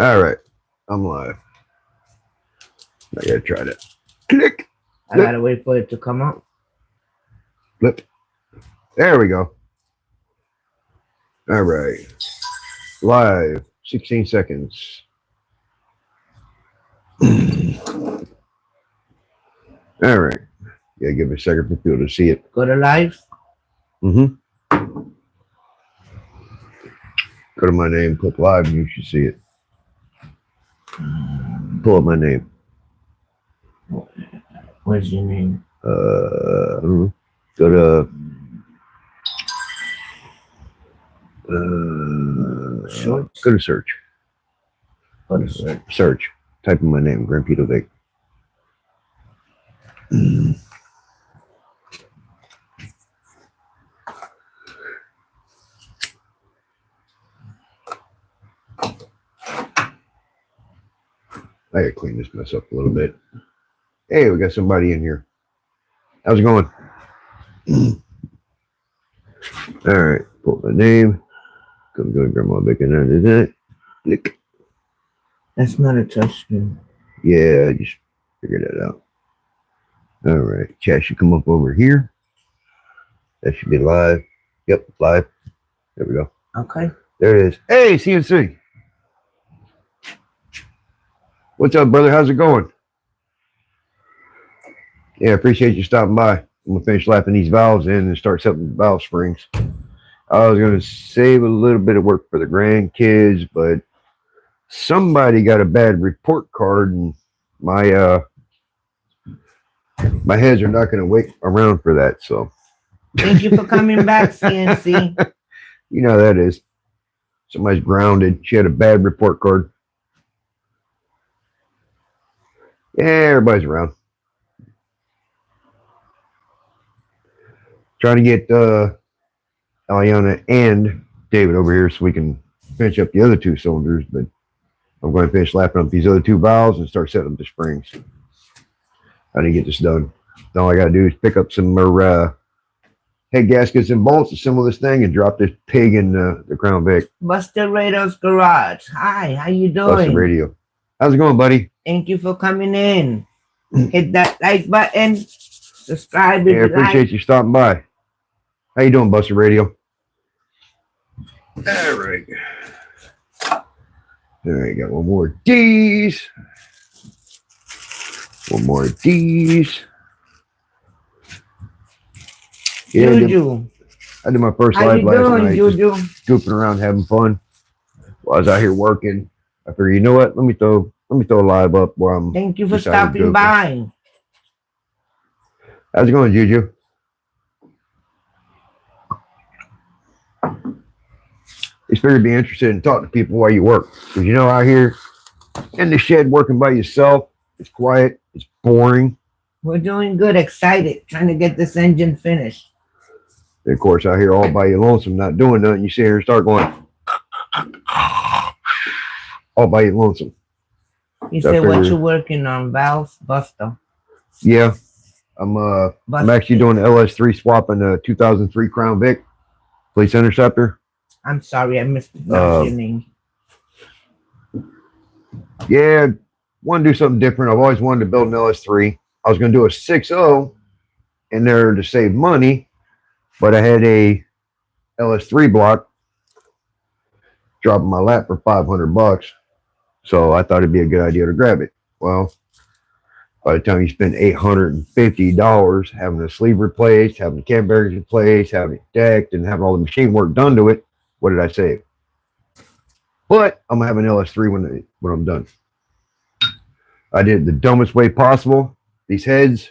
All right, I'm live. I gotta try that. Click. I gotta wait for it to come up. Flip. There we go. All right. Live. 16 seconds. All right. Yeah, give it a second for people to see it. Go to live. Mm-hmm. Go to my name, click live, and you should see it. Pull up my name. What's your name? Go to Shorts? go to search. Go to search. Search. Type in my name, GrandpitoVic. I gotta clean this mess up a little bit. Hey, we got somebody in here. How's it going? All right, pull my name. Go to GrandmaVic and I did that. Click. That's not a touch screen. Yeah, just figure that out. All right, chat should come up over here. That should be live. Yep, live. There we go. Okay. There it is. Hey, CNC. What's up, brother? How's it going? Yeah, appreciate you stopping by. I'm gonna finish lapping these valves in and start setting valve springs. I was gonna save a little bit of work for the grandkids, but somebody got a bad report card, and my heads are not gonna wait around for that. So Thank you for coming back, CNC. you know how that is. Somebody's grounded. She had a bad report card. Yeah, everybody's around. Trying to get Aliana and David over here so we can finish up the other two cylinders, but I'm going to finish lapping up these other two valves and start setting up the springs. I need to get this done. All I got to do is pick up some more head gaskets and bolts, assemble this thing, and drop this pig in the GrandmaVic. Buster Radio's Garage. Hi, how you doing? Buster Radio. How's it going, buddy? Thank you for coming in. Hit that like button. Subscribe if Yeah, you appreciate like. you stopping by. How you doing, Buster Radio? All right. All right, got one more of these. One more of these. Yeah, Juju. I did my first How live you last doing, night. Juju? Just goofing around, having fun. While I was out here working, I figured, you know what? Let me throw a live up while I'm. Thank you for just out here stopping goofing. by. How's it going, Juju? It's fair to be interested in talking to people while you work. Because you know, out here in the shed working by yourself, it's quiet, it's boring. We're doing good, excited, trying to get this engine finished. And of course, out here all by your lonesome, not doing nothing, you sit here and start going all by your lonesome. You So I said what figured- you working on, valves, Buster? Yeah, I'm actually doing the LS3 swap in the 2003 Crown Vic Police Interceptor. I'm sorry, I missed your name. Yeah, want to do something different. I've always wanted to build an LS3. I was going to do a 6.0 in there to save money, but I had a LS3 block drop in my lap for $500. So I thought it'd be a good idea to grab it. Well, by the time you spend $850 having the sleeve replaced, having the cam bearings replaced, having it decked, and having all the machine work done to it, what did I save? But I'm gonna have an LS3 when I'm done. I did it the dumbest way possible. These heads,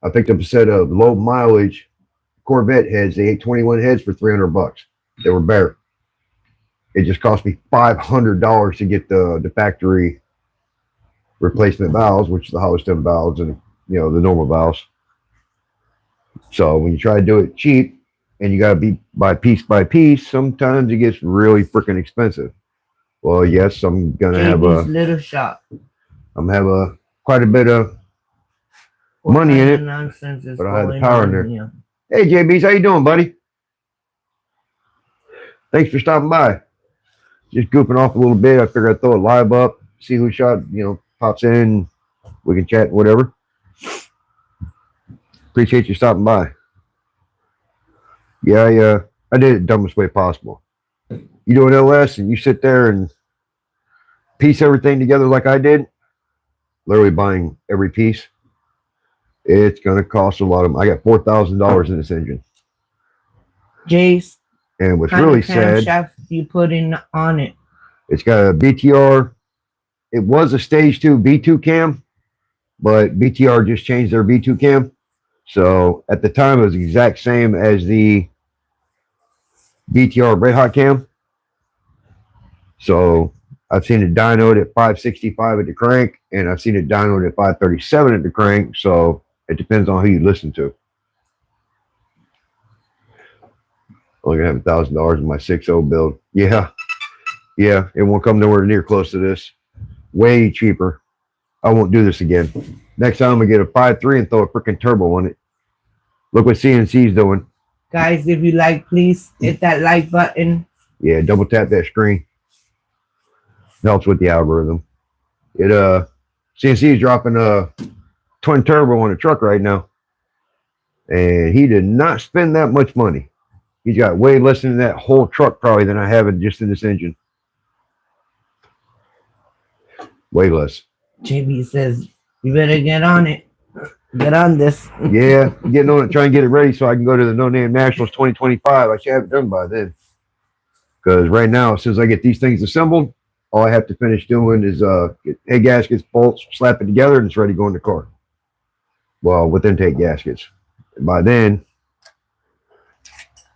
I picked up a set of low mileage Corvette heads, the 821 heads for $300. They were bare. It just cost me $500 to get the factory replacement valves, which is the hollow stem valves and the normal valves. So when you try to do it cheap and you gotta be by piece, sometimes it gets really freaking expensive. Well, yes, I'm gonna have a little shop. I'm gonna have quite a bit of money in it, but I have the power in there. Here? Hey JB's, how you doing, buddy? Thanks for stopping by. just goofing off a little bit. I figured I'd throw a live up, see who shot, pops in. We can chat, whatever. Appreciate you stopping by. Yeah, I did it the dumbest way possible. You do an LS and you sit there and piece everything together like I did, literally buying every piece. It's going to cost a lot of money. I got $4,000 in this engine. Jace, and what's kind really of sad, camshaft you put in on it? it's got a BTR. It was a stage 2 B2 cam, but BTR just changed their B2 cam. So at the time, it was the exact same as the BTR Red Hot cam. So I've seen it dynoed at 565 at the crank, and I've seen it dynoed at 537 at the crank. So it depends on who you listen to. Only gonna have $1,000 in my 6.0 build. Yeah, it won't come nowhere near close to this. Way cheaper. I won't do this again. Next time I'm gonna get a 5.3 and throw a freaking turbo on it. Look what CNC's doing. Guys, if you like, please hit that like button. Yeah, double tap that screen. Helps with the algorithm. CNC is dropping a twin turbo on a truck right now, and he did not spend that much money. He's got way less than that whole truck probably than I have just in this engine. Way less. JB says, you better get on it. Get on this. Yeah, getting on it, trying to get it ready so I can go to the No Name Nationals 2025. I should have it done by then. Because right now, as soon as I get these things assembled, all I have to finish doing is get head gaskets, bolts, slap it together, and it's ready to go in the car. Well, with intake gaskets. And by then,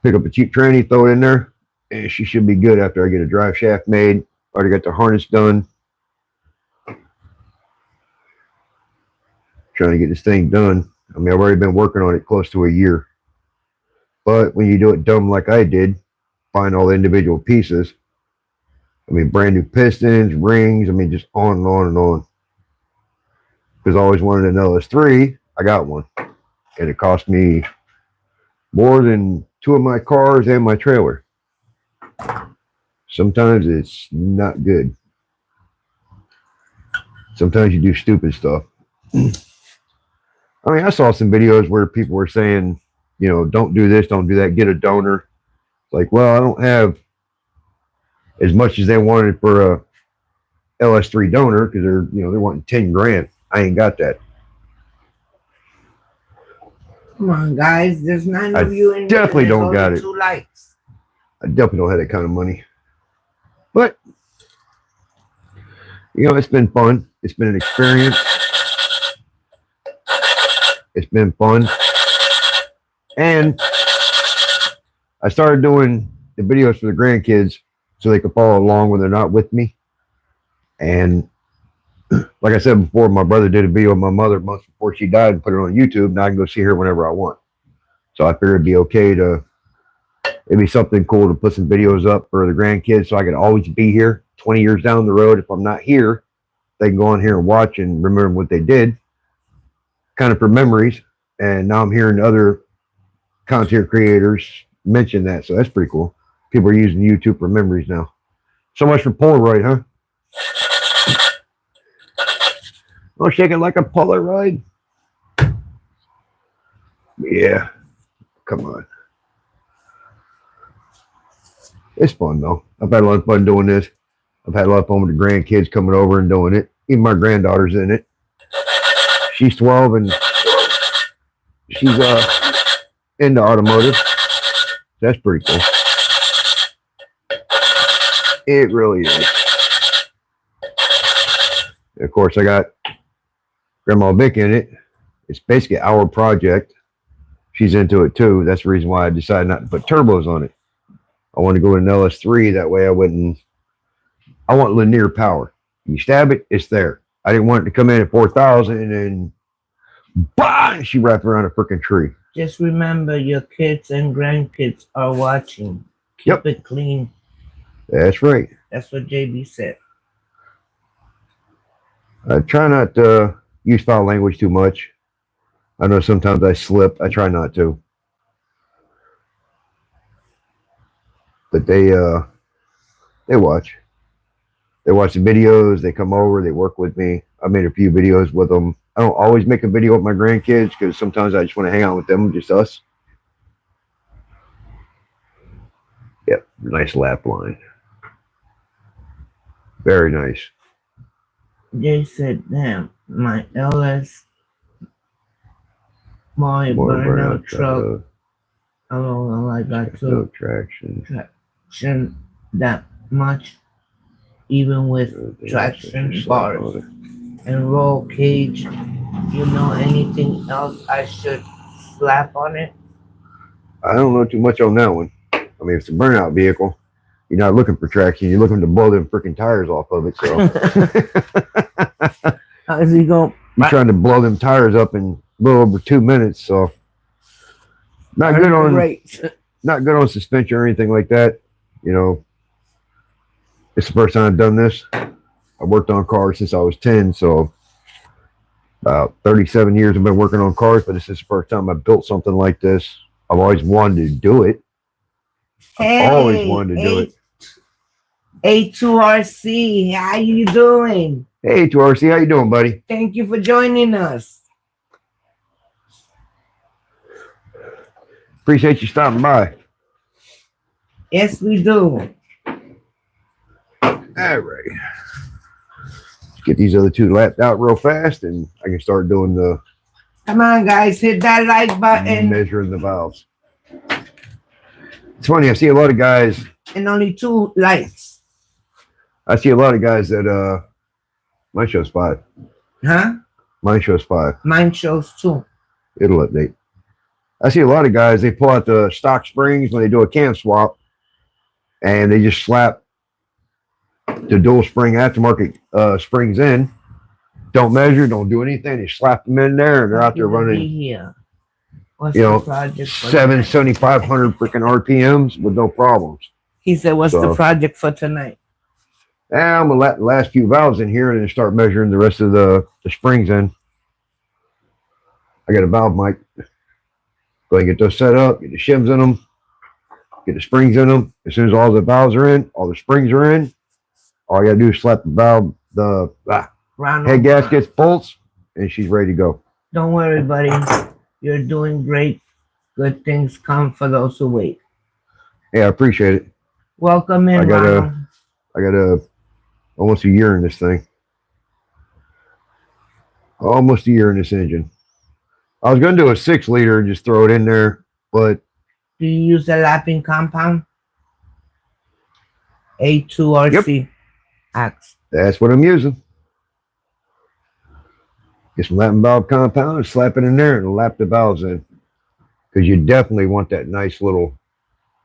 pick up a cheap tranny, throw it in there, and she should be good after I get a drive shaft made. Already got the harness done. Trying to get this thing done. I mean, I've already been working on it close to a year. But when you do it dumb like I did, find all the individual pieces. I mean, brand new pistons, rings, I mean, just on and on and on. Because I always wanted an LS3, I got one. And it cost me more than 2 of my cars and my trailer. Sometimes it's not good. Sometimes you do stupid stuff. I mean, I saw some videos where people were saying, don't do this, don't do that, get a donor. Like, well, I don't have as much as they wanted for a LS3 donor because they're wanting 10 grand. I ain't got that. Come on, guys. There's 9 of you in definitely here. Don't got it. 2 likes. I definitely don't have that kind of money. But, it's been fun. It's been an experience. It's been fun. And I started doing the videos for the grandkids so they could follow along when they're not with me. And like I said before, my brother did a video of my mother months before she died and put it on YouTube. Now I can go see her whenever I want. So I figured it'd be okay it'd be something cool to put some videos up for the grandkids so I can always be here 20 years down the road. If I'm not here, they can go on here and watch and remember what they did. Kind of for memories. And now I'm hearing other content creators mention that. So that's pretty cool. People are using YouTube for memories now. So much for Polaroid, huh? Oh, shaking like a Polaroid. Yeah. Come on. It's fun, though. I've had a lot of fun doing this. I've had a lot of fun with the grandkids coming over and doing it. Even my granddaughter's in it. She's 12 and she's into automotive. That's pretty cool. It really is. And of course, I got GrandmaVic in it. It's basically our project. She's into it too. That's the reason why I decided not to put turbos on it. I want to go with an LS3. That way I want linear power. You stab it, it's there. I didn't want it to come in at 4,000 and then bah, she wrapped around a freaking tree. Just remember your kids and grandkids are watching. Keep it clean. That's right. That's what JB said. I try not to use foul language too much. I know sometimes I slip. I try not to. But they watch. They watch the videos. They come over. They work with me. I made a few videos with them. I don't always make a video with my grandkids because sometimes I just want to hang out with them, just us. Yep, nice lap line. Very nice. They said, damn, my LS my More burnout truck. I don't know, I got no to traction. that much, even with traction bars and roll cage. You know anything else I should slap on it? I don't know too much on that one. I mean, it's a burnout vehicle. You're not looking for traction. You're looking to blow them freaking tires off of it. So How's he going? you're trying to blow them tires up in a little over 2 minutes. So not good on suspension or anything like that. You know, it's the first time I've done this. I worked on cars since I was 10, so about 37 years I've been working on cars, but this is the first time I built something like this. I've always wanted to do it. Hey, always wanted to do it. A2RC, how you doing? Hey, 2RC, how you doing, buddy? Thank you for joining us. Appreciate you stopping by. Yes, we do. All right. Get these other two lapped out real fast, and I can start doing the. Come on, guys, hit that like button. Measuring the valves. It's funny. I see a lot of guys. And only 2 lights. I see a lot of guys that mine shows 5. Huh? Mine shows 5. Mine shows 2. It'll update. I see a lot of guys. They pull out the stock springs when they do a cam swap, and they just slap the dual spring aftermarket springs in. Don't measure, don't do anything. They slap them in there, and they're out there running. Here. What's you know, the project for 7,500 freaking RPMs with no problems. He said, "What's the project for tonight?" I'm gonna let the last few valves in here and then start measuring the rest of the springs in. I got a valve mic. Go ahead and get those set up. Get the shims in them. Get the springs in them. As soon as all the valves are in, all the springs are in. All I gotta do is slap the valve, the head gaskets, bolts, and she's ready to go. Don't worry, buddy. You're doing great. Good things come for those who wait. Yeah, I appreciate it. Welcome in, I got almost a year in this thing. Almost a year in this engine. I was gonna do a 6-liter and just throw it in there, but do you use the lapping compound? A2RC. Yep. Axe. That's what I'm using. Get some lapping valve compound and slap it in there and lap the valves in. Because you definitely want that nice little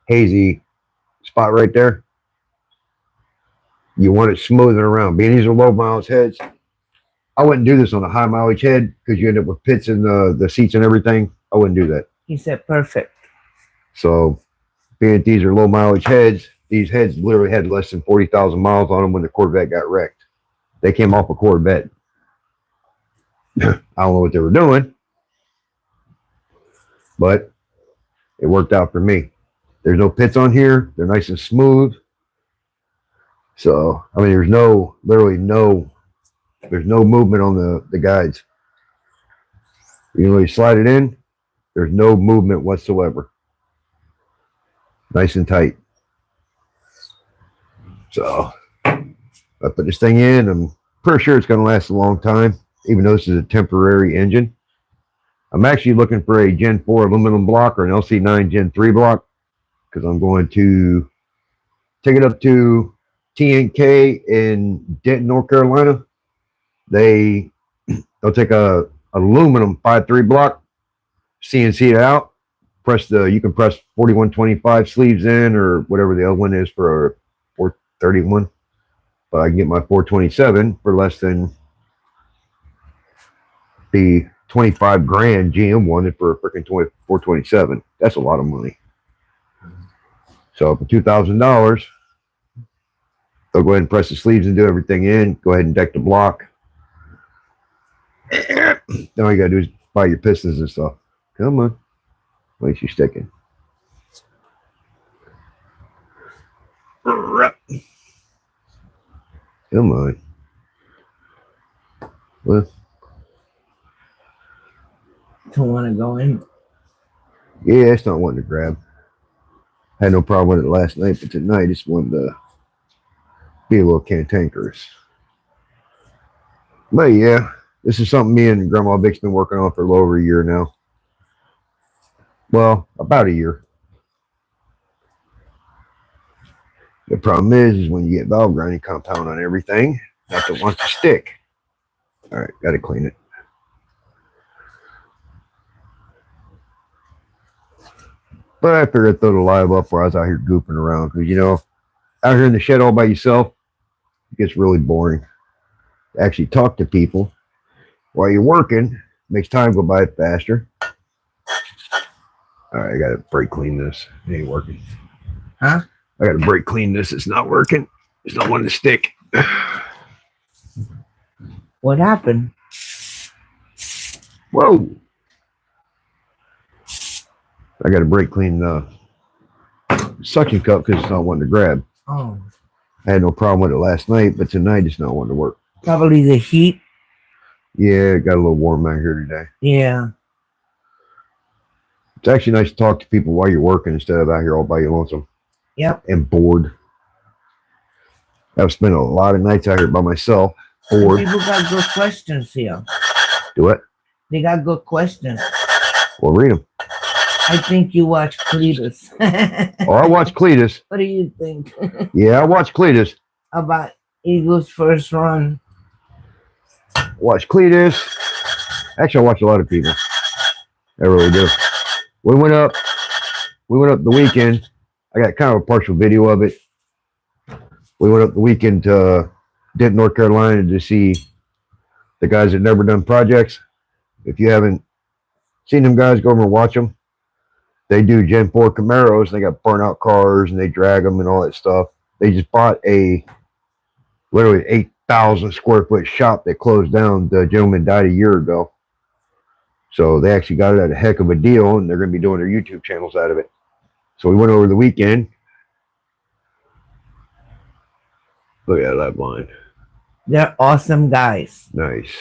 hazy spot right there. You want it smoothing around. Being these are low mileage heads, I wouldn't do this on a high mileage head because you end up with pits in the seats and everything. I wouldn't do that. He said perfect. So being that these are low mileage heads, these heads literally had less than 40,000 miles on them when the Corvette got wrecked. They came off a Corvette. I don't know what they were doing, but it worked out for me. There's no pits on here. They're nice and smooth. So, I mean, there's no movement on the guides. You really slide it in, there's no movement whatsoever. Nice and tight. So, I put this thing in. I'm pretty sure it's going to last a long time, even though this is a temporary engine. I'm actually looking for a Gen 4 aluminum block or an LC9 Gen 3 block because I'm going to take it up to TNK in Denton, North Carolina. They'll take a aluminum 5.3 block, CNC it out, you can press 4125 sleeves in or whatever the other one is for a 431, but I can get my 427 for less than the 25 grand GM wanted for a freaking 427. That's a lot of money. So for $2,000, they'll go ahead and press the sleeves and do everything in. Go ahead and deck the block. Then all you gotta do is buy your pistons and stuff. Come on. Why is she sticking? Come on. Well, Don't want to go in. yeah, it's not one to grab. Had no problem with it last night, but tonight it's one to be a little cantankerous. But yeah, this is something me and Grandma Vic's been working on for a little over a year now. Well, about a year. The problem is when you get valve grinding compound on everything, nothing wants to stick. All right, got to clean it. But I figured I'd throw the live up while I was out here goofing around because, out here in the shed all by yourself, it gets really boring. To actually talk to people while you're working makes time go by faster. All right, I got to brake clean this. It ain't working. Huh? I got to brake clean this. It's not working. It's not wanting to stick. What happened? Whoa. I got to brake clean the suction cup because it's not wanting to grab. Oh. I had no problem with it last night, but tonight it's not wanting to work. Probably the heat. Yeah, it got a little warm out here today. Yeah. It's actually nice to talk to people while you're working instead of out here all by your lonesome. Yep. And bored. I've spent a lot of nights out here by myself, bored. People got good questions here. Do it. They got good questions. Well, read them. I think you watch Cletus. Oh, I watch Cletus. What do you think Yeah, I watch Cletus. about Eagles' first run? Watch Cletus. Actually, I watch a lot of people. I really do. We went up the weekend. I got kind of a partial video of it. We went up the weekend to Denton, North Carolina to see the guys that never done projects. If you haven't seen them guys, go over and watch them. They do Gen 4 Camaros. And they got burnout cars and they drag them and all that stuff. They just bought a literally 8,000 square foot shop that closed down. The gentleman died a year ago. So they actually got it at a heck of a deal, and they're going to be doing their YouTube channels out of it. So we went over the weekend. Look at that line. They're awesome guys. Nice.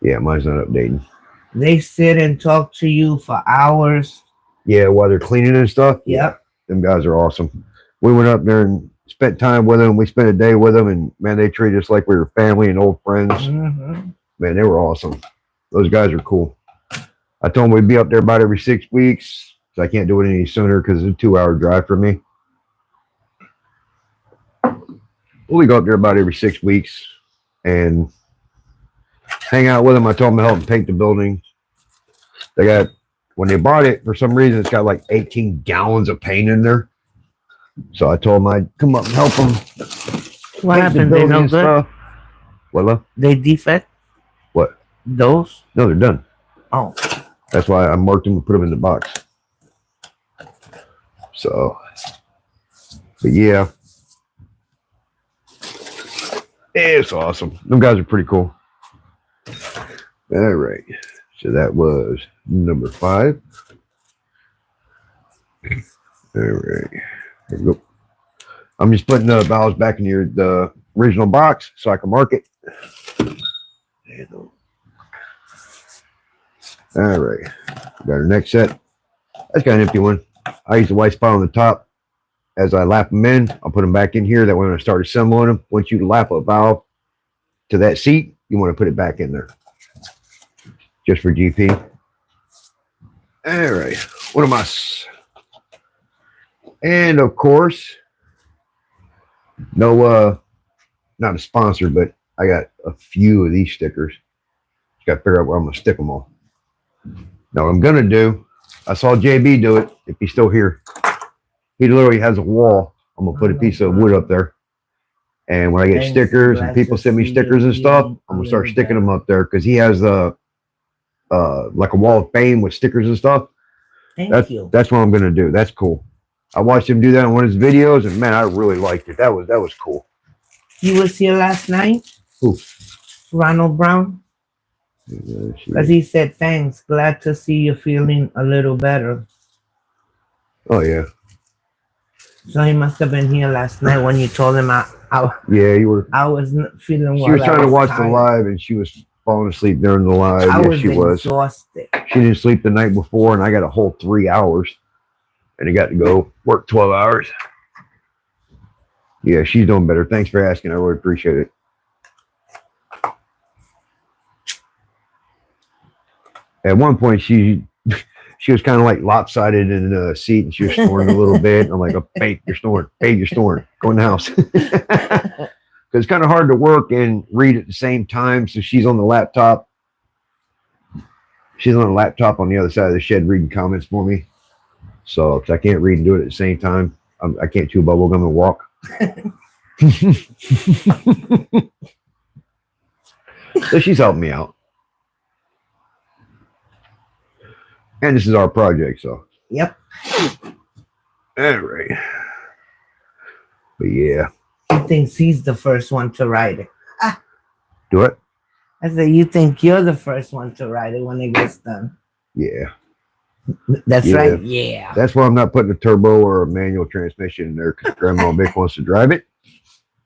Yeah, mine's not updating. They sit and talk to you for hours. Yeah, while they're cleaning and stuff. Yep. Them guys are awesome. We went up there and spent time with them. We spent a day with them, and man, they treated us like we were family and old friends. Mm-hmm. Man, they were awesome. Those guys are cool. I told them we'd be up there about every 6 weeks. So I can't do it any sooner because it's a 2-hour drive for me. We go up there about every 6 weeks and hang out with them. I told them to help them paint the building. They got, when they bought it, for some reason, it's got like 18 gallons of paint in there. So I told them I'd come up and help them. What happened? They no good? What, love? They defect? What? Those? No, they're done. Oh. That's why I marked them and put them in the box. So, but yeah. It's awesome. Them guys are pretty cool. All right. So that was number 5. All right. There we go. I'm just putting the valves back in the original box so I can mark it. All right. Got our next set. That's got an empty one. I use the white spot on the top. As I lap them in, I'll put them back in here. That way when I start assembling them, once you lap a valve to that seat, you want to put it back in there. Just for GP. All right. What am I? And of course, no, not a sponsor, but I got a few of these stickers. Just got to figure out where I'm going to stick them all. Now, what I'm going to do, I saw JB do it, if he's still here. He literally has a wall. I'm going to put a piece of wood up there. And when I get stickers and people send me stickers and stuff, I'm going to start sticking them up there because he has like a wall of fame with stickers and stuff. That's what I'm going to do. That's cool. I watched him do that in one of his videos, and man, I really liked it. That was cool. You was here last night? Who? Ronald Brown? Because he said, thanks. Glad to see you feeling a little better. Oh, yeah. So he must have been here last night when you told him Yeah, you were. I was feeling She well. was trying to watch the tired. live, and she was falling asleep during the live. I Yes, was she was. exhausted. She didn't sleep the night before, and I got a whole 3 hours, and I got to go work 12 hours. Yeah, she's doing better. Thanks for asking. I really appreciate it. At one point, she was kind of like lopsided in the seat, and she was snoring a little bit. I'm like, oh, babe, you're snoring. Babe, you're snoring. Go in the house. Because it's kind of hard to work and read at the same time. So she's on the laptop. She's on the laptop on the other side of the shed reading comments for me. So, because I can't read and do it at the same time, I can't chew bubble gum and walk. So she's helping me out. And this is our project, so. Yep. All right. But yeah. He thinks he's the first one to write it. Do it? I said, you think you're the first one to write it when it gets done. Yeah. That's Yeah. right. Yeah. That's why I'm not putting a turbo or a manual transmission in there, because Grandma Vic wants to drive it.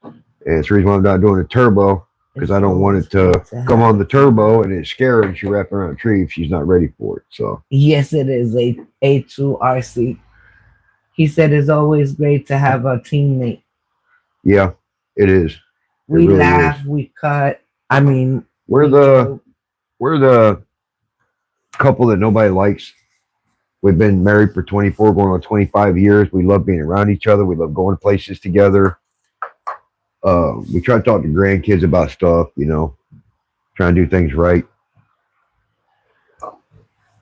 And it's the reason why I'm not doing a turbo, because I don't want it to come on the turbo and it's scare her and she wrap around a tree if she's not ready for it. So yes, it is a A2RC. He said it's always great to have a teammate. yeah, it is. It We really laugh, is. we cut. I mean, We're we the joke. couple that nobody likes. We've been married for 24, going on 25 years. We love being around each other. We love going places together. We try to talk to grandkids about stuff, trying to do things right.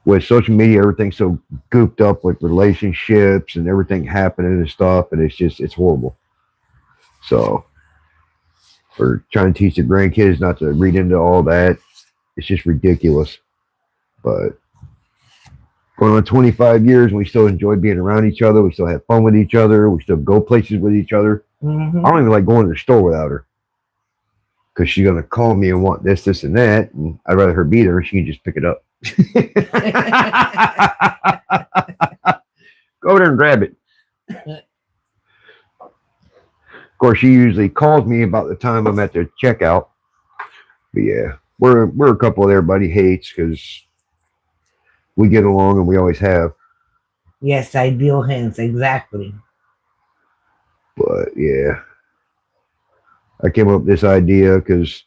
With social media, everything's so gooped up with relationships and everything happening and stuff, and it's horrible. So we're trying to teach the grandkids not to read into all that. It's just ridiculous. But going on 25 years, and we still enjoy being around each other. We still have fun with each other. We still go places with each other. Mm-hmm. I don't even like going to the store without her, because she's going to call me and want this, and that. And I'd rather her be there. She can just pick it up. Go over there and grab it. Of course, she usually calls me about the time I'm at the checkout. But yeah, we're a couple that everybody hates, because we get along and we always have. Yes, ideal hands, exactly. But yeah, I came up with this idea because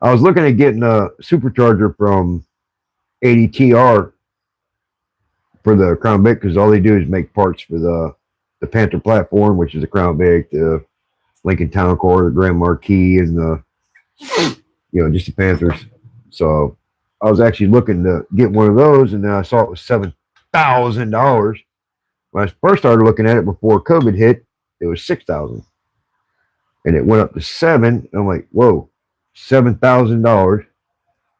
I was looking at getting a supercharger from 80TR for the Crown Vic, because all they do is make parts for the Panther platform, which is the Crown Vic, the Lincoln Town Core, the Grand Marquis, and the just the Panthers. So I was actually looking to get one of those, and then I saw it was $7,000. When I first started looking at it before COVID hit, it was $6,000, and it went up to $7,000. I'm like, whoa, $7,000,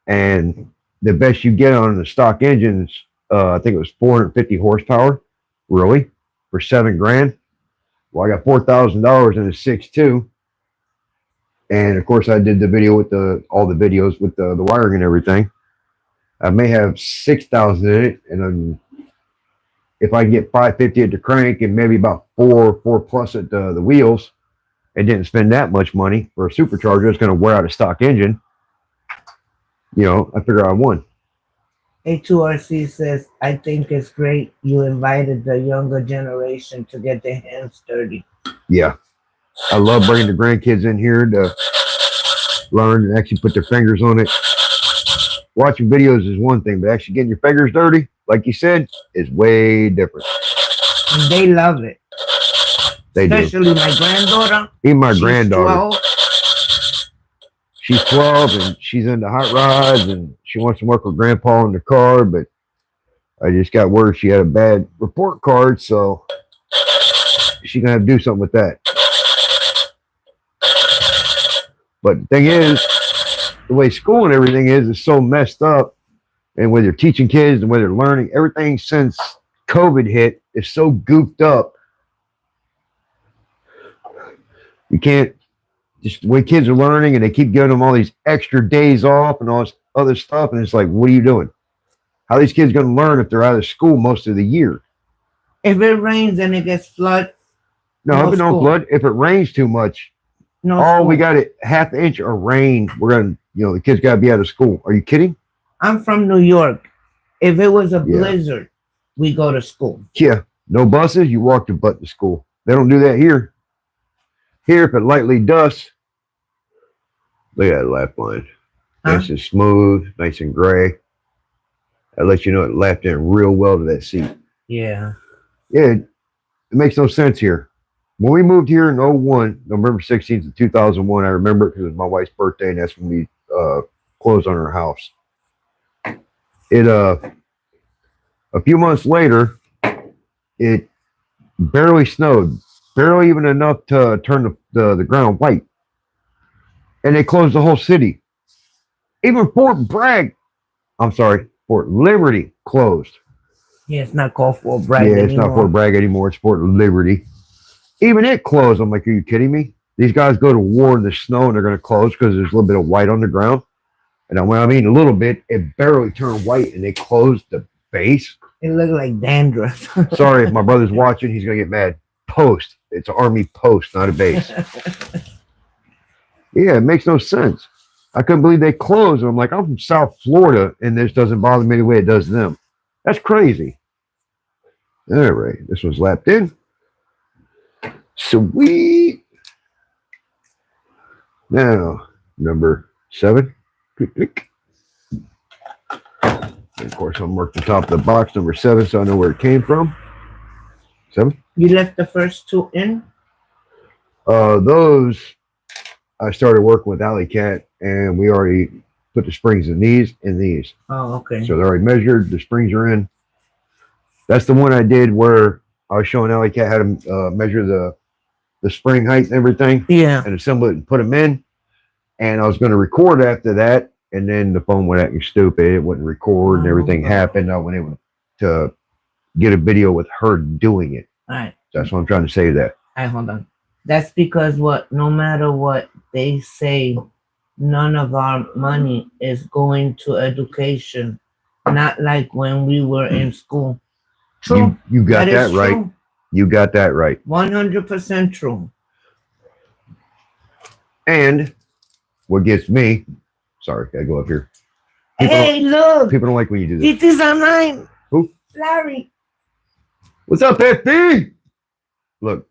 and the best you get on the stock engines, I think it was 450 horsepower, really, for $7,000. Well, I got $4,000 in a 6.2, and of course I did the video with all the videos with the wiring and everything. I may have 6,000 in it, and if I can get 550 at the crank and maybe about four plus at the wheels, and didn't spend that much money for a supercharger, it's going to wear out a stock engine. I figure I won. A2RC says, I think it's great you invited the younger generation to get their hands dirty. Yeah. I love bringing the grandkids in here to learn and actually put their fingers on it. Watching videos is one thing, but actually getting your fingers dirty, like you said, is way different. And they love it. They Especially do. my granddaughter. Even my She's granddaughter. 12. She's 12 and she's into hot rods, and she wants to work with Grandpa in the car, but I just got word she had a bad report card, so she's going to have to do something with that. But the thing is, the way school and everything is so messed up, and whether you're teaching kids and whether they're learning, everything since COVID hit is so goofed up. You can't, just the way kids are learning, and they keep giving them all these extra days off and all this other stuff, and it's like, what are you doing? How are these kids going to learn if they're out of school most of the year? If it rains and it gets flooded, No, No up and don't school. flood. If it rains too much, No oh, school. we got it half inch of rain. We're gonna, the kids gotta be out of school. Are you kidding? I'm from New York. If it was a Yeah. blizzard, we go to school. Yeah. No buses. You walk your butt to school. They don't do that here. Here, if it lightly dusts, look at that lap line. Huh? Nice and smooth, nice and gray. That lets you know it lapped in real well to that seat. Yeah. Yeah, it makes no sense here. When we moved here in 01, November 16th of 2001, I remember it because it was my wife's birthday, and that's when we closed on her house. It a few months later, it barely snowed, barely even enough to turn the ground white, and they closed the whole city. Even Fort Liberty closed. Yeah, it's not called Fort Bragg Yeah, it's anymore. not Fort Bragg anymore. It's Fort Liberty. Even it closed. I'm like, are you kidding me? These guys go to war in the snow and they're going to close because there's a little bit of white on the ground. And when I mean a little bit, it barely turned white and they closed the base. It looked like dandruff. Sorry if my brother's watching, he's going to get mad. Post. It's an army post, not a base. Yeah, it makes no sense. I couldn't believe they closed. And I'm like, I'm from South Florida and this doesn't bother me the way it does them. That's crazy. All right, this one's lapped in. Sweet. Now, number 7. Click, click. And of course, I'll mark the top of the box, number 7, so I know where it came from. 7. You left the first 2 in? Those, I started working with Alley Cat, and we already put the springs in these and these. Oh, okay. So they're already measured. The springs are in. That's the one I did where I was showing Alley Cat how to measure the spring height and everything. Yeah. And assemble it and put them in. And I was going to record after that. And then the phone went acting stupid. It wouldn't record and everything happened. I wasn't able to get a video with her doing it. All right. So that's what I'm trying to say that. All right, hold on. That's because no matter what they say, none of our money is going to education. Not like when we were in school. True. You got that right. True. You got that right. 100% true. And what gets me, sorry, gotta go up here. Hey, look. People don't like when you do this. It is online. Who? Larry. What's up, FB? Look,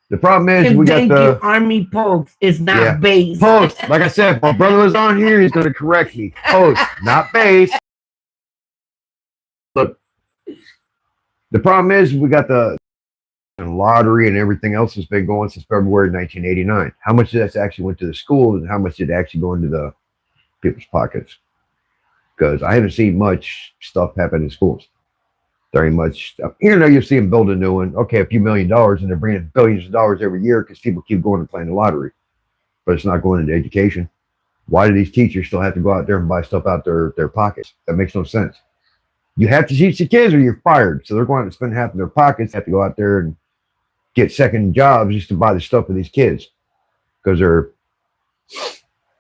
the problem is we got Thank the you, Army Post. It's not base. post. Like I said, if my brother was on here, he's going to correct me. Post, not base. Look, the problem is we got the lottery and everything else has been going since February 1989. How much of that actually went to the schools and how much did actually go into the people's pockets? Because I haven't seen much stuff happen in schools. Very much stuff. Here now you see them build a new one. Okay, a few $1 million, and they're bringing billions of dollars every year because people keep going and playing the lottery. But it's not going into education. Why do these teachers still have to go out there and buy stuff out their pockets? That makes no sense. You have to teach the kids or you're fired. So they're going to spend half of their pockets, have to go out there and get second jobs just to buy the stuff for these kids because their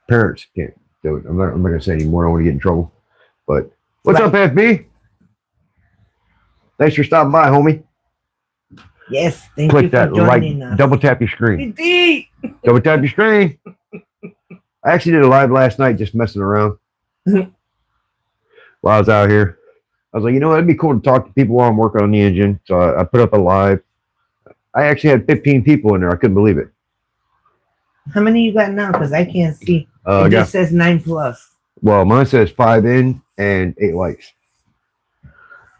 parents can't do it. I'm not going to say anymore. I don't want to get in trouble. But what's up, FB? Thanks for stopping by, homie. Yes, thank Click you for that joining like, us. double tap your screen. Indeed. Double tap your screen. I actually did a live last night just messing around while I was out here. I was like, you know what? It'd be cool to talk to people while I'm working on the engine. So I put up a live. I actually had 15 people in there. I couldn't believe it. How many you got now? Because I can't see. I It got, just says 9+. well, mine says 5 in and 8 likes.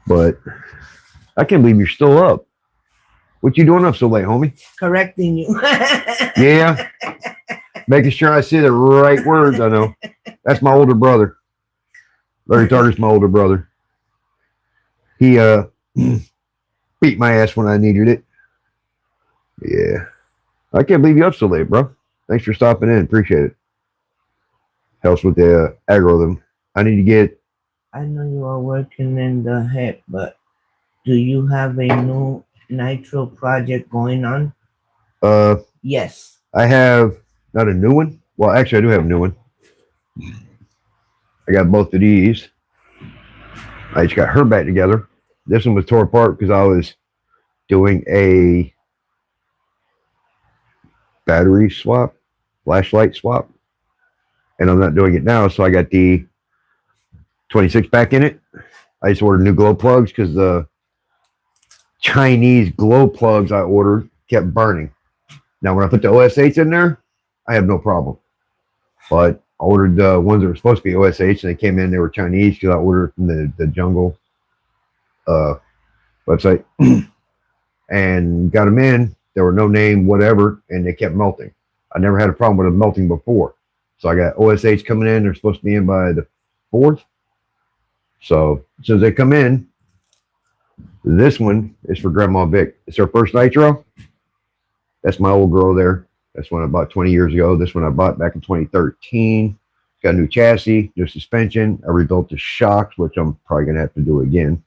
But I can't believe you're still up. What you doing up so late, homie? Correcting you. Yeah. Making sure I say the right words. I know. That's my older brother. Larry Tarter's my older brother. He beat my ass when I needed it. Yeah. I can't believe you're up so late, bro. Thanks for stopping in. Appreciate it. Helps with the algorithm. I need to get. I know you are working in the head, but do you have a new nitro project going on? Yes. I have not a new one. Well, actually, I do have a new one. I got both of these. I just got her back together. This one was tore apart because I was doing a battery swap, flashlight swap, and I'm not doing it now. So I got the 26 pack in it. I just ordered new glow plugs because the Chinese glow plugs I ordered kept burning. Now, when I put the OSH in there, I have no problem. But I ordered the ones that were supposed to be OSH, and they came in, they were Chinese because I ordered from the Jungle website and got them in. There were no name, whatever, and they kept melting. I never had a problem with them melting before. So I got OSH coming in. They're supposed to be in by the 4th. So as soon as they come in, this one is for GrandmaVic. It's her first nitro. That's my old girl there. That's one I bought 20 years ago. This one I bought back in 2013. It's got a new chassis, new suspension. I rebuilt the shocks, which I'm probably going to have to do again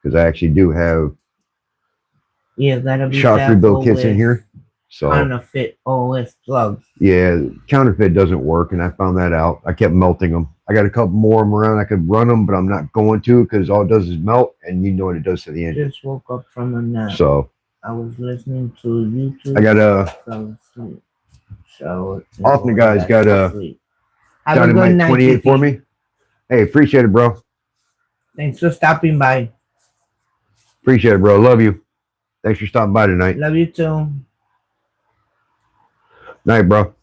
because I actually do have gotta be shock rebuild kits in here. So counterfeit OS plugs. Yeah, counterfeit doesn't work, and I found that out. I kept melting them. I got a couple more of them around. I could run them, but I'm not going to because all it does is melt, and you know what it does to the engine. Just woke up from a nap. So I was listening to YouTube. I got fell asleep. So often the guy's got a Dynamite 28 for me. Hey, appreciate it, bro. Thanks for stopping by. Appreciate it, bro. Love you. Thanks for stopping by tonight. Love you too. Night, bro.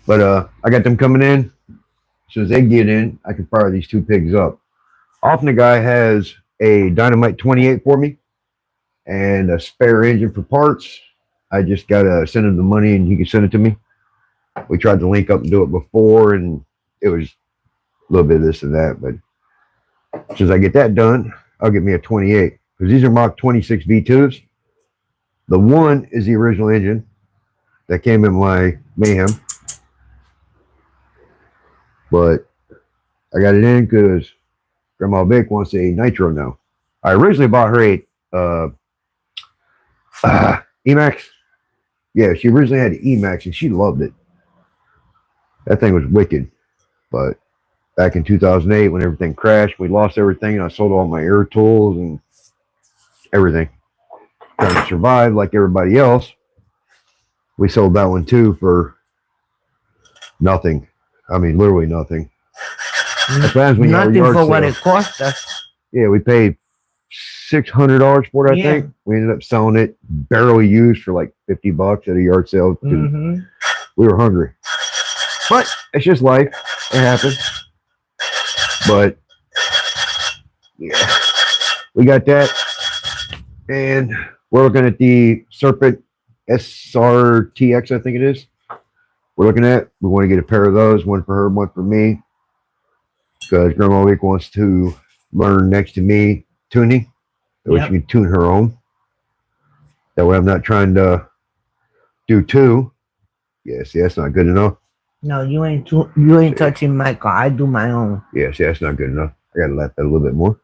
But I got them coming in. As soon as they get in, I can fire these two pigs up. Often the guy has a Dynamite 28 for me and a spare engine for parts. I just gotta send him the money and he can send it to me. We tried to link up and do it before, and it was a little bit of this and that. But as soon as I get that done, I'll get me a 28 because these are Mach 26 V2s. The one is the original engine that came in my Mayhem, but I got it in because GrandmaVic wants a nitro now. I originally bought her a Emax. Yeah, she originally had an Emax and she loved it. That thing was wicked. But back in 2008, when everything crashed, we lost everything, and I sold all my air tools and everything. Trying to survive like everybody else. We sold that one too for nothing. I mean, literally nothing. Nothing for what it cost us. Yeah, we paid $600 for it, I think. We ended up selling it barely used for like $50 at a yard sale. We were hungry. But it's just life. It happens. But yeah, we got that. And we're looking at the Serpent SRTX, I think it is. We're looking at. We want to get a pair of those, one for her, one for me. Because GrandmaVic wants to learn next to me tuning. So she can tune her own. That way I'm not trying to do two. Yeah, see, that's not good enough. No, you ain't touching my car. I do my own. Yeah, see, that's not good enough. I gotta let that a little bit more.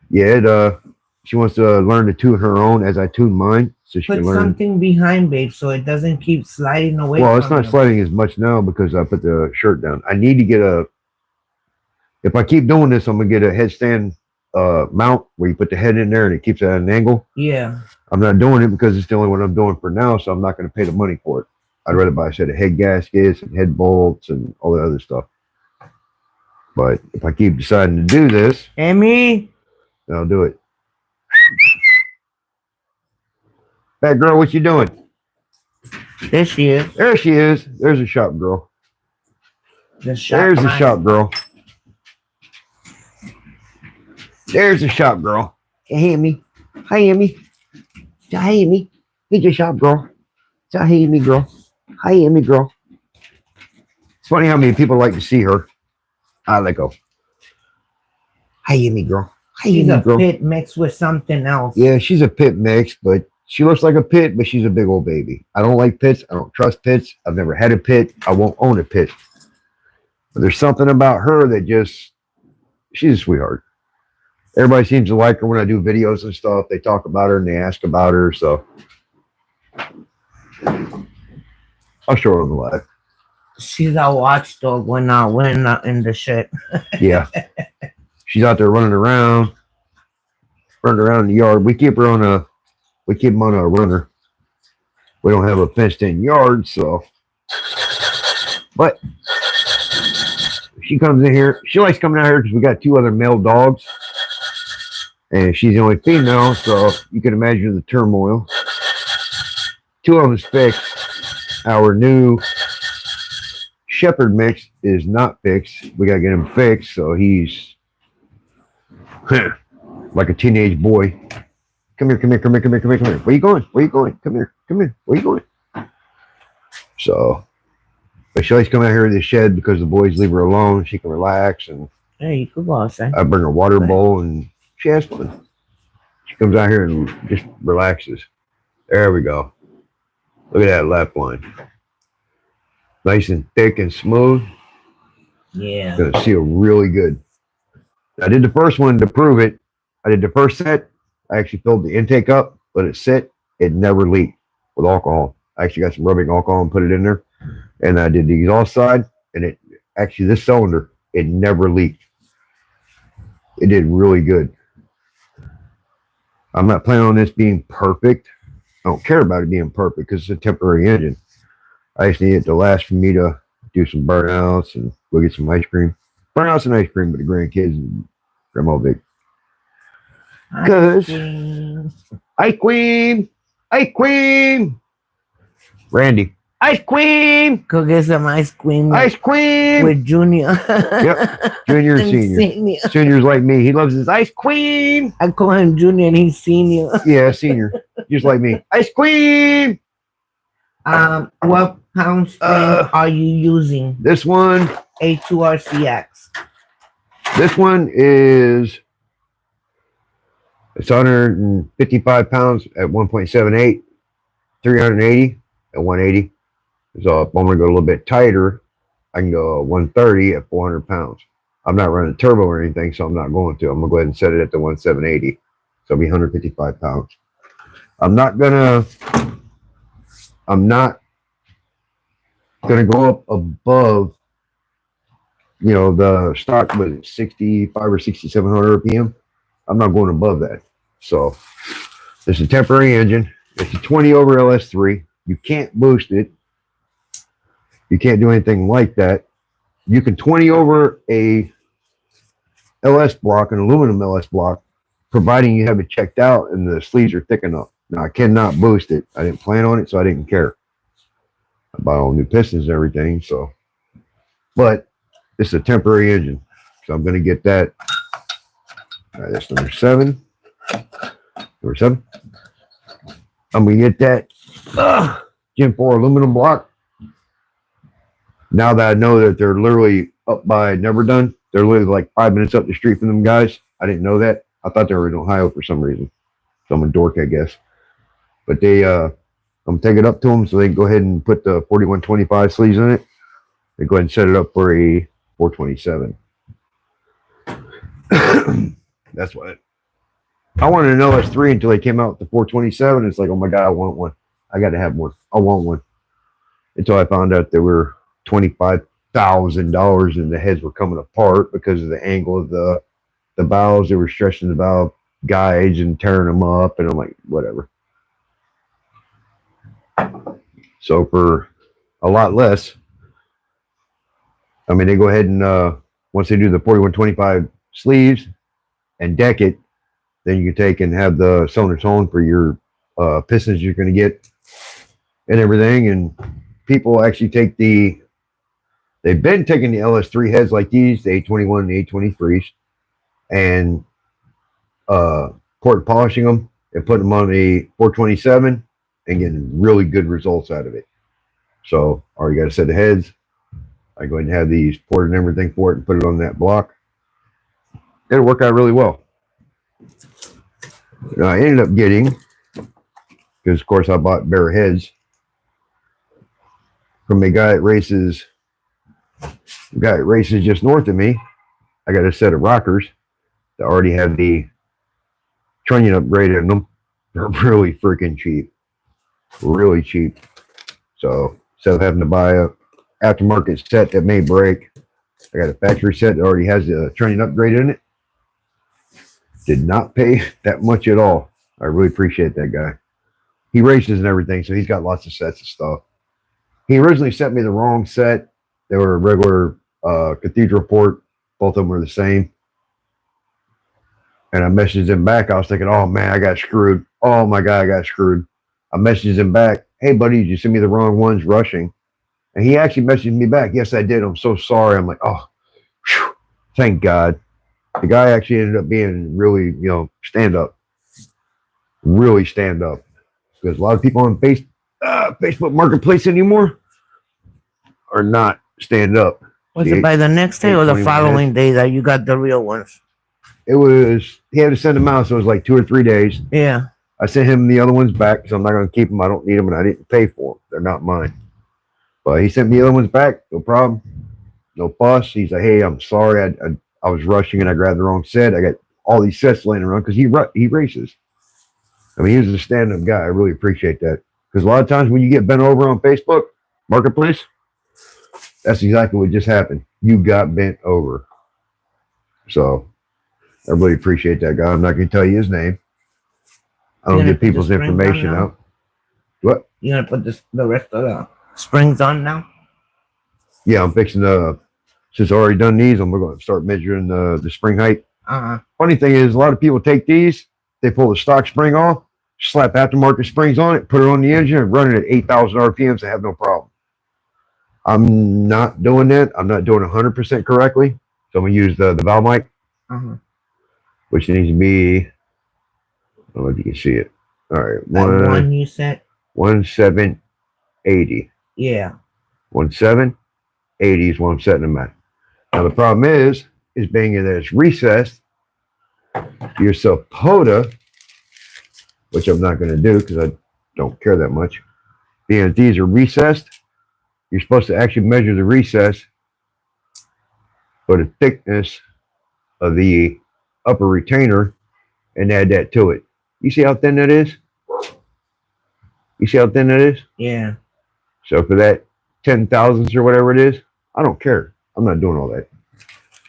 Yeah, she wants to learn to tune her own as I tune mine, so she can learn. Put something behind, babe, so it doesn't keep sliding away. Well, it's not sliding as much now because I put the shirt down. I need to get a. If I keep doing this, I'm gonna get a headstand mount where you put the head in there and it keeps it at an angle. Yeah. I'm not doing it because it's the only one I'm doing for now, so I'm not going to pay the money for it. I'd rather buy a set of head gaskets and head bolts and all that other stuff. But if I keep deciding to do this, Amy, then I'll do it. Bad girl, what you doing? There she is. There she is. There's a shop girl. There's the shop girl. There's the shop girl. Hey, Amy. Hi, Amy. Hi, Amy. Here's your shop girl. Say hi, Amy girl. Hi, Amy girl. It's funny how many people like to see her. I let go. Hi, Amy girl. Hi, Amy girl. She's a girl. pit mixed with something else. Yeah, she's a pit mix, but she looks like a pit, but she's a big old baby. I don't like pits. I don't trust pits. I've never had a pit. I won't own a pit. But there's something about her that just, she's a sweetheart. Everybody seems to like her when I do videos and stuff. They talk about her and they ask about her. So I'll show her on the live. She's a watchdog when not in the shit. Yeah. She's out there running around in the yard. We keep them on a runner. We don't have a fenced-in yard, so. But she comes in here. She likes coming out here because we got 2 other male dogs, and she's the only female, so you can imagine the turmoil. 2 of them's fixed. Our new shepherd mix is not fixed. We gotta get him fixed, so he's like a teenage boy. Come here, come here, come here, come here, come here, come here. Where you going? Where you going? Come here, come here. Where you going? So, but she likes coming out here to the shed because the boys leave her alone. She can relax, and Hey, you could go outside. I bring her water bowl, and she has fun. She comes out here and just relaxes. There we go. Look at that lap line. Nice and thick and smooth. Yeah. Gonna seal really good. I did the first one to prove it. I did the first set. I actually filled the intake up, let it sit. It never leaked with alcohol. I actually got some rubbing alcohol and put it in there. And I did the exhaust side, and it actually, this cylinder, it never leaked. It did really good. I'm not planning on this being perfect. I don't care about it being perfect because it's a temporary engine. I just need it to last for me to do some burnouts and go get some ice cream. Burnouts and ice cream with the grandkids and GrandmaVic. Because ice cream, Randy, ice cream, Go get some ice cream. ice cream. With Junior. Yep, Junior and Senior. Senior's like me. He loves his ice cream. I call him Junior and he's Senior. Yeah, Senior, just like me. Ice cream. What pound spring are you using? This one. A2RCX. This one is. It's 155 pounds at 1.78, 380 at 180. So if I'm going to go a little bit tighter, I can go 130 at 400 pounds. I'm not running turbo or anything, so I'm not going to. I'm going to go ahead and set it at the 1780. So it'll be 155 pounds. I'm not going to go up above, the stock with 65 or 6700 RPM. I'm not going above that. So it's a temporary engine. It's a 20 over LS3. You can't boost it. You can't do anything like that. You can 20 over a LS block, an aluminum LS block, providing you have it checked out and the sleeves are thick enough. Now, I cannot boost it. I didn't plan on it, so I didn't care. I bought all new pistons and everything, so. But it's a temporary engine, so I'm going to get that. All right, that's number 7. Number 7. I'm going to get that Gen 4 aluminum block. Now that I know that they're literally up by Never Done, they're literally like 5 minutes up the street from them guys. I didn't know that. I thought they were in Ohio for some reason. So I'm a dork, I guess. But they, I'm going to take it up to them so they can go ahead and put the 4125 sleeves in it. They go ahead and set it up for a 427. That's what I wanted an LS3 until they came out with the 427. It's like, oh my God, I want one. I got to have one. I want one. Until I found out they were $25,000 and the heads were coming apart because of the angle of the valves. They were stretching the valve guides and tearing them up. And I'm like, whatever. So for a lot less, I mean, they go ahead and once they do the 4125 sleeves and deck it, then you can take and have the cylinders on for your pistons you're going to get and everything. And people actually take they've been taking the LS3 heads like these, the 821 and the 823s, and port polishing them and putting them on the 427 and getting really good results out of it. So, already got a set of heads. I go ahead and have these ported and everything for it and put it on that block. It'll work out really well. I ended up getting, because of course I bought bare heads from a guy that races just north of me. I got a set of rockers that already have the trunnion upgrade in them. They're really freaking cheap. Really cheap. So instead of having to buy a aftermarket set that may break, I got a factory set that already has the trunnion upgrade in it. Did not pay that much at all. I really appreciate that guy. he races and everything, so he's got lots of sets of stuff. He originally sent me the wrong set. They were a regular cathedral port. Both of them were the same. And I messaged him back. I was thinking, oh man, I got screwed. Oh my God, I got screwed. I messaged him back. Hey buddy, did you send me the wrong ones rushing? And he actually messaged me back. Yes, I did. I'm so sorry. I'm like, oh, whew, thank God. The guy actually ended up being really, stand up. Really stand up. Because a lot of people on Facebook Marketplace anymore are not stand up. Was it by the next day or the following day that you got the real ones? It was, he had to send them out, so it was like 2 or 3 days. Yeah. I sent him the other ones back because I'm not going to keep them. I don't need them, and I didn't pay for them. They're not mine. But he sent me the other ones back. No problem. No fuss. He's like, hey, I'm sorry. I was rushing and I grabbed the wrong set. I got all these sets laying around because he races. I mean, he's a stand-up guy. I really appreciate that. Because a lot of times when you get bent over on Facebook Marketplace, that's exactly what just happened. You got bent over. So I really appreciate that guy. I'm not going to tell you his name. I don't give people's information out. What? You going to put the rest of the springs on now? Yeah, I'm fixing since I already done these, I'm going to start measuring the spring height. Funny thing is, a lot of people take these, they pull the stock spring off, slap aftermarket springs on it, put it on the engine, and run it at 8,000 RPMs. I have no problem. I'm not doing that. I'm not doing 100% correctly. So I'm going to use the valve mic, which needs to be, I don't know if you can see it. All right. One you said? 1780. Yeah. 1780 is what I'm setting them at. Now the problem is being that it's recessed, you're supposed to, which I'm not going to do because I don't care that much, being that these are recessed, you're supposed to actually measure the recess for the thickness of the upper retainer and add that to it. You see how thin that is? You see how thin that is? Yeah. So for that 10 thousandths or whatever it is, I don't care. I'm not doing all that.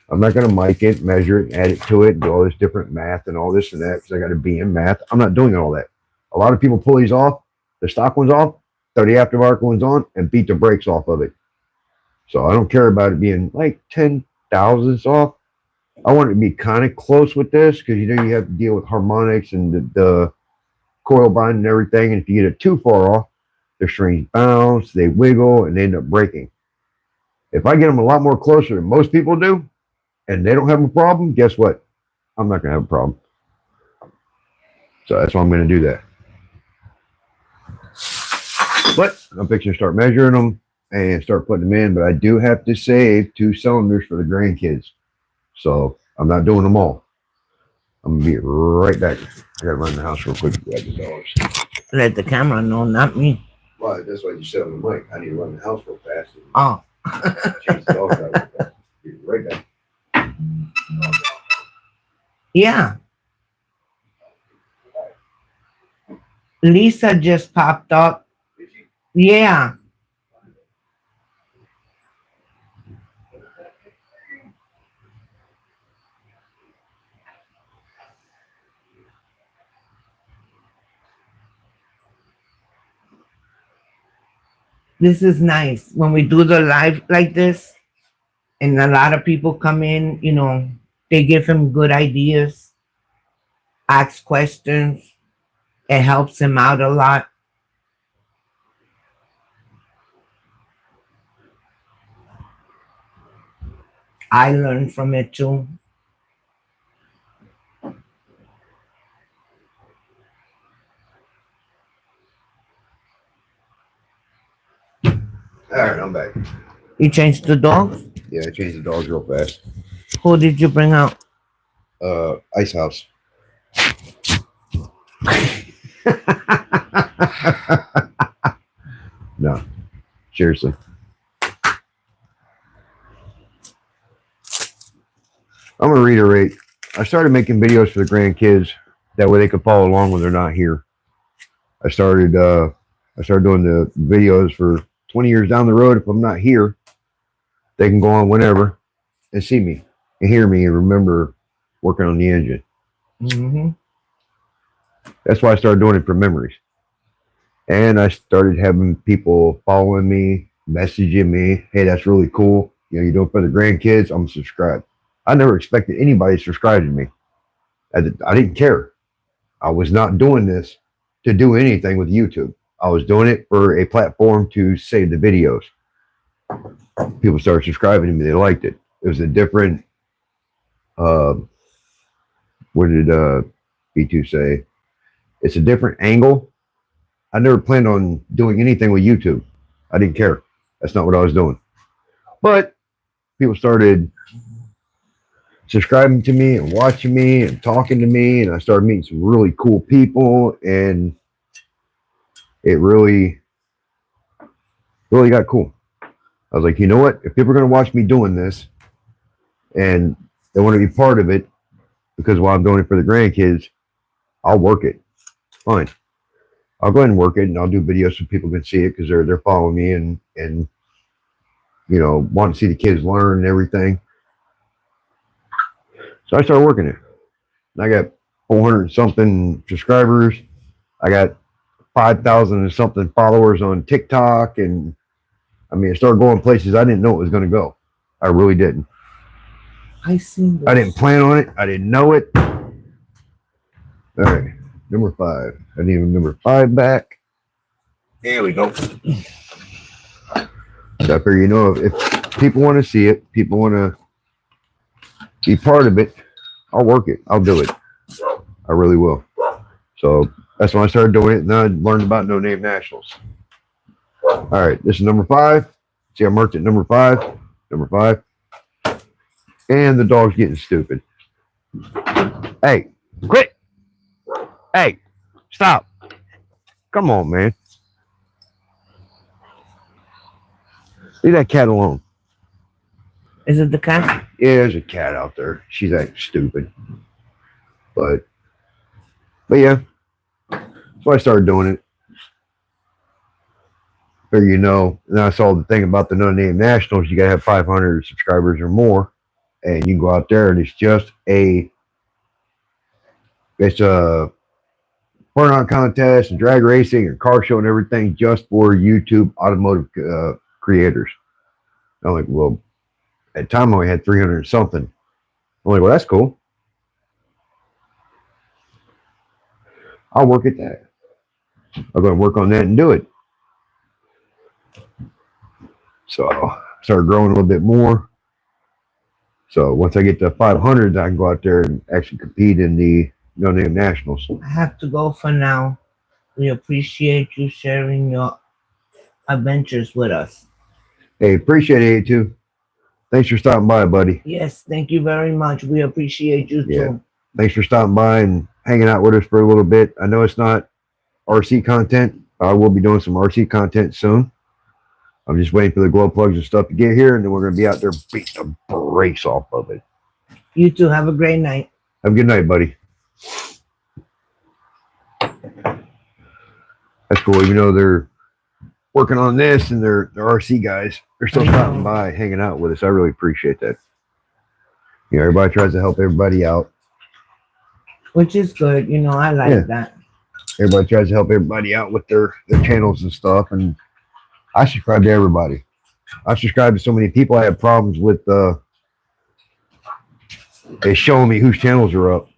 I'm not going to mic it, measure it, add it to it, do all this different math and all this and that because I got to be in math. I'm not doing all that. A lot of people pull these off, the stock ones off, throw the aftermarket ones on, and beat the brakes off of it. So I don't care about it being like 10 thousandths off. I want it to be kind of close with this because you have to deal with harmonics and the coil bind and everything. And if you get it too far off, the strings bounce, they wiggle, and they end up breaking. If I get them a lot more closer than most people do, and they don't have a problem, guess what? I'm not going to have a problem. So that's why I'm going to do that. But I'm fixing to start measuring them and start putting them in. But I do have to save 2 cylinders for the grandkids. So I'm not doing them all. I'm going to be right back. I got to run the house real quick to grab the dogs. Let the camera know, not me. Well, that's why you said on the mic. I need to run the house real fast. Oh. Change the dogs out real fast. Be right back. Yeah. Lisa just popped up. Yeah. This is nice when we do the live like this and a lot of people come in, they give him good ideas, ask questions. It helps him out a lot. I learned from it too. All right, I'm back. You changed the dogs? Yeah, I changed the dogs real fast. Who did you bring out? Ice House. No, seriously. I'm going to reiterate. I started making videos for the grandkids. That way they could follow along when they're not here. I started doing the videos for 20 years down the road. If I'm not here, they can go on whenever and see me and hear me and remember working on the engine. Mm-hmm. That's why I started doing it for memories. And I started having people following me, messaging me, hey, that's really cool. You do it for the grandkids. I'm subscribed. I never expected anybody to subscribe to me. I didn't care. I was not doing this to do anything with YouTube. I was doing it for a platform to save the videos. People started subscribing to me. They liked it. It was a different, uh, what did B2 say? It's a different angle. I never planned on doing anything with YouTube. I didn't care. That's not what I was doing. But people started subscribing to me and watching me and talking to me, and I started meeting some really cool people, and it really, really got cool. I was like, you know what? If people are going to watch me doing this and they want to be part of it, because while I'm doing it for the grandkids, I'll work it. Fine. I'll go ahead and work it, and I'll do videos so people can see it because they're following me and want to see the kids learn and everything. So I started working it. And I got 400 and something subscribers. I got 5,000 and something followers on TikTok, and I mean, it started going places I didn't know it was going to go. I really didn't. I seen this. I didn't plan on it. I didn't know it. All right, number 5. I need number 5 back. There we go. So I figure, if people want to see it, people want to be part of it, I'll work it. I'll do it. I really will. So that's when I started doing it, and then I learned about No Name Nationals. All right, this is number 5. See, I marked it number 5. Number 5. And the dog's getting stupid. Hey, quit. Hey, stop. Come on, man. Leave that cat alone. Is it the cat? Yeah, there's a cat out there. She's acting stupid. But yeah. So I started doing it. Figure, and I saw the thing about the No Name Nationals, you gotta have 500 subscribers or more. And you can go out there, and it's a burnout contest and drag racing and car show and everything just for YouTube automotive creators. I'm like, well, at the time I only had 300 and something. I'm like, well, that's cool. I'll work at that. I'll go and work on that and do it. So I started growing a little bit more. So once I get to 500, I can go out there and actually compete in the No Name Nationals. I have to go for now. We appreciate you sharing your adventures with us. Hey, appreciate it too. Thanks for stopping by, buddy. Yes, thank you very much. We appreciate you too. Thanks for stopping by and hanging out with us for a little bit. I know it's not RC content. I will be doing some RC content soon. I'm just waiting for the glow plugs and stuff to get here, and then we're going to be out there beating the brakes off of it. You too. Have a great night. Have a good night, buddy. That's cool. Even though they're working on this and they're RC guys, they're still stopping by, hanging out with us. I really appreciate that. Everybody tries to help everybody out. Which is good. I like that. Everybody tries to help everybody out with their channels and stuff, and I subscribe to everybody. I subscribe to so many people. I have problems with they showing me whose channels are up.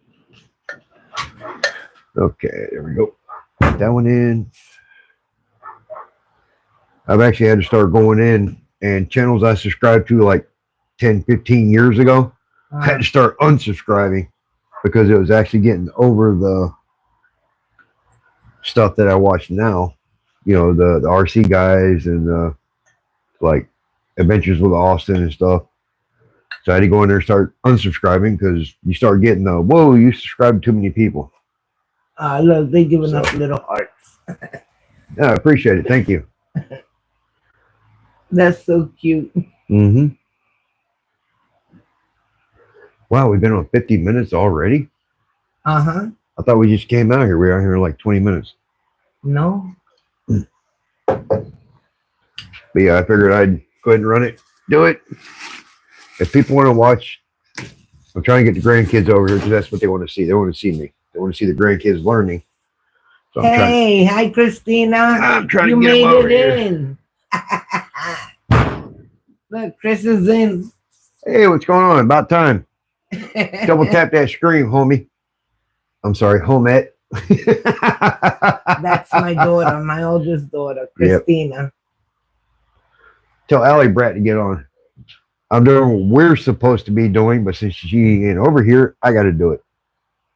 Okay, there we go. Put that one in. I've actually had to start going in, and channels I subscribed to like 10, 15 years ago, I had to start unsubscribing because it was actually getting over the stuff that I watch now. The RC guys and like Adventures with Austin and stuff. So I had to go in there and start unsubscribing because you start getting whoa, you subscribe to too many people. Look, they giving us little hearts. Yeah, I appreciate it. Thank you. That's so cute. Mm-hmm. Wow, we've been on 50 minutes already? Uh-huh. I thought we just came out here. We were out here in like 20 minutes. No. But yeah, I figured I'd go ahead and run it. Do it. If people want to watch, I'm trying to get the grandkids over here because that's what they want to see. They want to see me. They want to see the grandkids learning. So Hey, hi Christina. I'm trying You to get him made over it here. in. Look, Chris is in. Hey, what's going on? About time. Double tap that screen, homie. I'm sorry, homette. That's my daughter, my oldest daughter, Yep. Christina. Tell Allie Brat to get on. I'm doing what we're supposed to be doing, but since she ain't over here, I got to do it.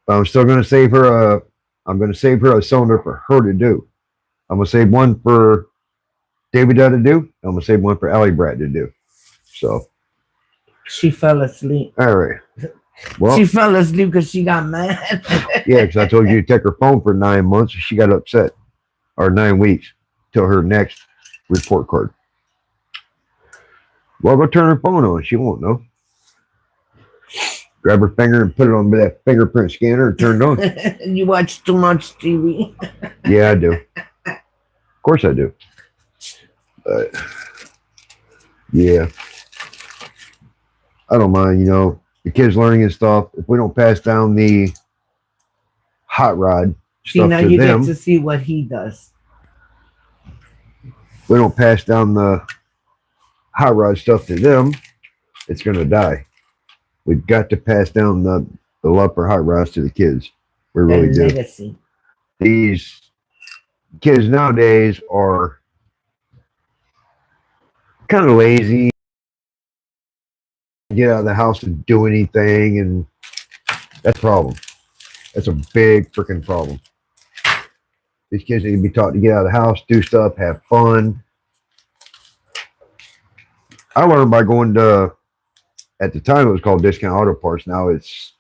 But I'm still going to save her a. I'm going to save her a cylinder for her to do. I'm going to save one for David to do. I'm going to save one for Allie Brat to do. So, She fell asleep. all right. Well, She fell asleep because she got mad. yeah, because I told you to take her phone for 9 months, and she got upset, or 9 weeks till her next report card. Well, go turn her phone on. She won't know. Grab her finger and put it on that fingerprint scanner and turn it on. You watch too much TV. Yeah, I do. Of course I do. But yeah, I don't mind. You know, the kids learning and stuff. If we don't pass down the hot rod See, stuff now to you them, get to see what he does. we don't pass down the hot rod stuff to them, it's gonna die. We've got to pass down the love for hot rods to the kids. We really do. Legacy. These kids nowadays are kind of lazy. Get out of the house and do anything, and that's a problem. That's a big freaking problem. These kids need to be taught to get out of the house, do stuff, have fun. I learned by going to, at the time it was called Discount Auto Parts. Now it's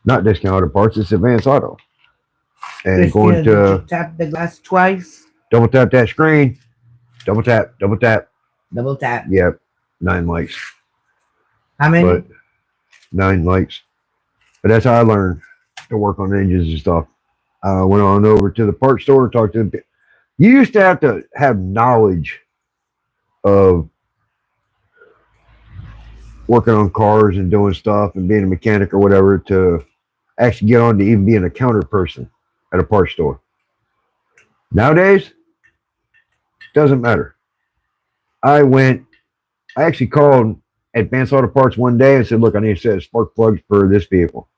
not Discount Auto Parts, it's Advanced Auto. And Christina, going did to you tap the glass twice? double tap that screen, double tap, double tap. Double tap. Yep, 9 likes. How many? But 9 likes. But that's how I learned to work on engines and stuff. I went on over to the parts store and talked to them. You used to have knowledge of working on cars and doing stuff and being a mechanic or whatever to actually get on to even being a counter person at a parts store. Nowadays, doesn't matter. I actually called Advanced Auto Parts one day and said, look, I need a set of spark plugs for this vehicle.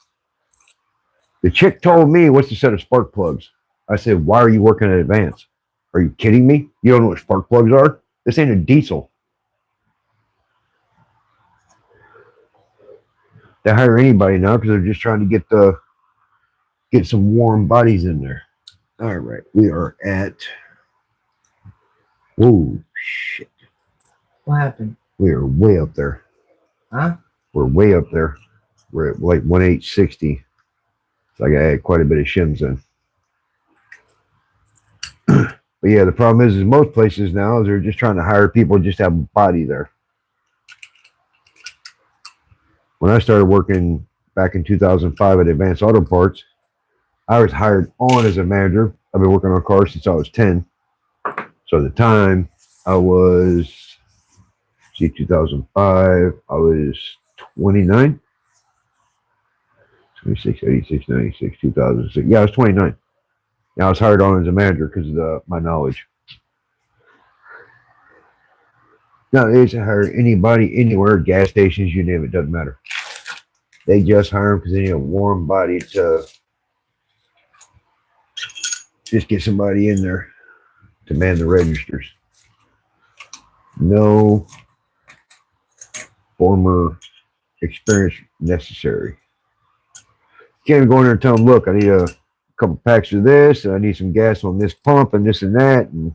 The chick told me, what's the set of spark plugs? I said, why are you working at Advance? Are you kidding me? You don't know what spark plugs are? This ain't a diesel. They hire anybody now because they're just trying to get some warm bodies in there. All right, we are at. Whoa, shit! What happened? We are way up there. Huh? We're way up there. We're at like 1860. So I got to add quite a bit of shims in. But yeah, the problem is most places now they're just trying to hire people just to have a body there. When I started working back in 2005 at Advanced Auto Parts, I was hired on as a manager. I've been working on cars since I was 10. So at the time, I was, 2005, I was 29. 26, 86, 96, 2006. Yeah, I was 29. Yeah, I was hired on as a manager because of my knowledge. Nowadays, they hire anybody, anywhere, gas stations, you name it, doesn't matter. They just hire them because they need a warm body to just get somebody in there to man the registers. No former experience necessary. You can't even go in there and tell them, look, I need a couple packs of this, and I need some gas on this pump and this and that, and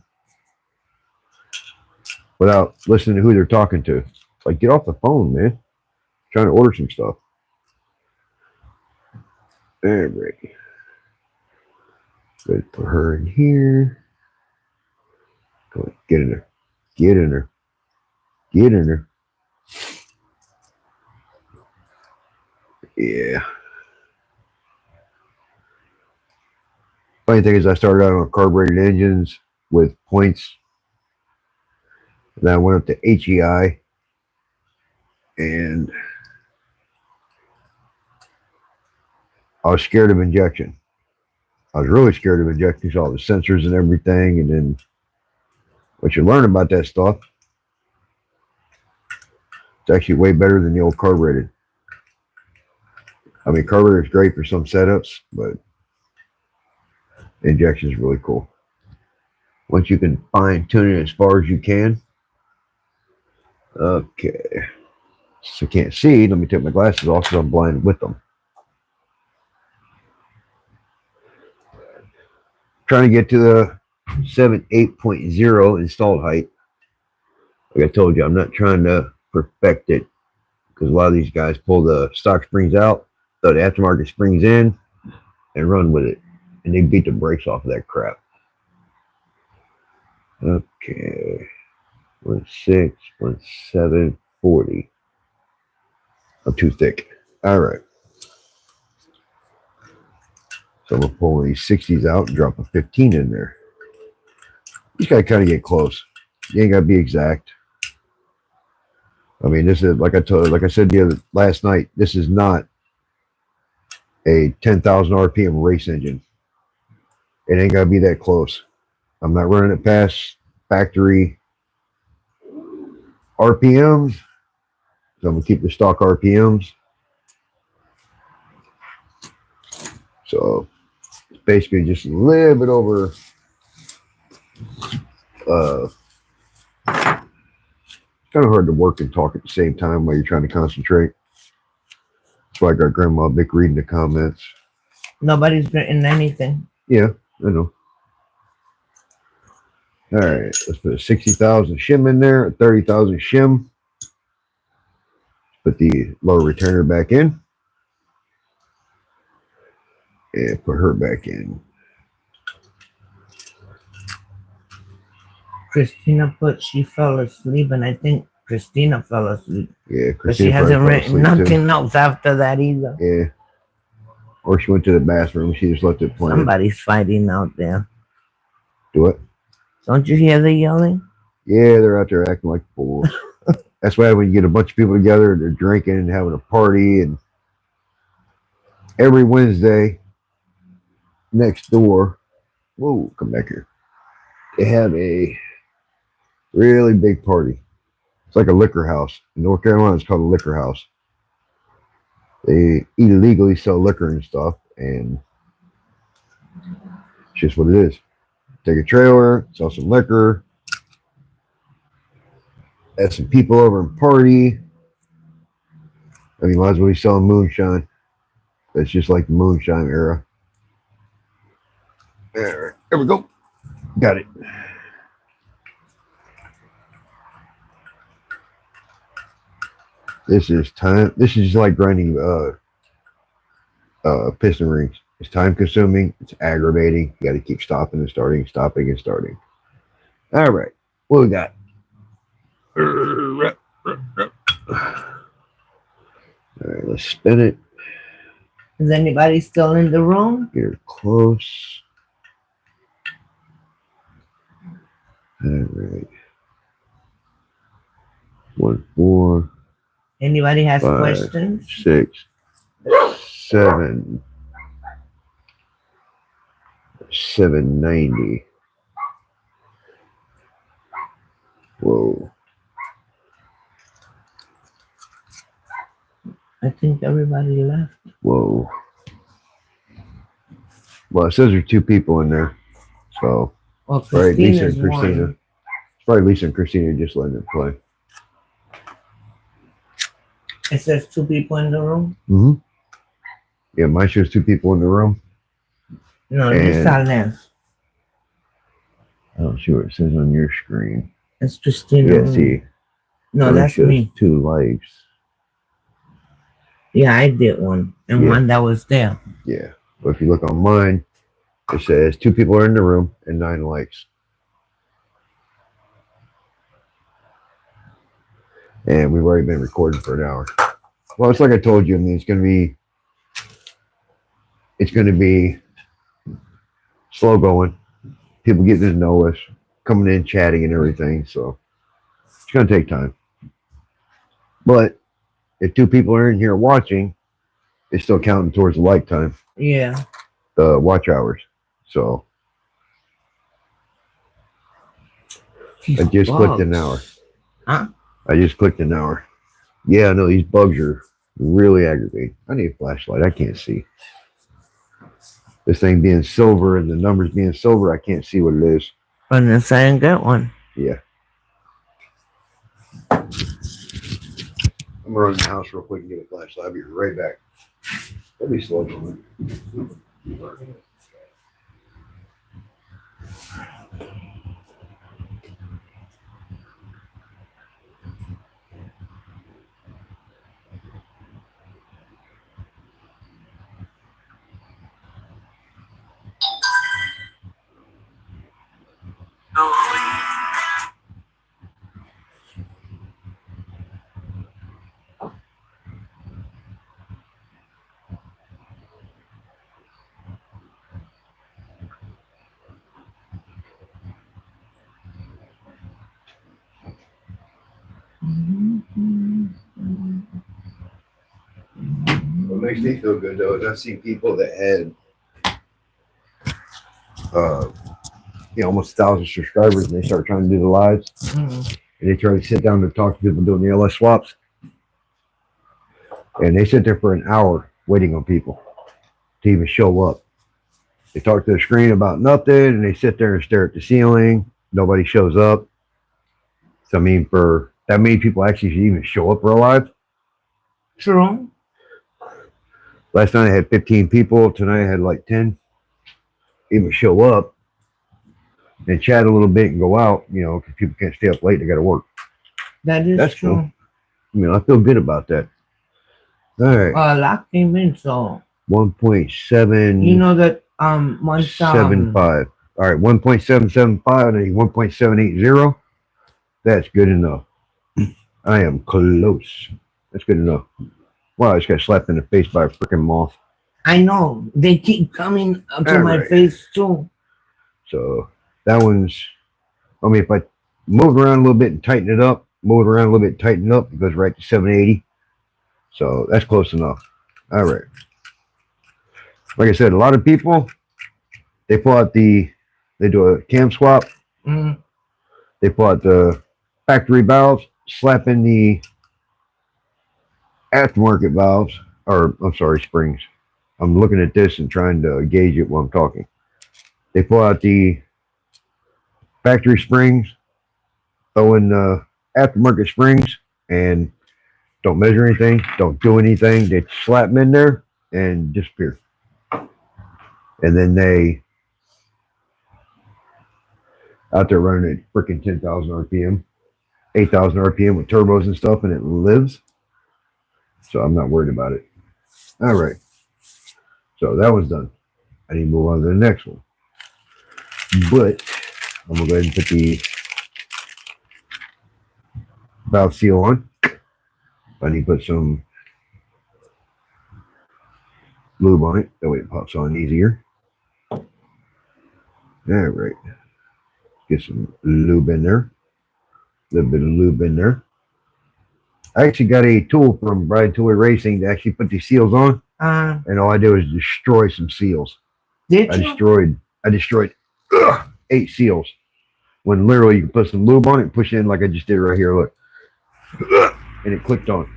without listening to who they're talking to. It's like, get off the phone, man. I'm trying to order some stuff. All right. Good, put her in here. Go on, get in there. Get in there. Get in there. Yeah. Funny thing is, I started out on carbureted engines with points. Then I went up to HEI, and I was scared of injection. I was really scared of injecting all the sensors and everything, and then what you learn about that stuff, it's actually way better than the old carbureted. I mean, carburetor is great for some setups, but injection is really cool. Once you can fine tune it as far as you can. Okay. So I can't see. Let me take my glasses off so I'm blind with them. Trying to get to the 7.8.0 installed height. Like I told you, I'm not trying to perfect it because a lot of these guys pull the stock springs out, throw the aftermarket springs in, and run with it. And they beat the brakes off of that crap. Okay. 1.6, 1.7, 40. I'm too thick. All right. So I'm going to pull these 60s out and drop a 15 in there. You just got to kind of get close. You ain't got to be exact. I mean, this is like I said last night. This is not a 10,000 RPM race engine. It ain't got to be that close. I'm not running it past factory RPMs. So I'm going to keep the stock RPMs. So it's basically just a little bit over kind of hard to work and talk at the same time while you're trying to concentrate. That's why I got GrandmaVic reading the comments. Nobody's written anything. Yeah, I know. All right, let's put a 60,000 shim in there, a 30,000 shim. Put the lower returner back in. And put her back in. Christina put she fell asleep, and I think Christina fell asleep. Yeah, but she hasn't written nothing else after that either. Yeah. Or she went to the bathroom. She just left it playing. Somebody's fighting out there. Do it. Don't you hear the yelling? Yeah, they're out there acting like fools. That's why when you get a bunch of people together, they're drinking and having a party, and every Wednesday next door, whoa, come back here. They have a really big party. It's like a liquor house. In North Carolina, it's called a liquor house. They illegally sell liquor and stuff, and it's just what it is. Take a trailer, sell some liquor, have some people over and party. I mean, might as well be selling moonshine. It's just like the moonshine era. All right, there we go. Got it. This is time. This is like grinding piston rings. It's time consuming. It's aggravating. You got to keep stopping and starting, stopping and starting. All right, what we got? All right, let's spin it. Is anybody still in the room? Get her close. All right. 1, 4. Anybody has 5, questions? 6, 7. 790. Whoa. I think everybody left. Whoa. Well, it says there's 2 people in there. So, Well, right, Lisa and Christina's Christina. one. It's probably Lisa and Christina just letting it play. It says 2 people in the room? Mm-hmm. Yeah, mine shows 2 people in the room. No, And- Lisa left. I don't see what it says on your screen. It's Christina. Yeah, see. No, Mine that's shows me. 2 likes. Yeah, I did one. And Yeah. one that was there. Yeah. But if you look on mine, it says 2 people are in the room and 9 likes. And we've already been recording for an hour. Well, it's like I told you. I mean, it's going to be slow going. People getting to know us, coming in, chatting and everything. So it's going to take time. But if 2 people are in here watching, it's still counting towards the like time, Yeah. the watch hours. So These I just clicked an bugs. hour. Huh? I just clicked an hour. Yeah, I know these bugs are really aggravating. I need a flashlight. I can't see. This thing being silver and the numbers being silver, I can't see what it is. Run inside and get one. Yeah. I'm gonna run in the house real quick and get a flashlight. I'll be right back. Let me slow down. What makes me feel good though is I've seen people that had almost 1,000 subscribers and they start trying to do the lives and they try to sit down and talk to people doing the LS swaps and they sit there for an hour waiting on people to even show up. They talk to the screen about nothing and they sit there and stare at the ceiling. Nobody shows up. So I mean, for that many people actually should even show up real live. True. Last night I had 15 people. Tonight I had like 10 even show up and chat a little bit and go out, because people can't stay up late. They got to work. That's true. Cool. I feel good about that. All right. A lot came in, so 1.7. you know that 1.75. All right, 1.775 and a 1.780. That's good enough. I am close. That's good enough. Wow, I just got slapped in the face by a freaking moth. I know. They keep coming up to my face too. So that one's, if I move around a little bit and tighten it up, it goes right to 780. So that's close enough. All right. Like I said, a lot of people, they pull out they do a cam swap. Mm. They pull out the factory valves, slap in the aftermarket valves, or I'm sorry, springs. I'm looking at this and trying to gauge it while I'm talking. They pull out the factory springs, throw in the aftermarket springs, and don't measure anything, don't do anything. They slap them in there and disappear. And then they out there running at freaking 10,000 RPM, 8,000 RPM with turbos and stuff, and it lives. So I'm not worried about it. All right. So that was done. I need to move on to the next one. But I'm going to go ahead and put the valve seal on. I need to put some lube on it. That way it pops on easier. All right. Get some lube in there. A little bit of lube in there. I actually got a tool from Brian Tooley Racing to actually put these seals on. And all I did was destroy some seals. I destroyed 8 seals. When literally you can put some lube on it and push it in like I just did right here. Look. And it clicked on.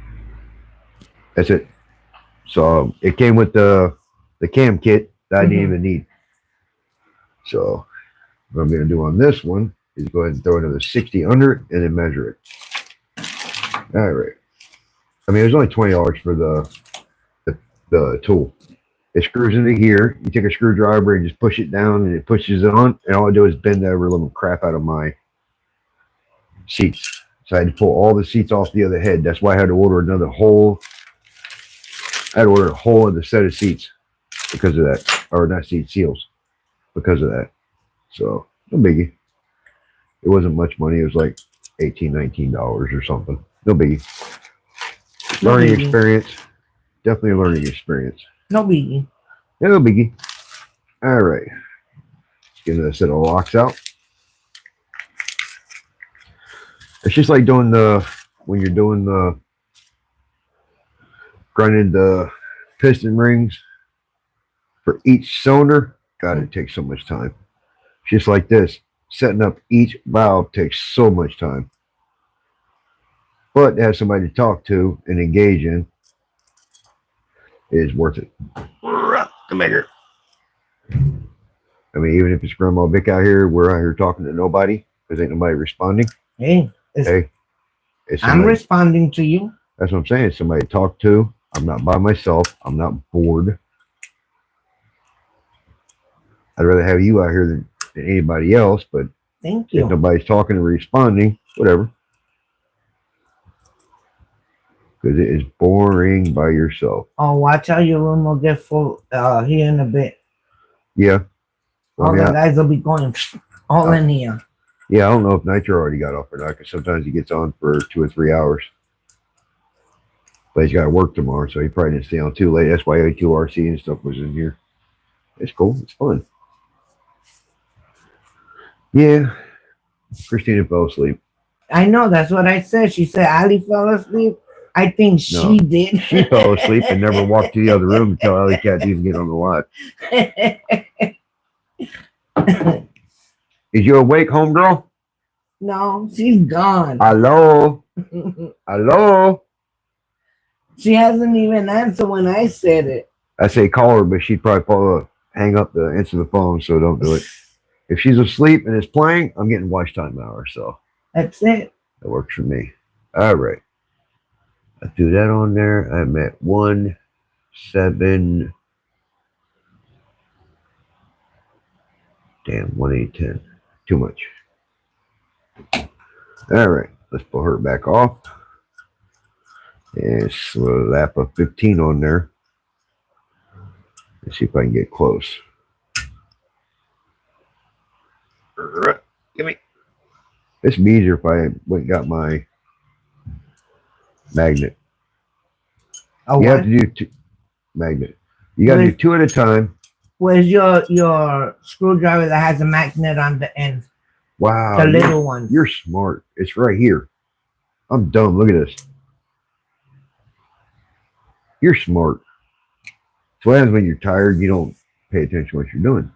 That's it. So it came with the cam kit that I didn't even need. So what I'm going to do on this one is go ahead and throw another 60 under it and then measure it. All right. It was only $20 for the tool. It screws into here. You take a screwdriver and just push it down and it pushes it on. And all I do is bend every little crap out of my seats. So I had to pull all the seats off the other head. That's why I had to order another whole. I had to order a whole other set of seats because of that. Or not seals because of that. So no biggie. It wasn't much money. It was like $18, $19 or something. No biggie. Learning experience. Definitely a learning experience. No biggie. No biggie. All right. Let's get another set of locks out. It's just like doing when you're doing grinding the piston rings for each cylinder. God, it takes so much time. Just like this, setting up each valve takes so much time. But to have somebody to talk to and engage in is worth it. Come here. I mean, even if it's GrandmaVic out here, we're out here talking to nobody because ain't nobody responding. Hey, Hey, I'm responding to you. That's what I'm saying. It's somebody to talk to. I'm not by myself. I'm not bored. I'd rather have you out here than anybody else, but Thank you. if nobody's talking or responding, whatever. Because it is boring by yourself. Oh, watch out, your room will get full here in a bit. Yeah. All the guys will be going all in here. Yeah, I don't know if Nitro already got off or not, because sometimes he gets on for 2 or 3 hours. But he's got to work tomorrow, so he probably didn't stay on too late. That's why A2RC and stuff was in here. It's cool. It's fun. Yeah. Christina fell asleep. I know. That's what I said. She said Ali fell asleep. I think she did. She fell asleep and never walked to the other room until Ellie Cat didn't get on the lot. Is you awake, homegirl? No, she's gone. Hello? Hello? She hasn't even answered when I said it. I say call her, but she'd probably hang up to answer the phone, so don't do it. If she's asleep and it's playing, I'm getting watch time hours, so. That's it. That works for me. All right. I threw that on there. I'm at 1-7. Damn, 1-8-10. Too much. All right. Let's pull her back off. And slap a 15 on there. Let's see if I can get close. Give me. It's be easier if I went and got my magnet. Oh, you have to do two magnet. You got to do 2 at a time. Where's your screwdriver that has a magnet on the end? Wow. The little one. You're smart. It's right here. I'm dumb. Look at this. You're smart. So what happens when you're tired, you don't pay attention to what you're doing.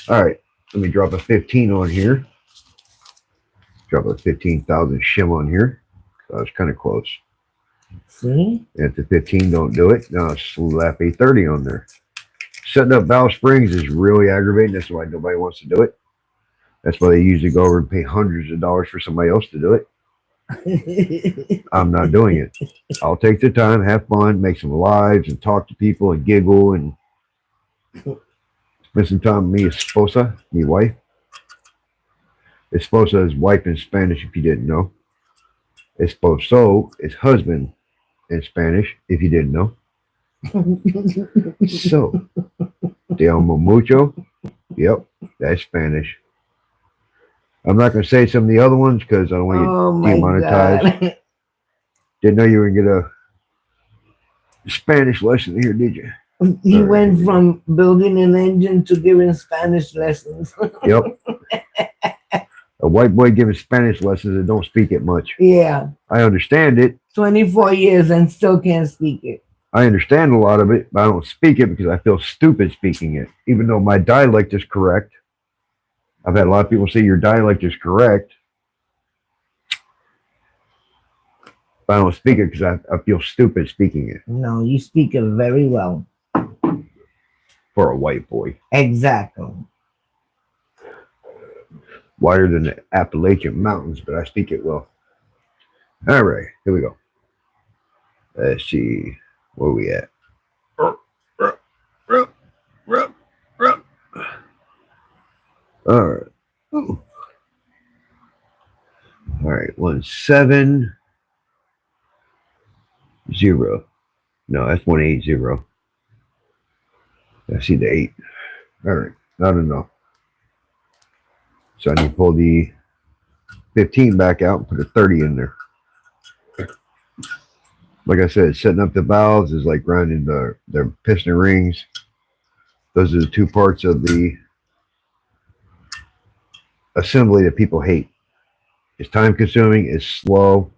All right. Let me drop a 15 on here. Drop a 15,000 shim on here. So I was kind of close. See? If the 15 don't do it, now slap a 30 on there. Setting up valve springs is really aggravating. That's why nobody wants to do it. That's why they usually go over and pay hundreds of dollars for somebody else to do it. I'm not doing it. I'll take the time, have fun, make some lives, and talk to people and giggle and spend some time with me esposa, me wife. Esposa is wife in Spanish, if you didn't know. Esposo is husband in Spanish, if you didn't know. So, te amo mucho. Yep, that's Spanish. I'm not going to say some of the other ones because I don't want to get demonetized. Didn't know you were going to get a Spanish lesson here, did you? He went from building an engine to giving Spanish lessons. Yep. A white boy giving Spanish lessons and don't speak it much. Yeah. I understand it. 24 years and still can't speak it. I understand a lot of it, but I don't speak it because I feel stupid speaking it. Even though my dialect is correct. I've had a lot of people say your dialect is correct. But I don't speak it because I feel stupid speaking it. No, you speak it very well. For a white boy. Exactly. Wider than the Appalachian Mountains, but I speak it well. All right, here we go. Let's see. Where we at? All right. Ooh. All right. 1-7-0. No, that's 1-8-0. I see the 8. All right. Not enough. So I need to pull the 15 back out and put a 30 in there. Like I said, setting up the valves is like grinding the piston rings. Those are the 2 parts of the assembly that people hate. It's time consuming, it's slow.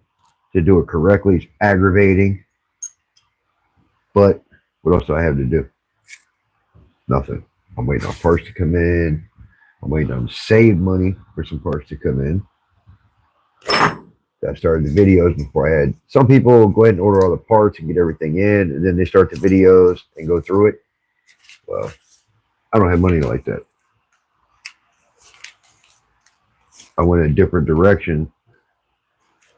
To do it correctly, it's aggravating. But what else do I have to do? Nothing. I'm waiting on parts to come in. I'm waiting on save money for some parts to come in. I started the videos before I had. Some people go ahead and order all the parts and get everything in, and then they start the videos and go through it. Well, I don't have money like that. I went a different direction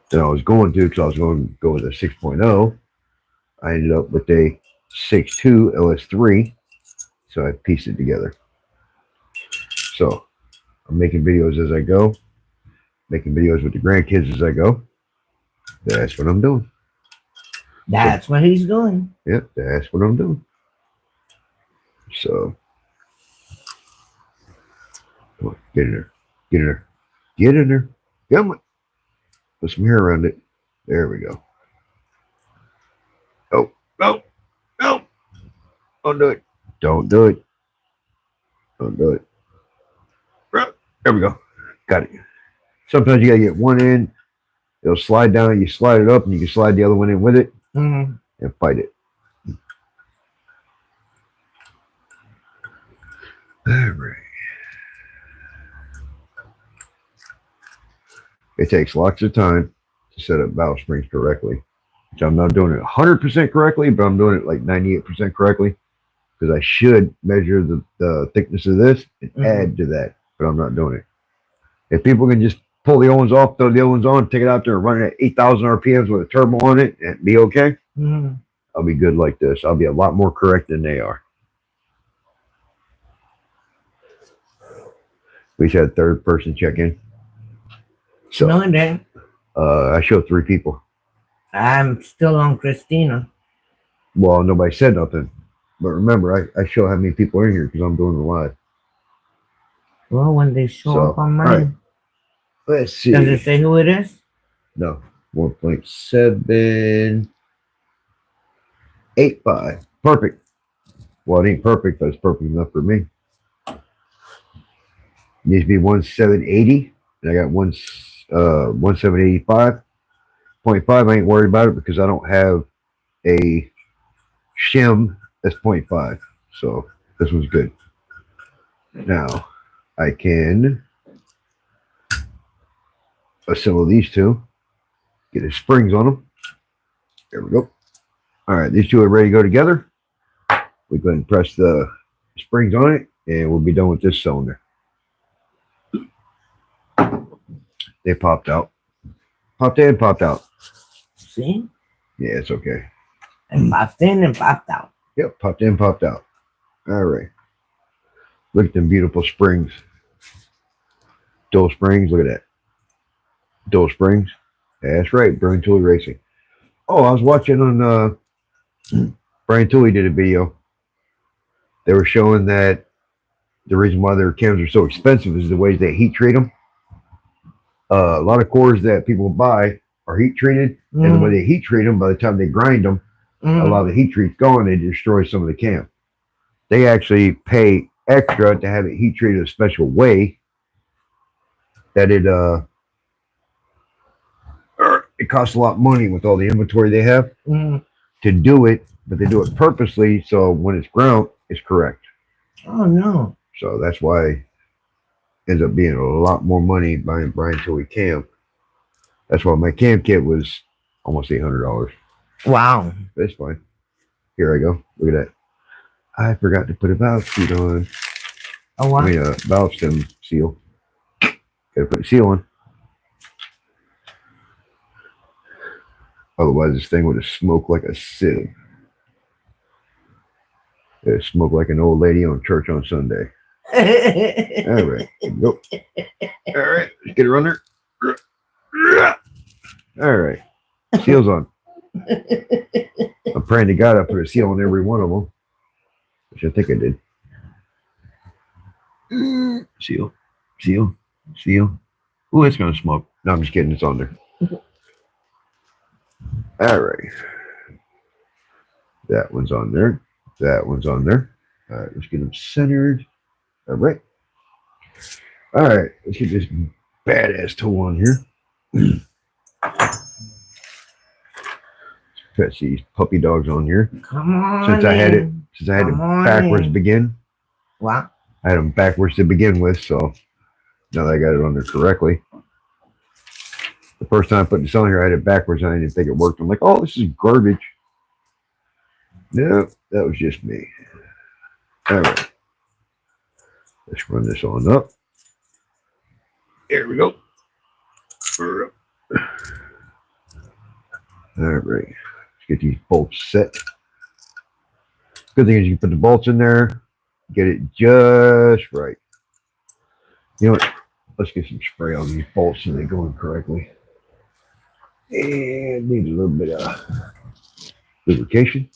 than I was going to because I was going to go with a 6.0. I ended up with a 6.2 LS3, so I pieced it together. So I'm making videos as I go, making videos with the grandkids as I go. That's what I'm doing. That's what he's doing. Yep, that's what I'm doing. So, come on, get in there. Get in there. Get in there. Come on. Put some hair around it. There we go. Oh, no, no. Don't do it. Don't do it. Don't do it. There we go. Got it. Sometimes you got to get one in. It'll slide down. You slide it up, and you can slide the other one in with it and fight it. All right. It takes lots of time to set up valve springs correctly. Which I'm not doing it 100% correctly, but I'm doing it like 98% correctly because I should measure the thickness of this and add to that, but I'm not doing it. If people can just pull the old ones off, throw the old ones on, take it out there and run it at 8,000 RPMs with a turbo on it and be okay, I'll be good like this. I'll be a lot more correct than they are. We just had a third person check in. So, no, it didn't. I showed 3 people. I'm still on Christina. Well, nobody said nothing. But remember, I show how many people are in here because I'm doing the live. Well, when they show up on mine. Right. Let's see. Does it say who it is? No. 1.785. Perfect. Well, it ain't perfect, but it's perfect enough for me. It needs to be 1.780. And I got 1.785. 0.5, I ain't worried about it because I don't have a shim that's 0.5. So this one's good. Now I can assemble these two, get the springs on them. There we go. All right, these two are ready to go together. We go ahead and press the springs on it, and we'll be done with this cylinder. They popped out. Popped in, popped out. See? Yeah, it's okay. And popped in and popped out. Yep, popped in, popped out. All right. Look at them beautiful springs. Dual springs, look at that. Dual springs. That's right, Brian Tooley Racing. Oh, I was watching on Brian Tooley did a video. They were showing that the reason why their cams are so expensive is the ways they heat treat them. A lot of cores that people buy are heat treated, and the way they heat treat them, by the time they grind them, a lot of the heat treat's gone, they destroy some of the cam. They actually pay extra to have it heat treated a special way that it costs a lot of money with all the inventory they have to do it, but they do it purposely so when it's ground, it's correct. Oh no. So that's why it ends up being a lot more money buying Brian Tooley cam. That's why my cam kit was almost $800. Wow. That's fine. Here I go. Look at that. I forgot to put a valve sheet on. Oh, what? I mean, a valve stem seal. Gotta put a seal on. Otherwise, this thing would have smoked like a sieve. It smoked like an old lady on church on Sunday. All right. Go. All right. Let's get her on there. All right. Seal's on. I'm praying to God I put a seal on every one of them, which I think I did. Seal. Seal. Seal. Ooh, it's going to smoke. No, I'm just kidding. It's on there. All right. That one's on there. That one's on there. All right. Let's get them centered. All right. All right. Let's get this badass tool on here. Put these puppy dogs on here. Come on. Since I had it backwards begin. Wow. I had them backwards to begin with, so now that I got it on there correctly. The first time I put this on here, I had it backwards and I didn't think it worked. I'm like, oh, this is garbage. No, that was just me. All right. Let's run this on up. There we go. All right. Let's get these bolts set. Good thing is you can put the bolts in there, get it just right. You know what? Let's get some spray on these bolts so they go in correctly. And need a little bit of lubrication.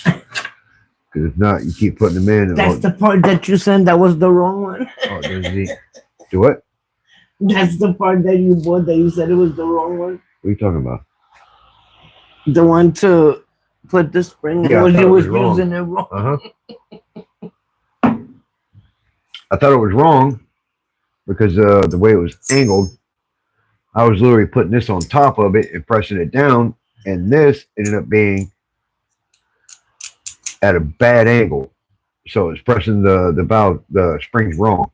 Because if not, you keep putting them in. That's the part that you sent that was the wrong one. Oh, there's the. Do what? That's the part that you bought that you said it was the wrong one. What are you talking about? The one to put the spring in. Yeah, You was wrong. using it wrong. I thought it was wrong because the way it was angled, I was literally putting this on top of it and pressing it down, and this ended up being at a bad angle. So it's pressing the valve, the springs wrong.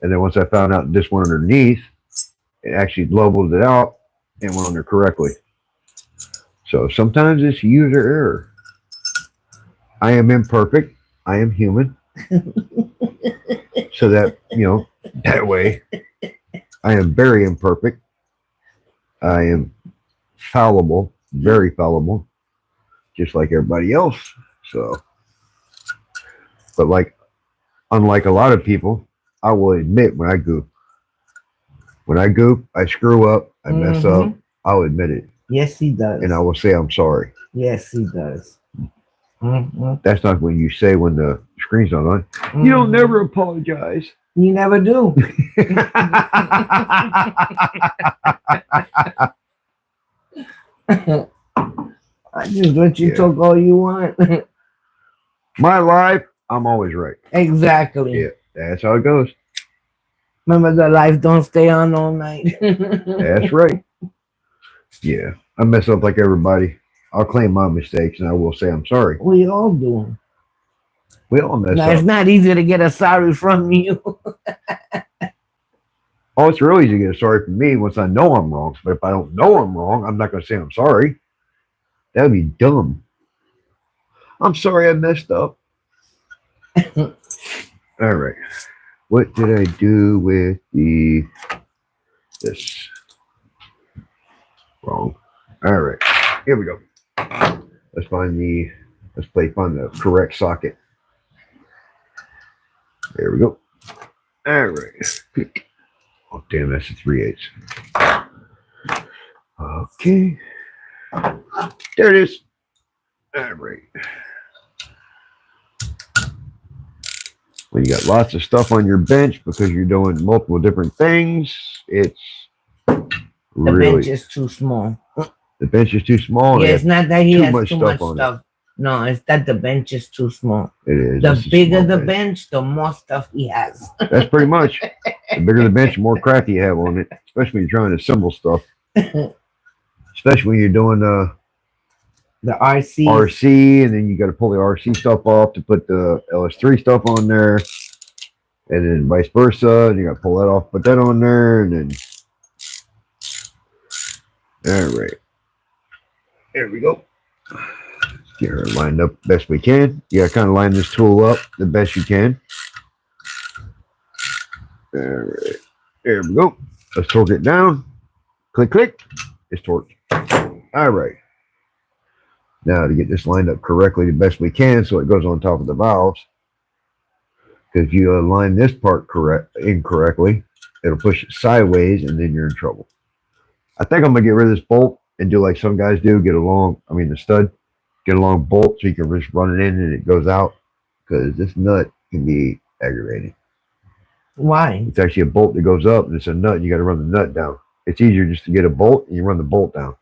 And then once I found out this one underneath, it actually leveled it out and went on there correctly. So sometimes it's user error. I am imperfect. I am human. So that, that way, I am very imperfect. I am fallible, very fallible, just like everybody else. So, but unlike a lot of people, I will admit when I goof. When I goof, I screw up, I mess up, I'll admit it. Yes, he does. And I will say I'm sorry. Yes, he does. That's not what you say when the screen's not on. You don't never apologize. You never do. I just let you talk all you want. My life, I'm always right. Exactly. Yeah, that's how it goes. Remember, the life don't stay on all night. That's right. Yeah, I mess up like everybody. I'll claim my mistakes and I will say I'm sorry. We all do. We all mess up. It's not easy to get a sorry from you. Oh, it's real easy to get a sorry from me once I know I'm wrong. But if I don't know I'm wrong, I'm not going to say I'm sorry. That would be dumb. I'm sorry I messed up. All right. What did I do with this? Wrong. All right. Here we go. Let's find the correct socket. There we go. All right. Oh, damn, that's a 3/8. Okay. There it is. All right. When you got lots of stuff on your bench because you're doing multiple different things, it's the bench is too small. The bench is too small. Yeah, it's not that he has too much on stuff. No, it's that the bench is too small. It is. The bigger the bench, the more stuff he has. That's pretty much. The bigger the bench, the more crap you have on it, especially when you're trying to assemble stuff. Especially when you're doing the RC. RC, and then you got to pull the RC stuff off to put the LS3 stuff on there, and then vice versa. And you got to pull that off, put that on there, and then. All right. There we go. Get her lined up best we can. You gotta kind of line this tool up the best you can. All right. There we go. Let's torque it down. Click, click. It's torqued. All right. Now to get this lined up correctly the best we can so it goes on top of the valves. Because if you align this part incorrectly, it'll push it sideways and then you're in trouble. I think I'm going to get rid of this bolt and do like some guys do, the stud, get a long bolt so you can just run it in and it goes out, because this nut can be aggravating. Why? It's actually a bolt that goes up and it's a nut and you got to run the nut down. It's easier just to get a bolt and you run the bolt down,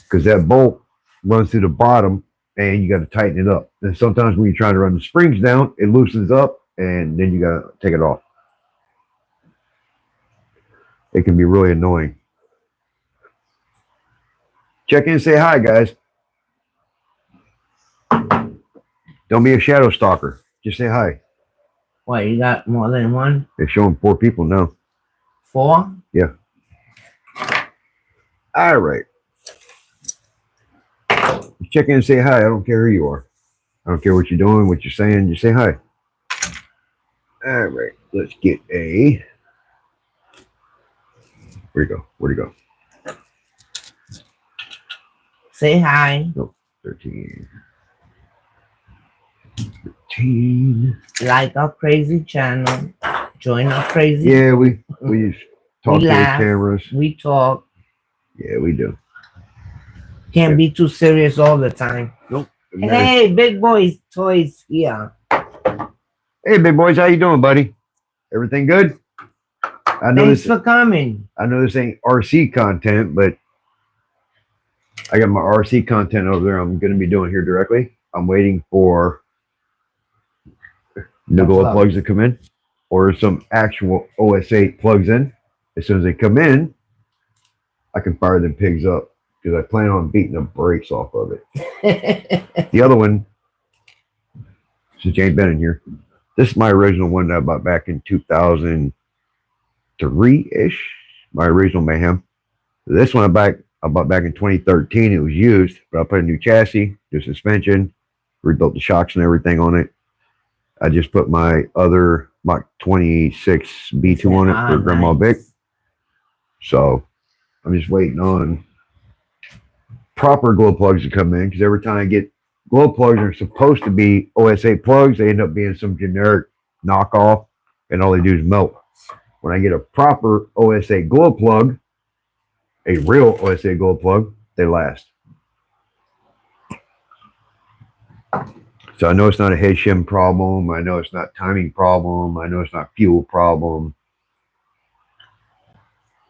because that bolt runs through the bottom and you got to tighten it up. And sometimes when you're trying to run the springs down, it loosens up and then you got to take it off. It can be really annoying. Check in and say hi, guys. Don't be a shadow stalker. Just say hi. What, you got more than one? They're showing 4 people now. 4? Yeah. All right. Just check in and say hi. I don't care who you are. I don't care what you're doing, what you're saying. Just say hi. All right. Let's get a. Where'd he go? Where'd he go? Say hi. Nope. 13. 13. Like our crazy channel. Join our crazy. Yeah, we just talk to the laugh. cameras. We talk. Yeah, we do. Can't be too serious all the time. Nope. Hey, big boys toys here. Hey, big boys, how you doing, buddy? Everything good? I know Thanks this. for coming. I know this ain't RC content, but I got my RC content over there. I'm going to be doing here directly. I'm waiting for new glow plugs to come in, or some actual OS8 plugs in. As soon as they come in, I can fire them pigs up because I plan on beating the brakes off of it. The other one, since you ain't been in here, this is my original one that I bought back in 2003-ish. My original Mayhem. This one I bought back in 2013. It was used, but I put a new chassis, new suspension, rebuilt the shocks and everything on it. I just put my other Mach 26 B2 on it for GrandmaVic. So I'm just waiting on proper glow plugs to come in, because every time I get glow plugs that are supposed to be OS8 plugs, they end up being some generic knockoff, and all they do is melt. When I get a proper OS8 glow plug, a real OS8 glow plug, they last. So I know it's not a head shim problem. I know it's not timing problem. I know it's not fuel problem.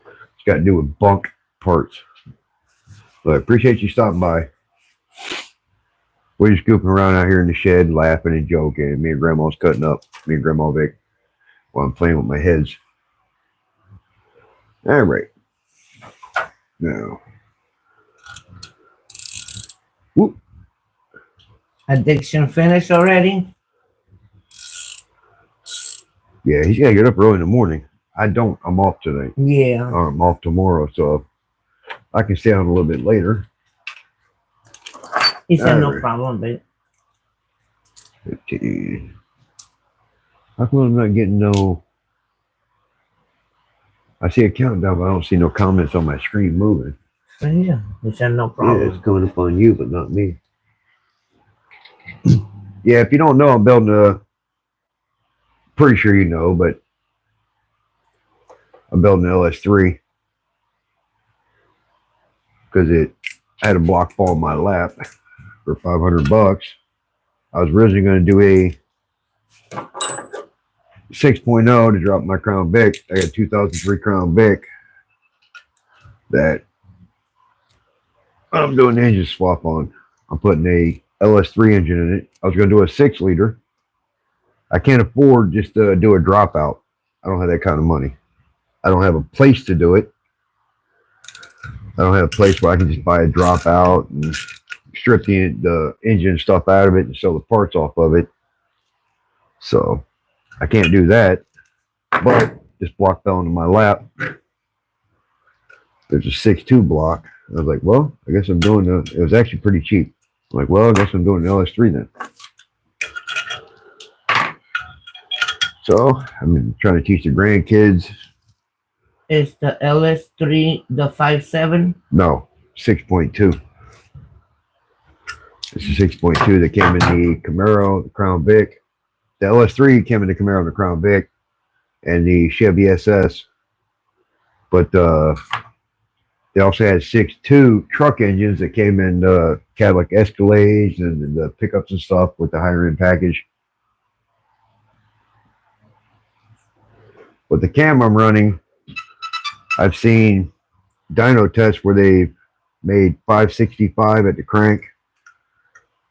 It's got to do with bunk parts. So I appreciate you stopping by. We're just goofing around out here in the shed, laughing and joking. Me and Grandma's cutting up. Me and GrandmaVic while I'm playing with my heads. All right. Now. Whoop. Addiction finished already? Yeah, he's got to get up early in the morning. I don't. I'm off today. Yeah. Or I'm off tomorrow, so I can stay on a little bit later. He said no problem, babe. 15. How come I'm not getting no... I see a countdown, but I don't see no comments on my screen moving. So yeah, he said no problem. Yeah, it's coming up on you, but not me. Yeah, if you don't know, I'm building a... Pretty sure you know, but I'm building an LS3 because I had a block fall in my lap for $500. I was originally going to do a 6.0 to drop my Crown Vic. I got a 2003 Crown Vic that I'm doing an engine swap on. I'm putting a LS3 engine in it. I was going to do a 6-liter. I can't afford just to do a dropout. I don't have that kind of money. I don't have a place to do it. I don't have a place where I can just buy a dropout and strip the engine stuff out of it and sell the parts off of it. So I can't do that. But this block fell into my lap. There's a 6.2 block. I was like, well, I guess I'm doing it was actually pretty cheap. I'm like, well, I guess I'm doing an LS3 then. So I'm trying to teach the grandkids. Is the LS3 the 5.7? No, 6.2. It's a 6.2 that came in the Camaro, the Crown Vic. The LS3 came in the Camaro, the Crown Vic, and the Chevy SS. But they also had 6.2 truck engines that came in Cadillac Escalades and the pickups and stuff with the higher end package. But the cam I'm running, I've seen dyno tests where they've made 565 at the crank.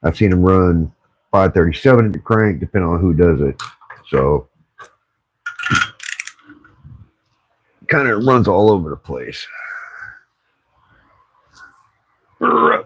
I've seen them run 537 at the crank, depending on who does it. So kind of runs all over the place. All right.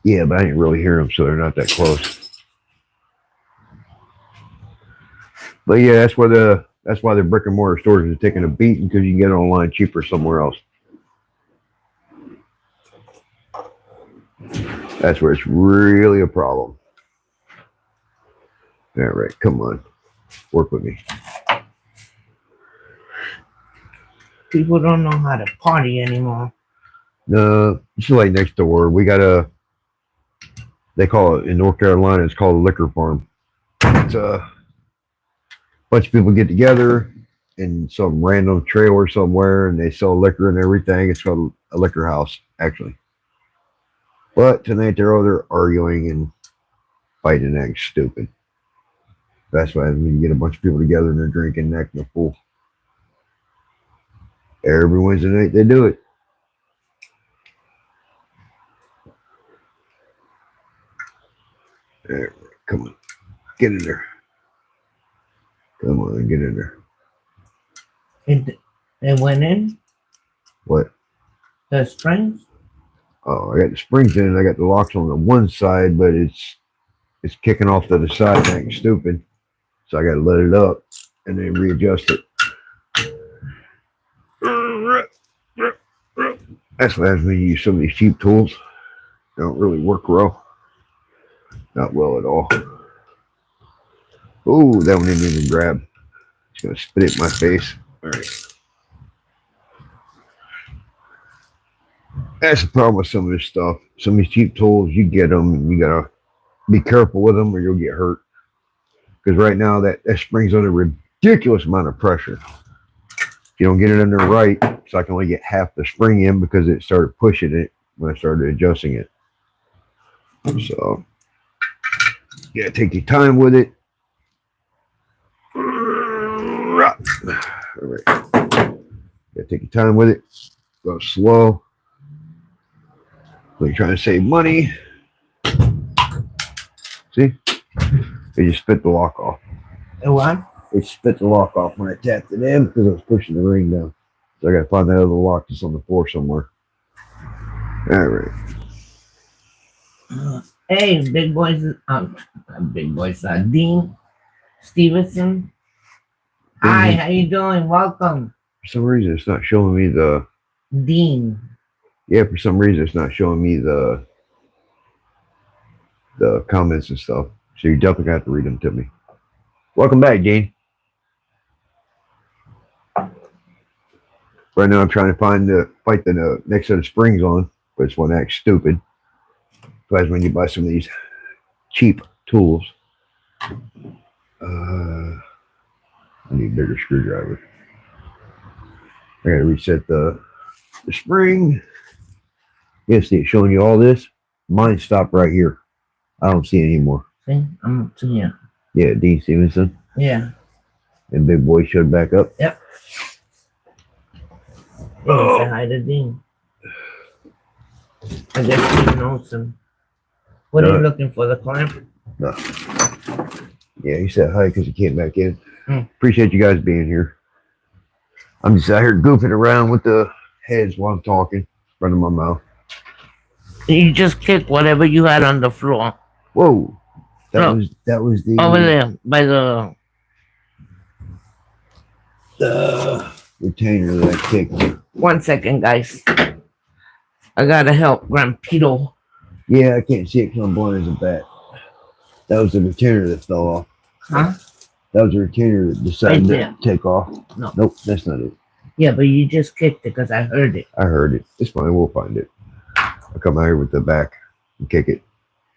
Yeah, but I didn't really hear them, so they're not that close. But yeah, that's why the brick and mortar stores are taking a beating, because you can get it online cheaper somewhere else. That's where it's really a problem. All right, come on, work with me. People don't know how to party anymore. No, it's like next door. We got they call it in North Carolina, it's called a liquor farm. It's a bunch of people get together in some random trailer somewhere, and they sell liquor and everything. It's called a liquor house, actually. But tonight they're over there arguing and fighting and acting stupid. That's why when you get a bunch of people together and they're drinking and acting a fool. Every Wednesday night they do it. There, come on, get in there. Come on, get in there. It went in What? the springs. Oh, I got the springs in. I got the locks on the one side, but it's kicking off to the side and acting stupid. So I got to let it up and then readjust it. That's what happens when you use some of these cheap tools. They don't really work well. Not well at all. Oh, that one didn't even grab. It's going to spit it in my face. All right. That's the problem with some of this stuff. Some of these cheap tools, you get them and you got to be careful with them or you'll get hurt. Because right now that spring's under ridiculous amount of pressure. If you don't get it in there right, so I can only get half the spring in because it started pushing it when I started adjusting it. So you gotta take your time with it. All right. Gotta take your time with it. Go slow. When you're trying to save money. See? It just spit the lock off. It what? It spit the lock off when I tapped it in because I was pushing the ring down. So I got to find that other lock that's on the floor somewhere. All right. Hey, big boys, Dean Stevenson. Hi, how you doing? Welcome. For some reason, it's not showing me the Dean. Yeah, for some reason, it's not showing me the comments and stuff. So you definitely got to read them to me. Welcome back, Dean. Right now, I'm trying to fight the next set of springs on, but it's one act stupid. That's when you buy some of these cheap tools. I need a bigger screwdriver. I got to reset the spring. You see it showing you all this. Mine stopped right here. I don't see it anymore. See, I'm up to you. Yeah, Dean Stevenson. Yeah. And Big Boy showed back up. Yep. Oh. Say hi to Dean. I guess Dean knows him. What are you looking for? The clamp? No. Yeah, he said hi because he came back in. Appreciate you guys being here. I'm just out here goofing around with the heads while I'm talking, running my mouth. You just kicked whatever you had on the floor. Whoa. That was the over there by the retainer that I kicked. 1 second, guys. I gotta help GrandpitoVic. Yeah, I can't see it because I'm blind as a bat. That was the retainer that fell off. Huh? That was the retainer that decided to take off. No. Nope, that's not it. Yeah, but you just kicked it because I heard it. I heard it. It's fine. We'll find it. I'll come out here with the back and kick it.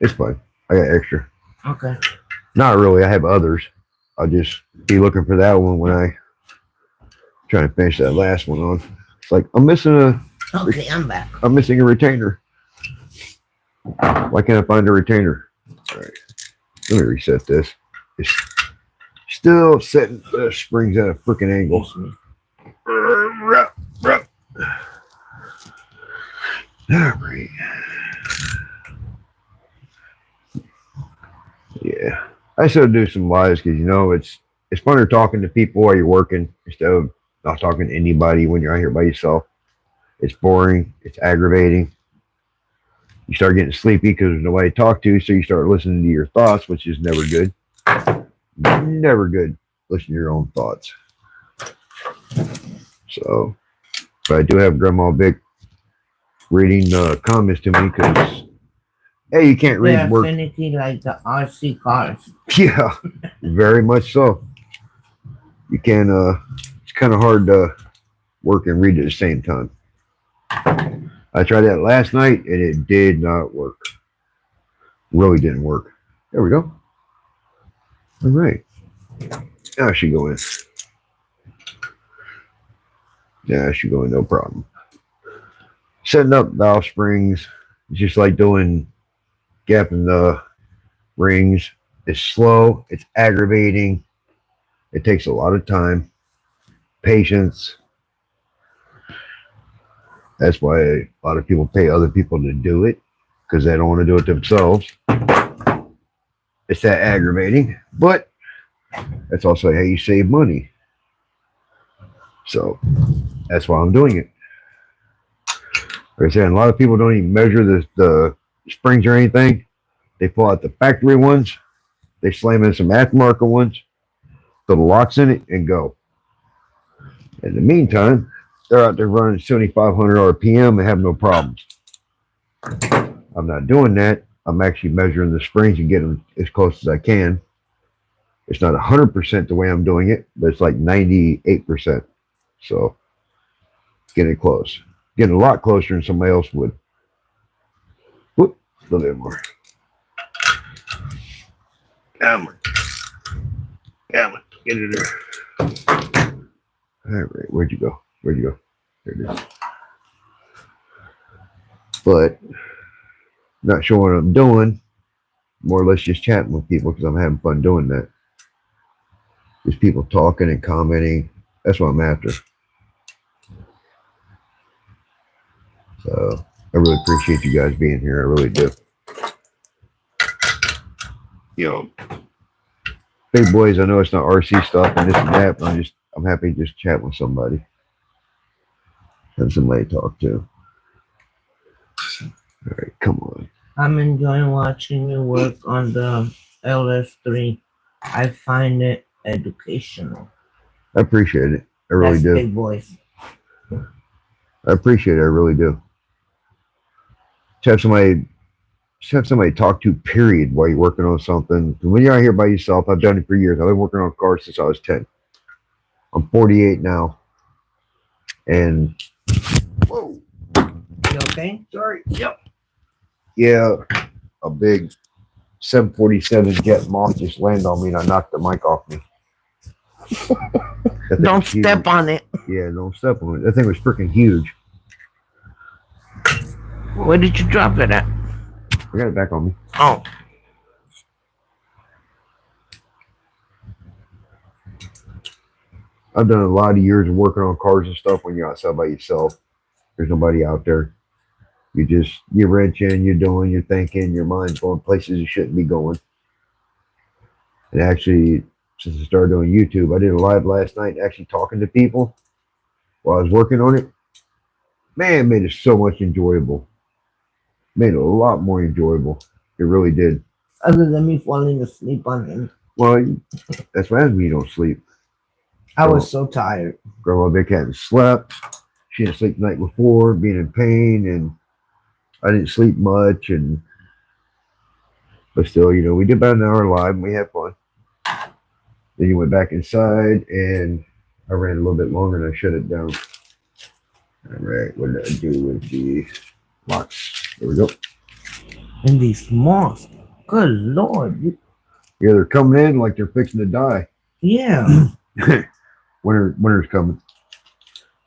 It's fine. I got extra. Okay. Not really. I have others. I'll just be looking for that one when I try to finish that last one on. It's like I'm missing Okay, I'm back. I'm missing a retainer. Why can't I find a retainer? All right. Let me reset this. It's still setting the springs at a freaking angle. All right. Yeah. I still do some lives because, you know, it's funner talking to people while you're working instead of not talking to anybody when you're out here by yourself. It's boring. It's aggravating. You start getting sleepy because there's nobody to talk to, so you start listening to your thoughts, which is never good. Never good. Listen to your own thoughts. So, but I do have Grandma Vic reading comments to me because, hey, you can't read They're work. finicky like the RC cars. Yeah, very much so. You can, it's kind of hard to work and read at the same time. I tried that last night and it did not work. Really didn't work. There we go. All right. Now she go in. Yeah, she go in, no problem. Setting up valve springs, just like doing gapping the rings. It's slow. It's aggravating. It takes a lot of time, patience. That's why a lot of people pay other people to do it because they don't want to do it themselves. It's that aggravating, but that's also how you save money. So that's why I'm doing it. Like I said, a lot of people don't even measure the springs or anything. They pull out the factory ones, they slam in some aftermarket ones, put the locks in it, and go. In the meantime, they're out there running 7,500 RPM and have no problems. I'm not doing that. I'm actually measuring the springs and getting them as close as I can. It's not 100% the way I'm doing it, but it's like 98%. So, getting close. Getting a lot closer than somebody else would. Whoop, a little bit more. Come on. Come on. Get it there. All right, where'd you go? Where'd you go? There it is. But, not sure what I'm doing. More or less just chatting with people because I'm having fun doing that. Just people talking and commenting. That's what I'm after. So I really appreciate you guys being here. I really do. You know, big boys, I know it's not RC stuff and this and that, but I'm happy to just chat with somebody. Have somebody to talk to. All right, come on. I'm enjoying watching you work on the LS3. I find it educational. I appreciate it. I really That's do. big boys. I appreciate it. I really do. To have somebody to talk to, period, while you're working on something. When you're out here by yourself, I've done it for years. I've been working on cars since I was 10. I'm 48 now. And, whoa. You okay? Sorry. Yep. Yeah, a big 747 jet moth just landed on me and I knocked the mic off me. Don't step on it. Yeah, don't step on it. That thing was freaking huge. Where did you drop it at? I got it back on me. Oh. I've done a lot of years of working on cars and stuff when you're outside by yourself. There's nobody out there. You're wrenching, you're doing, you're thinking, your mind's going places you shouldn't be going. And actually, since I started doing YouTube, I did a live last night actually talking to people while I was working on it. Man, it made it so much enjoyable. Made it a lot more enjoyable. It really did. Other than me falling asleep on him. Well, that's what happens when you don't sleep. I was so tired. Grandma Vic hadn't slept. She didn't sleep the night before, being in pain, and I didn't sleep much. But still, we did about an hour live and we had fun. Then you went back inside and I ran a little bit longer and I shut it down. All right, what did I do with the locks? There we go. And these moths, good lord. Yeah, they're coming in like they're fixing to die. Yeah. Winter's coming.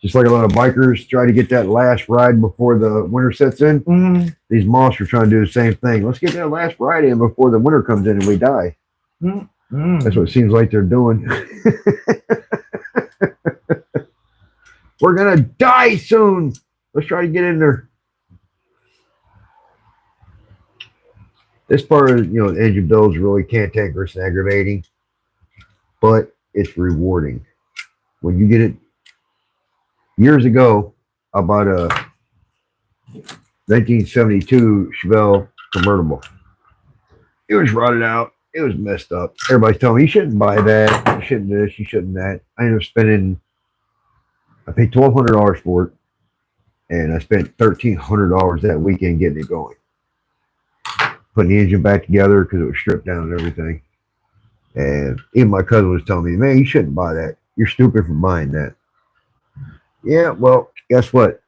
Just like a lot of bikers try to get that last ride before the winter sets in. Mm-hmm. These moths are trying to do the same thing. Let's get that last ride in before the winter comes in and we die. Mm-hmm. That's what it seems like they're doing. We're gonna die soon. Let's try to get in there. This part of the engine build is really cantankerous and aggravating, but it's rewarding. When you get it, years ago, I bought a 1972 Chevelle convertible. It was rotted out. It was messed up. Everybody's telling me you shouldn't buy that. You shouldn't this. You shouldn't that. I ended up spending. I paid $1,200 for it, and I spent $1,300 that weekend getting it going, putting the engine back together because it was stripped down and everything. And even my cousin was telling me, "Man, you shouldn't buy that. You're stupid for buying that." Yeah, well, guess what?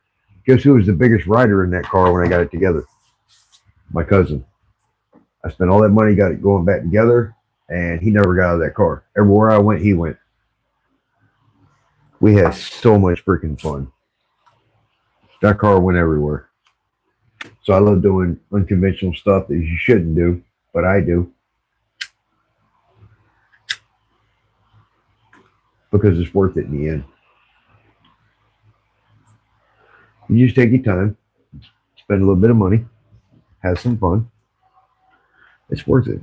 Guess who was the biggest rider in that car when I got it together? My cousin. I spent all that money, got it going back together, and he never got out of that car. Everywhere I went, he went. We had so much freaking fun. That car went everywhere. So I love doing unconventional stuff that you shouldn't do, but I do. Because it's worth it in the end. You just take your time, spend a little bit of money, have some fun. It's worth it.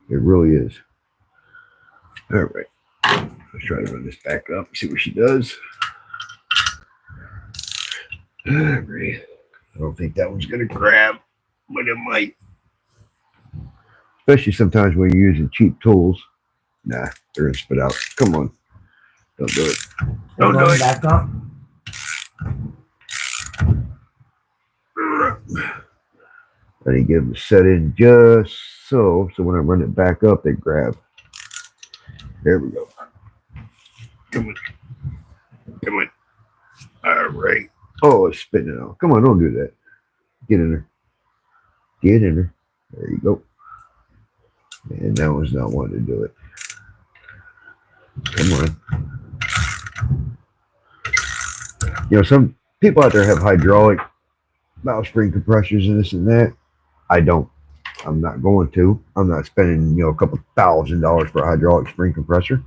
It really is. All right. Let's try to run this back up, see what she does. All right. I don't think that one's going to grab, but it might. Especially sometimes when you're using cheap tools. Nah, they're going to spit out. Come on. Don't do it. Don't do it. Back up. I need to get them set in just so when I run it back up, they grab. There we go. Come on. Come on. All right. Oh, it's spitting it out. Come on, don't do that. Get in there. Get in there. There you go. And that one's not wanting to do it. Come on. You know, some people out there have hydraulic valve spring compressors and this and that. I don't. I'm not going to. I'm not spending, a couple $1,000 for a hydraulic spring compressor.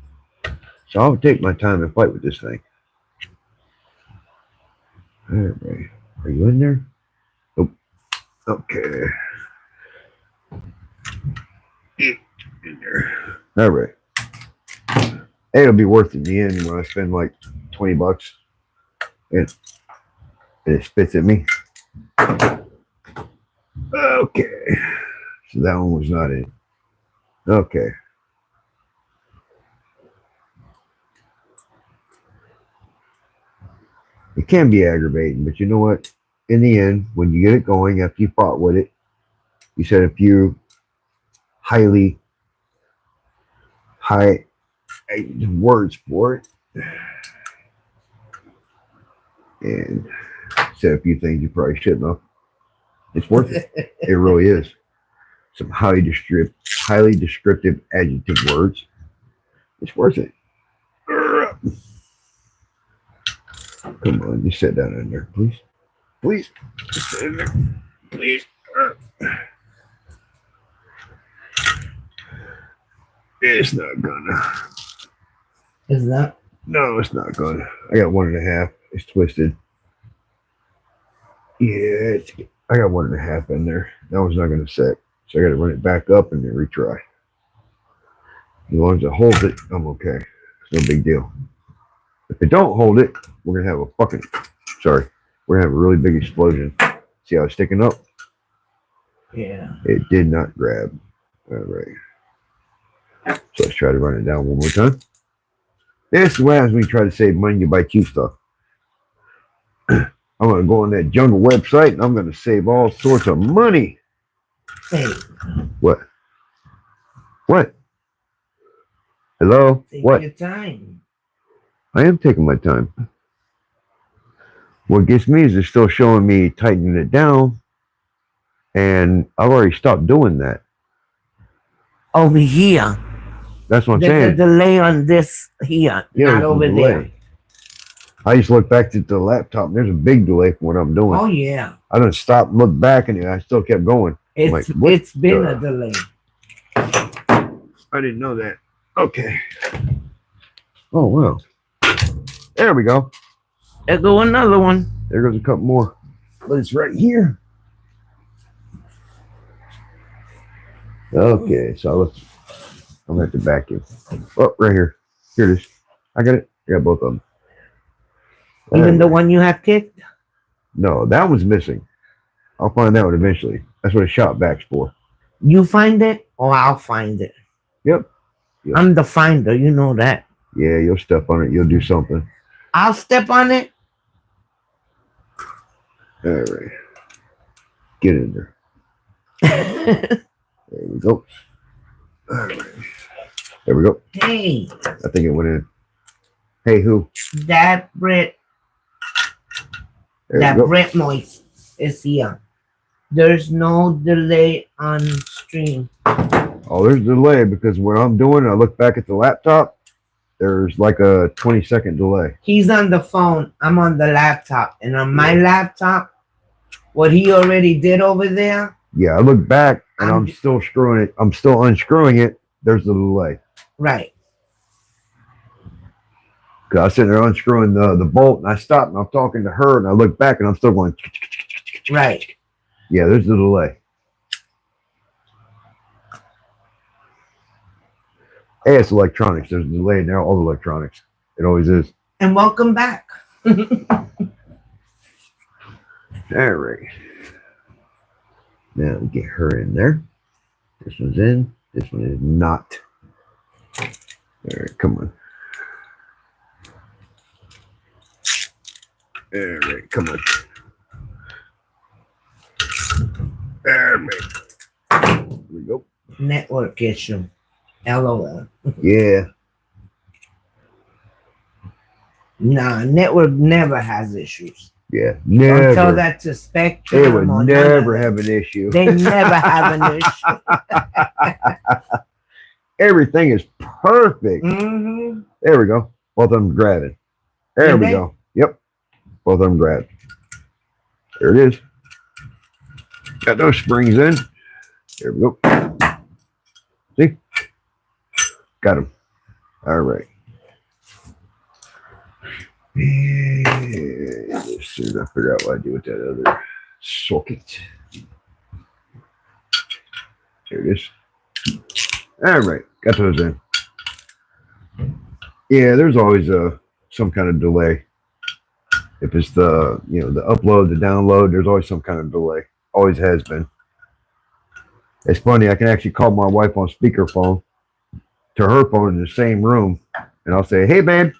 So I'll take my time and fight with this thing. All right. Are you in there? Nope. Okay. Get in there. All right. It'll be worth it in the end when I spend like $20 and it spits at me. Okay. So that one was not in. Okay. It can be aggravating, but you know what? In the end, when you get it going, after you fought with it, you said a few high words for it, and said a few things you probably shouldn't have. It's worth it. It really is. Some highly descriptive adjective words. It's worth it. Come on, you sit down in there, please. Please. Sit in there. Please. It's not gonna. Is that? No, it's not gonna. I got 1.5. It's twisted. Yeah, I got 1.5 in there. That one's not gonna set. So I gotta run it back up and then retry. As long as it holds it, I'm okay. It's no big deal. If it don't hold it, we're gonna have a we're gonna have a really big explosion. See how it's sticking up? Yeah. It did not grab. All right. So let's try to run it down one more time. This is what happens when you try to save money, you buy cheap stuff. I'm gonna go on that jungle website and I'm gonna save all sorts of money. Hey. What? What? Hello? Take What? your time. I am taking my time. What gets me is they're still showing me tightening it down, and I've already stopped doing that. Over here. That's what I'm There's saying. a delay on this here, not over there. I just looked back at the laptop, and there's a big delay from what I'm doing. Oh yeah. I didn't stop and look back, and I still kept going. It's been a delay. I didn't know that. Okay. Oh wow. There we go. There go another one. There goes a couple more. But it's right here. Okay, so I'm at the vacuum. Oh, right here. Here it is. I got it. I got both of them. Even the one you have kicked? No, that one's missing. I'll find that one eventually. That's what a shop vac's for. You find it, or I'll find it. Yep. Yep. I'm the finder. You know that. Yeah, you'll step on it. You'll do something. I'll step on it. All right. Get in there. There we go. All right. There we go. Hey, I think it went in. Hey, who? that Brit, There that we go. Brit Moist is here. There's no delay on stream. Oh, there's a delay because when I'm doing it, I look back at the laptop. There's like a 20-second delay. He's on the phone. I'm on the laptop. And on my laptop, what he already did over there. Yeah, I look back and I'm still screwing it. I'm still unscrewing it. There's the delay. Right. Because I was sitting there unscrewing the bolt and I stopped and I'm talking to her and I look back and I'm still going. Right. Yeah, there's the delay. Hey, it's electronics. There's a delay in there. All the electronics. It always is. And welcome back. All right. Now we get her in there. This one's in. This one is not. All right, come on. All right, come on. There we go. Network issue. LOL. Yeah. Nah, network never has issues. Yeah. Don't Never. tell that to Spectrum. They would or never have an issue. They never have an issue. Everything is perfect. Mm-hmm. There we go. Both of them grabbing. There Did we they? go. Yep. Both of them grabbed. There it is. Got those springs in. There we go. See? Got them. All right. And as soon as I figure out what I do with that other socket. There it is. All right. Got those in. Yeah, there's always some kind of delay. If it's the upload, the download, there's always some kind of delay. Always has been. It's funny, I can actually call my wife on speakerphone to her phone in the same room, and I'll say, "Hey, babe,"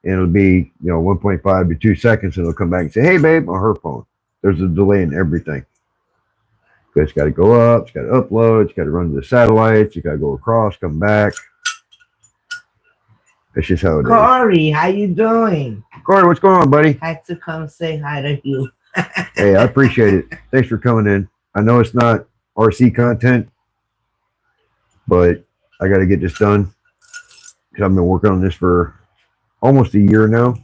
and it'll be 1.5 to 2 seconds, and it'll come back and say, "Hey, babe," on her phone. There's a delay in everything. It's got to go up, it's got to upload, it's got to run to the satellites, you got to go across, come back. That's just how it is. Corey, how you doing? Corey, what's going on, buddy? Had to come say hi to you. Hey, I appreciate it. Thanks for coming in. I know it's not RC content, but I got to get this done because I've been working on this for almost a year now.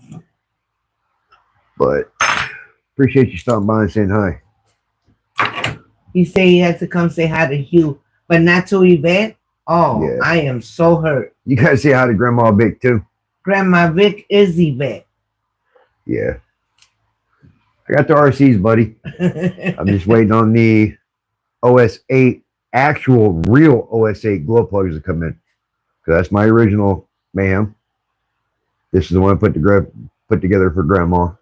But appreciate you stopping by and saying hi. He said he had to come say hi to Hugh, but not to Yvette. Oh, Yeah. I am so hurt. You guys say hi to GrandmaVic too. GrandmaVic is Yvette. Yeah. I got the RCs, buddy. I'm just waiting on the OS 8, actual real OS 8 glow plugs to come in. Because that's my original Mayhem. This is the one I put together for Grandma.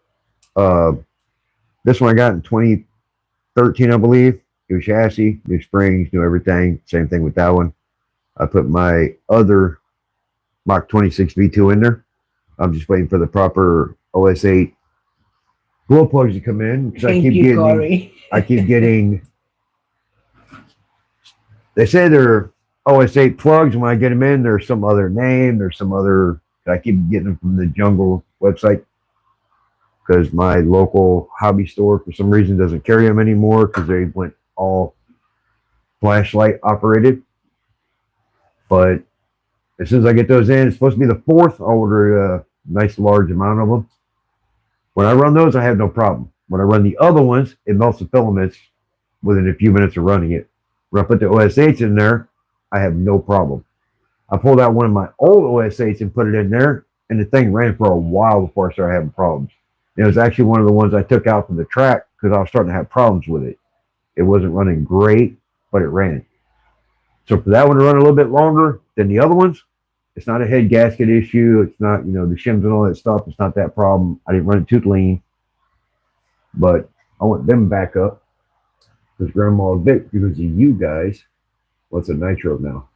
This one I got in 2013, I believe. New chassis, new springs, new everything. Same thing with that one. I put my other Mach 26 V2 in there. I'm just waiting for the proper OS 8 glow plugs to come in because I keep getting. They say they're OS 8 plugs, and when I get them in, there's some other name. There's some other. I keep getting them from the Jungle website because my local hobby store, for some reason, doesn't carry them anymore because they went all flashlight operated. But as soon as I get those in, it's supposed to be the 4th. I'll order a nice large amount of them. When I run those, I have no problem. When I run the other ones, it melts the filaments within a few minutes of running it. When I put the OS8s in there, I have no problem. I pulled out one of my old OS8s and put it in there, and the thing ran for a while before I started having problems. It was actually one of the ones I took out from the track because I was starting to have problems with it. It wasn't running great, but it ran. So for that one to run a little bit longer than the other ones, it's not a head gasket issue. It's not, the shims and all that stuff. It's not that problem. I didn't run it too lean, but I want them back up. because Grandma Vic, because of you guys, wants a nitro now.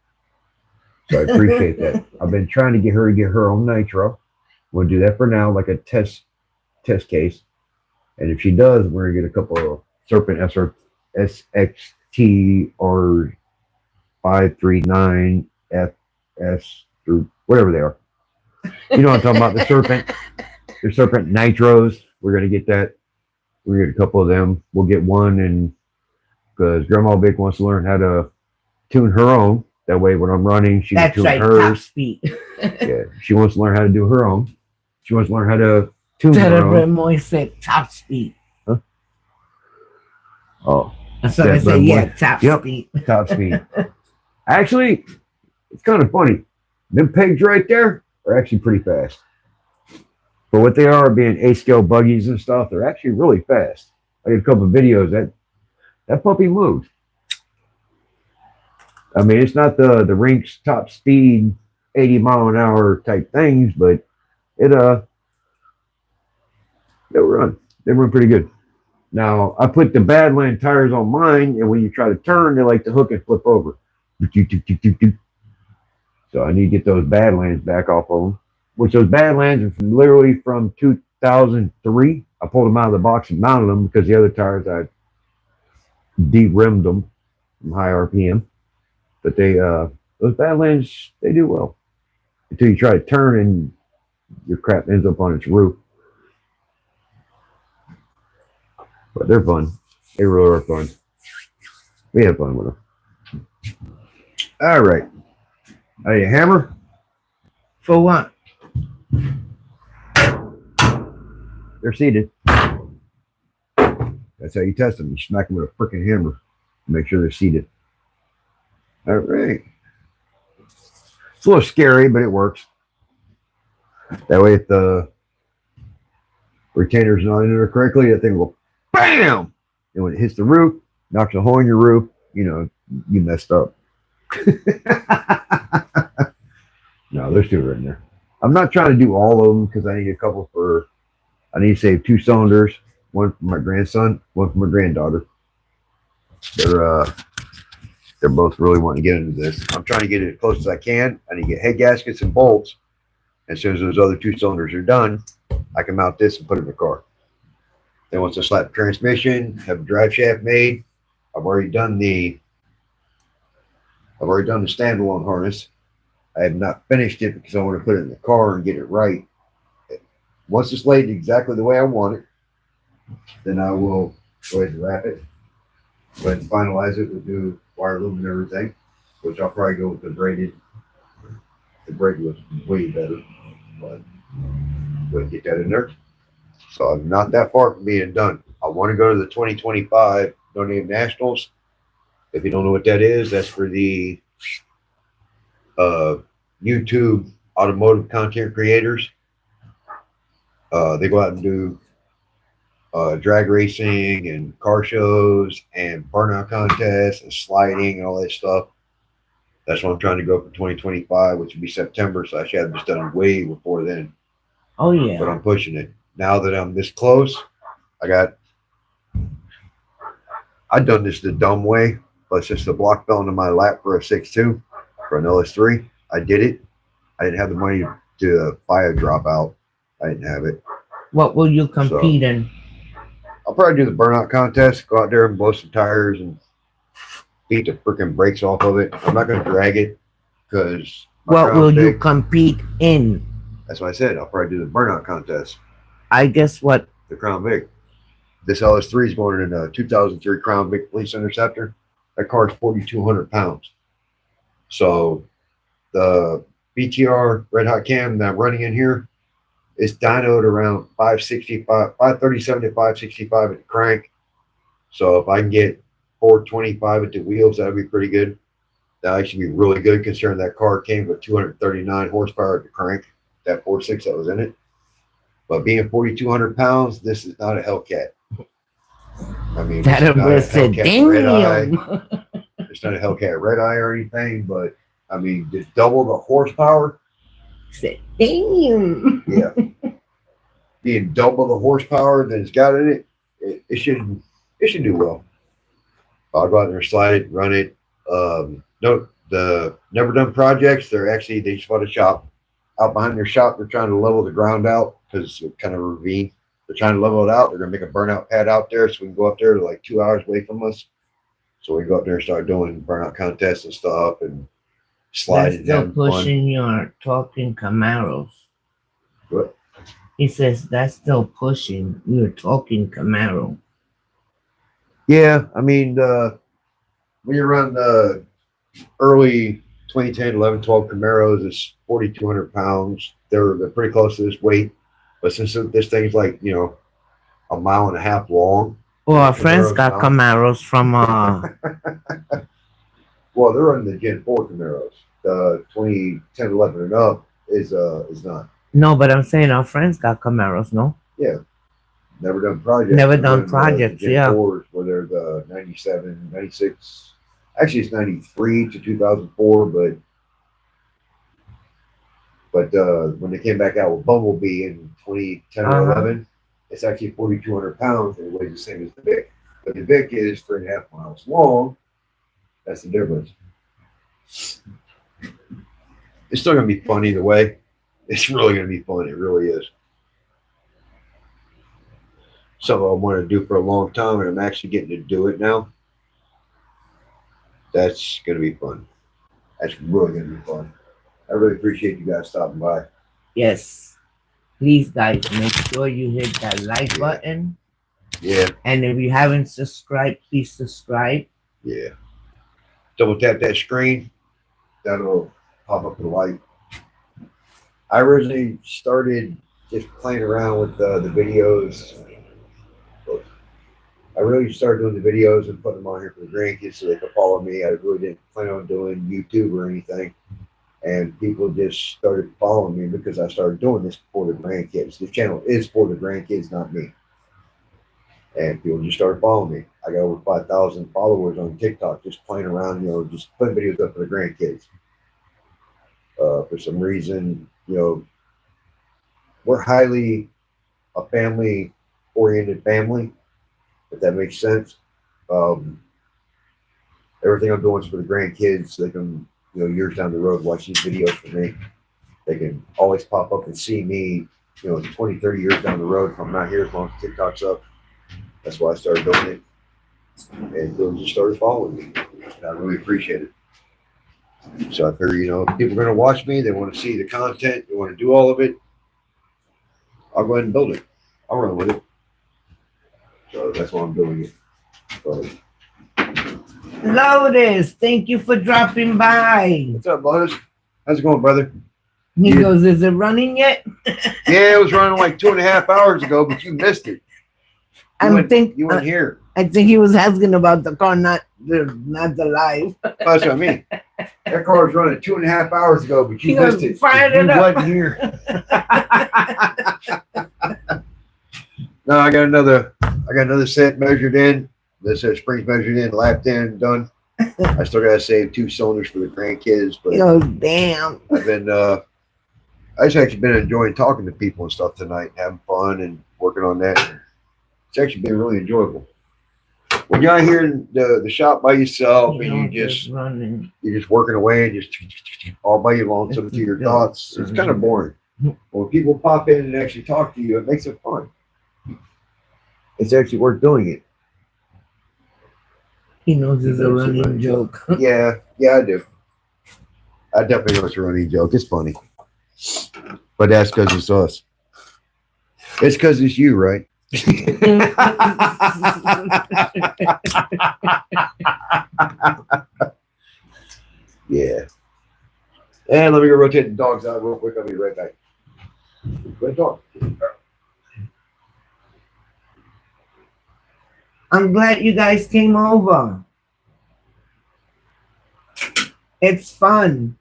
So I appreciate that. I've been trying to get her own nitro. We'll do that for now, like a test case. And if she does, we're gonna get a couple of Serpent SXT or 539 FS through whatever they are. You know what I'm talking about? The Serpent Nitros. We're gonna get that. We get a couple of them. We'll get one, and because Grandma Vic wants to learn how to tune her own. That way, when I'm running, she can tune hers. Top speed. Yeah, she wants to learn how to do her own. She wants to learn how to tune her own. More said top speed. Huh? Oh, that's what I said. Yeah, top speed. Top speed. Actually, it's kind of funny. Them pegs right there are actually pretty fast. For what they are, being A-scale buggies and stuff, they're actually really fast. I did a couple of videos that puppy moves. I mean, it's not the rink's top speed, 80 mile an hour type things, but they run pretty good. Now, I put the Badland tires on mine, and when you try to turn, they like to hook and flip over. So I need to get those Badlands back off of them. Which those Badlands are literally from 2003. I pulled them out of the box and mounted them because the other tires I de-rimmed them from high RPM. But those Badlands, they do well until you try to turn and your crap ends up on its roof. But they're fun. They really are fun. We have fun with them. All right. Are you hammer? For what? They're seated. That's how you test them. You smack them with a freaking hammer to make sure they're seated. All right. It's a little scary, but it works. That way, if the retainer's not in there correctly, that thing will BAM! And when it hits the roof, knocks a hole in your roof, you messed up. No, there's two in there. I'm not trying to do all of them because I need a couple I need to save 2 cylinders, one for my grandson, one for my granddaughter. They're both really wanting to get into this. I'm trying to get it as close as I can. I need to get head gaskets and bolts. As soon as those other 2 cylinders are done, I can mount this and put it in the car. Then once I slap the transmission, have a drive shaft made, I've already done the standalone harness. I have not finished it because I want to put it in the car and get it right. Once it's laid exactly the way I want it, then I will go ahead and wrap it. Go ahead and finalize it. We'll do wire loom and everything, which I'll probably go with the braided. The braid was way better, but we'll get that in there. So I'm not that far from being done. I want to go to the 2025 No Name Nationals. If you don't know what that is, that's for the YouTube automotive content creators. They go out and do drag racing and car shows and burnout contests and sliding and all that stuff. That's what I'm trying to go for 2025, which would be September. So I should have this done way before then. Oh yeah. But I'm pushing it. Now that I'm this close, I've done this the dumb way, but since the block fell into my lap for a 6.2 for an LS3, I did it. I didn't have the money to buy a dropout. I didn't have it. What will you compete in? I'll probably do the burnout contest, go out there and blow some tires and beat the freaking brakes off of it. I'm not going to drag it because... What will you compete in? That's what I said. I'll probably do the burnout contest. I guess what? The Crown Vic. This LS3 is going in a 2003 Crown Vic Police Interceptor. That car is 4,200 pounds. So the BTR Red Hot Cam that I'm running in here is dynoed around 537 to 565 at the crank. So if I can get 425 at the wheels, that'd be pretty good. That'd actually be really good considering that car came with 239 horsepower at the crank, that 4.6 that was in it. But being 4,200 pounds, this is not a Hellcat. I mean, that was a damn. It's not a Hellcat Red Eye or anything, but I mean, just double the horsepower. Damn. Yeah. Being double the horsepower that it's got in it, it should do well. I'll go out there, slide it, run it. No, the never done projects. They just bought a shop out behind their shop. They're trying to level the ground out because it's kind of a ravine. They're trying to level it out. They're gonna make a burnout pad out there so we can go up there to like 2 hours away from us. So we can go up there and start doing burnout contests and stuff and That's sliding and still having fun. pushing your talking Camaros. What? He says that's still pushing your talking Camaro. Yeah, I mean, when you're around the early 2010, 11, 12 Camaros, it's 4,200 pounds. They're pretty close to this weight. But since this thing's like, a mile and a half long, Well, our friends Camaros got not. Camaros from Well, they're running the Gen 4 Camaros. The 2010, 11 and up is not. no, but I'm saying our friends got Camaros, no? Yeah. Never done projects. Never They're done running the projects, Gen yeah. 4s where they're the 97, 96. Actually, it's 93 to 2004, but when they came back out with Bumblebee in 2010 or 11, it's actually 4,200 pounds and it weighs the same as the Vic. But the Vic is 3.5 miles long. That's the difference. It's still going to be fun either way. It's really going to be fun. It really is. Something I wanted to do for a long time, and I'm actually getting to do it now. That's going to be fun. That's really going to be fun. I really appreciate you guys stopping by. Yes. Please, guys, make sure you hit that like button. Yeah. And if you haven't subscribed, please subscribe. Yeah. Double tap that screen. That'll pop up the light. I originally started just playing around with the videos. I really started doing the videos and putting them on here for the grandkids so they could follow me. I really didn't plan on doing YouTube or anything. And people just started following me because I started doing this for the grandkids. This channel is for the grandkids, not me. And people just started following me. I got over 5,000 followers on TikTok just playing around, just putting videos up for the grandkids. For some reason, we're highly a family-oriented family, if that makes sense. Everything I'm doing is for the grandkids. So they can, years down the road, watch these videos for me. They can always pop up and see me, 20, 30 years down the road if I'm not here, as long as TikTok's up. That's why I started doing it. And people just started following me. And I really appreciate it. So I figure, if people are going to watch me, they want to see the content, they want to do all of it, I'll go ahead and build it. I'll run with it. So that's why I'm doing it. So, Lotus, thank you for dropping by. what's up, Lotus? How's it going, brother? He goes, is it running yet? Yeah, it was running like 2.5 hours ago, but you missed it. You weren't here. I think he was asking about the car, not the live. That's what I mean. That car was running 2.5 hours ago, but you missed it. Fired You it up. wasn't here. No, I got another set measured in. This springs measured in, lapped in, done. I still gotta save 2 cylinders for the grandkids, but damn. I just actually been enjoying talking to people and stuff tonight, having fun and working on that. It's actually been really enjoyable. When you're out here in the shop by yourself and you're just working away and just all by your lonesome to your thoughts, it's kind of boring. When people pop in and actually talk to you, it makes it fun. It's actually worth doing it. He knows it's a running joke. Yeah, I do. I definitely know it's a running joke. It's funny. But that's because it's us. It's because it's you, right? Yeah. And let me go rotate the dogs out real quick. I'll be right back. Good dog. I'm glad you guys came over. It's fun.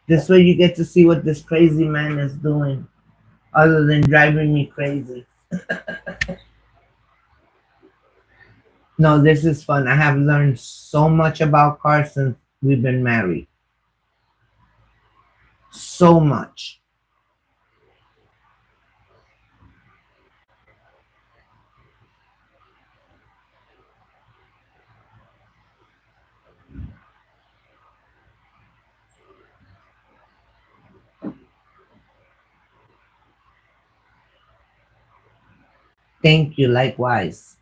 This way you get to see what this crazy man is doing, other than driving me crazy. No, this is fun. I have learned so much about cars since we've been married. So much. Thank you. Likewise.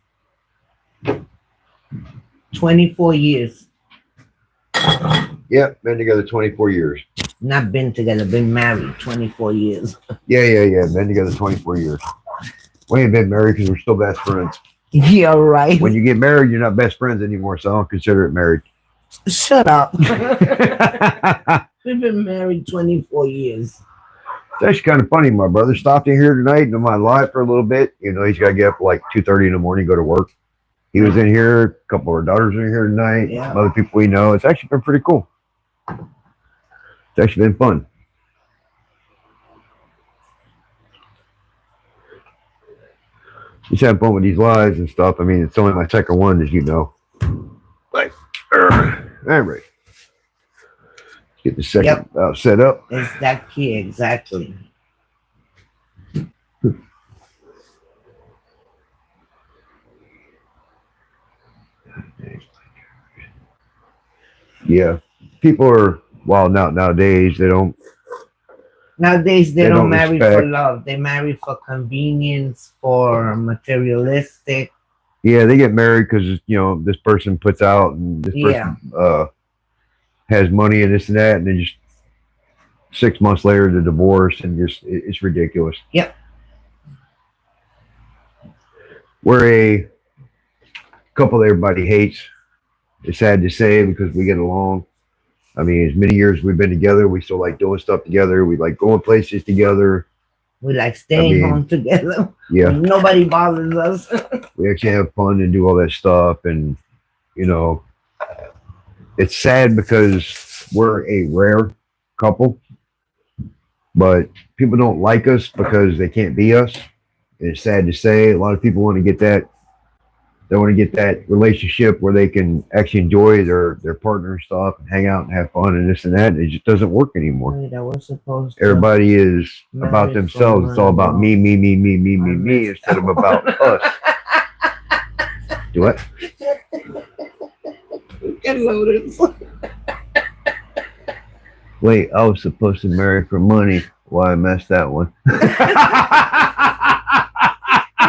24 years. Yep, been together 24 years. Not been together, been married 24 years. Yeah. Been together 24 years. We ain't been married because we're still best friends. Yeah, right. When you get married, you're not best friends anymore, so I don't consider it married. Shut up. It's We've been married 24 years. actually kind of funny. My brother stopped in here tonight and my live for a little bit. You know, he's got to get up like 2:30 in the morning, go to work. He was in here. A couple of our daughters are in here tonight. Yeah. Some other people we know. It's actually been pretty cool. It's actually been fun. Just having fun with these lives and stuff. I mean, it's only my second one, as you know. Like, all right. Get the second set up. It's that key, exactly. Yeah, people are wild out nowadays. They don't. Nowadays, they They don't don't marry respect. for love. They marry for convenience, for materialistic. Yeah, they get married because this person puts out and this Yeah. person has money and this and that, and then just 6 months later the divorce and just it's ridiculous. Yep. We're a couple that everybody hates. It's sad to say because we get along. I mean, as many years we've been together, we still like doing stuff together. We like going places together. We like staying home together. Yeah. Nobody bothers us. We actually have fun and do all that stuff. And, it's sad because we're a rare couple, but people don't like us because they can't be us. And it's sad to say. A lot of people want to get that. They want to get that relationship where they can actually enjoy their partner and stuff and hang out and have fun and this and that. And it just doesn't work anymore. Wait, I was supposed to. Everybody is about Married themselves. for It's all about money. me instead of about us. Do what? Get loaded. Wait, I was supposed to marry for money. Why I messed that one.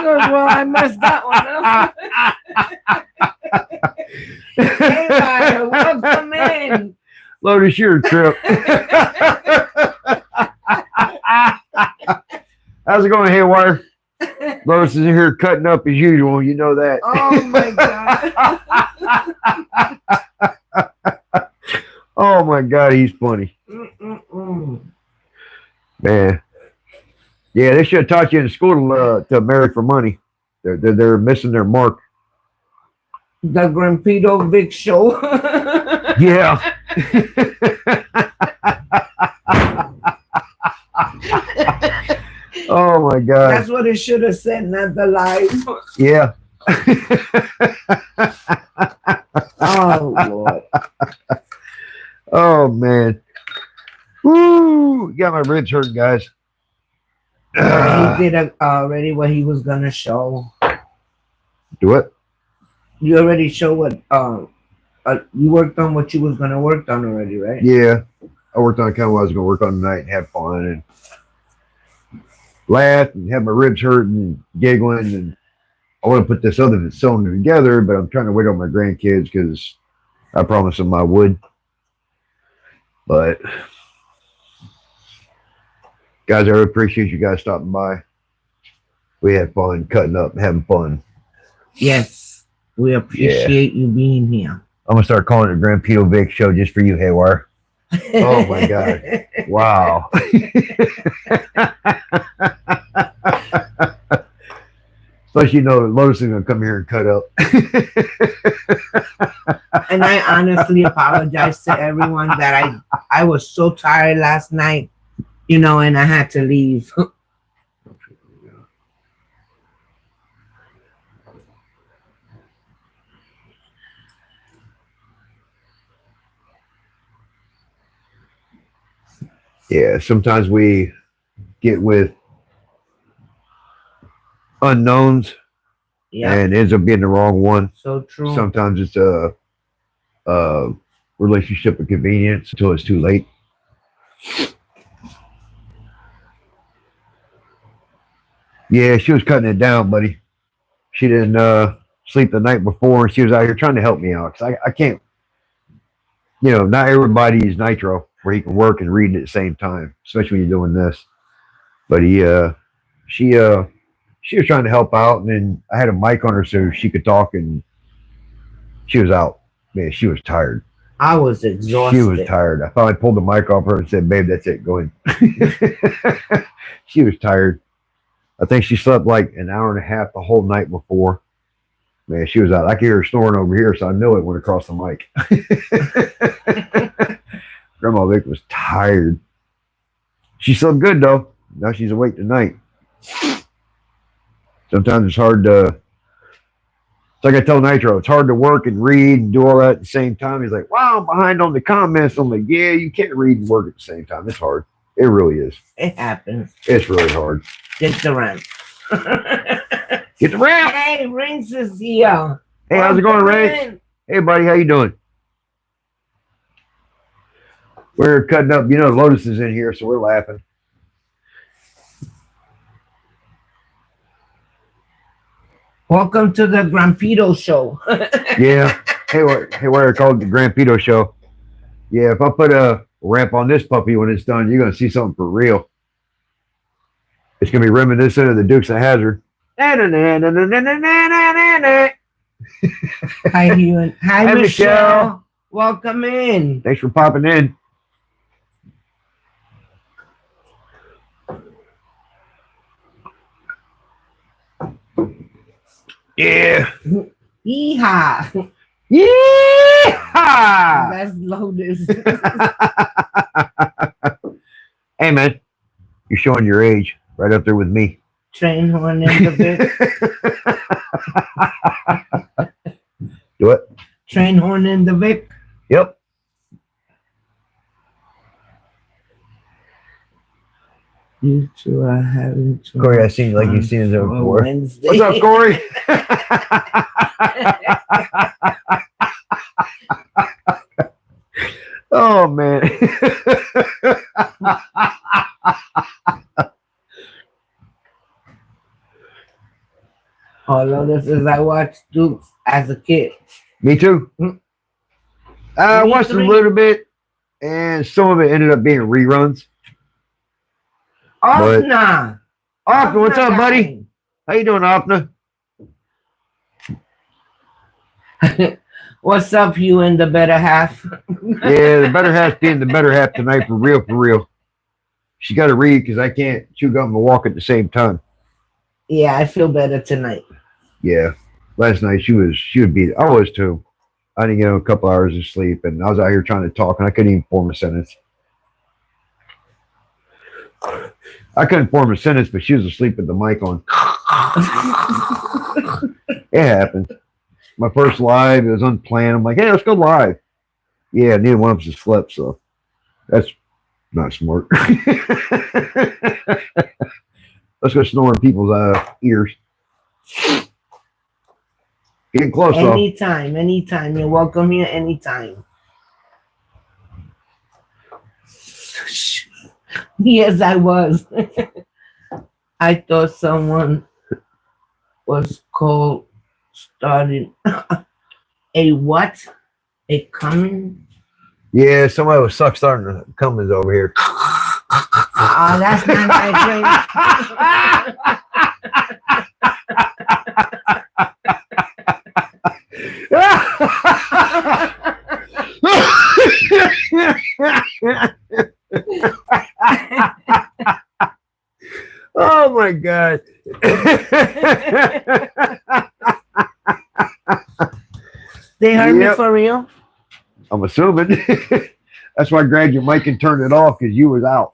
Well, I messed that one up. Hey, Mario, welcome in. Lotus, your trip. How's it going, Haywire? Lotus is in here cutting up as usual. You know that. Oh my god. Oh my god, he's funny. Man. Yeah, they should have taught you in school to marry for money. They're missing their mark. The GrandpitoVic show. Yeah. Oh my god. That's what it should have said, not the live. Yeah. Oh Lord. Oh man. Woo! Got my ribs hurting, guys. He did already what he was gonna show. Do it. You already show what you worked on what you was gonna work on already, right? Yeah. I worked on kind of what I was going to work on tonight and have fun and laugh and have my ribs hurting and giggling. And I want to put this other cylinder together, but I'm trying to wait on my grandkids because I promised them I would. But guys, I really appreciate you guys stopping by. We had fun cutting up and having fun. Yes. We appreciate you being here. I'm going to start calling it GrandpitoVic show just for you, Haywire. Oh my God. Wow. Especially Lotus is going to come here and cut up. And I honestly apologize to everyone that I was so tired last night, and I had to leave. Yeah, sometimes we get with unknowns and ends up being the wrong one. So true. Sometimes it's a relationship of convenience until it's too late. Yeah, she was cutting it down, buddy. She didn't sleep the night before, and she was out here trying to help me out. 'Cause I can't, not everybody is Nitro where he can work and read at the same time, especially when you're doing this. But she was trying to help out, and then I had a mic on her so she could talk, and she was out. Man, she was tired. I was exhausted. She was tired. I finally pulled the mic off her and said, "Babe, that's it. Go ahead." She was tired. I think she slept like an hour and a half the whole night before. Man, she was out. I could hear her snoring over here, so I knew it went across the mic. Grandma Vic was tired. She slept good though. Now she's awake tonight. Sometimes it's hard to. It's like I tell Nitro, it's hard to work and read and do all that at the same time. He's like, "Wow, I'm behind on the comments." I'm like, "Yeah, you can't read and work at the same time. It's hard. It really is. It happens. It's really hard." Get the rent. Get the ramp. Hey, Rings is here. Hey, how's it going, Ray? Hey, buddy, how you doing? We're cutting up. Lotus is in here, so we're laughing. Welcome to the Grampito show. Yeah. Hey, we're called the GrandpitoVic show. Yeah, if I put a ramp on this puppy when it's done, you're gonna see something for real. It's gonna be reminiscent of the Dukes of Hazzard. Hi, Ewan. Hi, Michelle. Welcome in. Thanks for popping in. Yeah. Yeehaw. Yeah. That's Lotus. Hey, man, you're showing your age right up there with me. Train horn in the Vic. Do it. Train horn in the Vic. Yep. You two are having too Corey, I much seen you like you've fun seen it for before. Wednesday. What's up, Corey? Oh man. Oh, Lotus says I watched Dukes as a kid. Me too. I Me watched a three. little bit, and some of it ended up being reruns. Offna. Opna, what's up, Offna buddy? How you doing, Opna? guy. What's up, you and the better half? Yeah, the better half being the better half tonight, for real, for real. She got to read because I can't chew gum and walk at the same time. Yeah, I feel better tonight. Yeah, last night she would beat it. I was too. I didn't get a couple hours of sleep, and I was out here trying to talk, and I couldn't even form a sentence. I couldn't form a sentence, but she was asleep with the mic on. It happened. My first live, it was unplanned. I'm like, "Hey, let's go live." Yeah, neither one of us has slept, so that's not smart. Let's go snore in people's ears. Getting close, though. Anytime. You're welcome here anytime. Yes, I was. I thought someone was called starting a what? A coming? Yeah, somebody was starting to Cummins over here. Oh, that's not my Oh my God. They heard me Yep. for real? I'm assuming. That's why I grabbed your mic and turned it off, because you was out.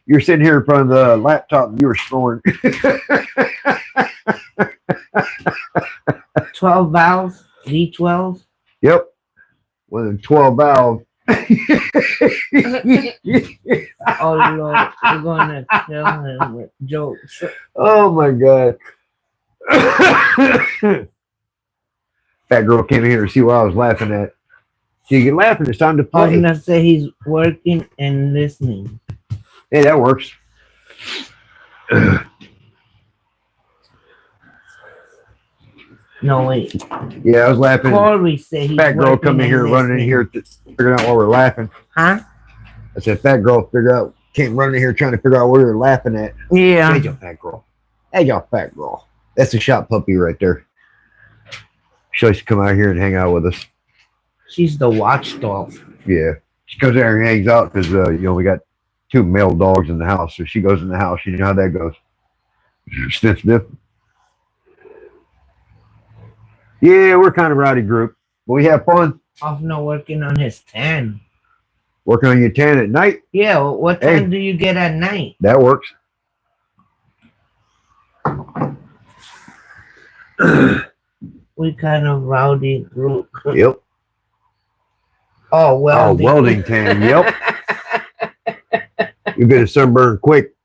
You're sitting here in front of the laptop and you were snoring. 12 valves, V12. Yep. With a 12 valve. Oh Lord, we're gonna kill him with jokes. Oh my God. That girl came in here to see what I was laughing at. So you get laughing, it's time to I was play. gonna say he's working and listening. Hey, that works. No, wait. Yeah, I was laughing. Corey said he's Fat girl working come in here, and running in here, figuring out why we're laughing. Huh? I said, fat girl, came running in here trying to figure out what we were laughing at. Yeah. Hey, y'all, fat girl. Hey, y'all, fat girl. That's a shot puppy right there. She likes to come out here and hang out with us. She's the watchdog. Yeah. She comes there and hangs out because, we got 2 male dogs in the house. So she goes in the house. You know how that goes. Sniff, sniff. Yeah, we're kind of a rowdy group. But we have fun. Hoffner working on his tan. Working on your tan at night. Yeah, what time do you get at night? That works. We kind of rowdy group. Yep. Oh, welding. Oh, welding tan. Yep. You've been sunburned quick.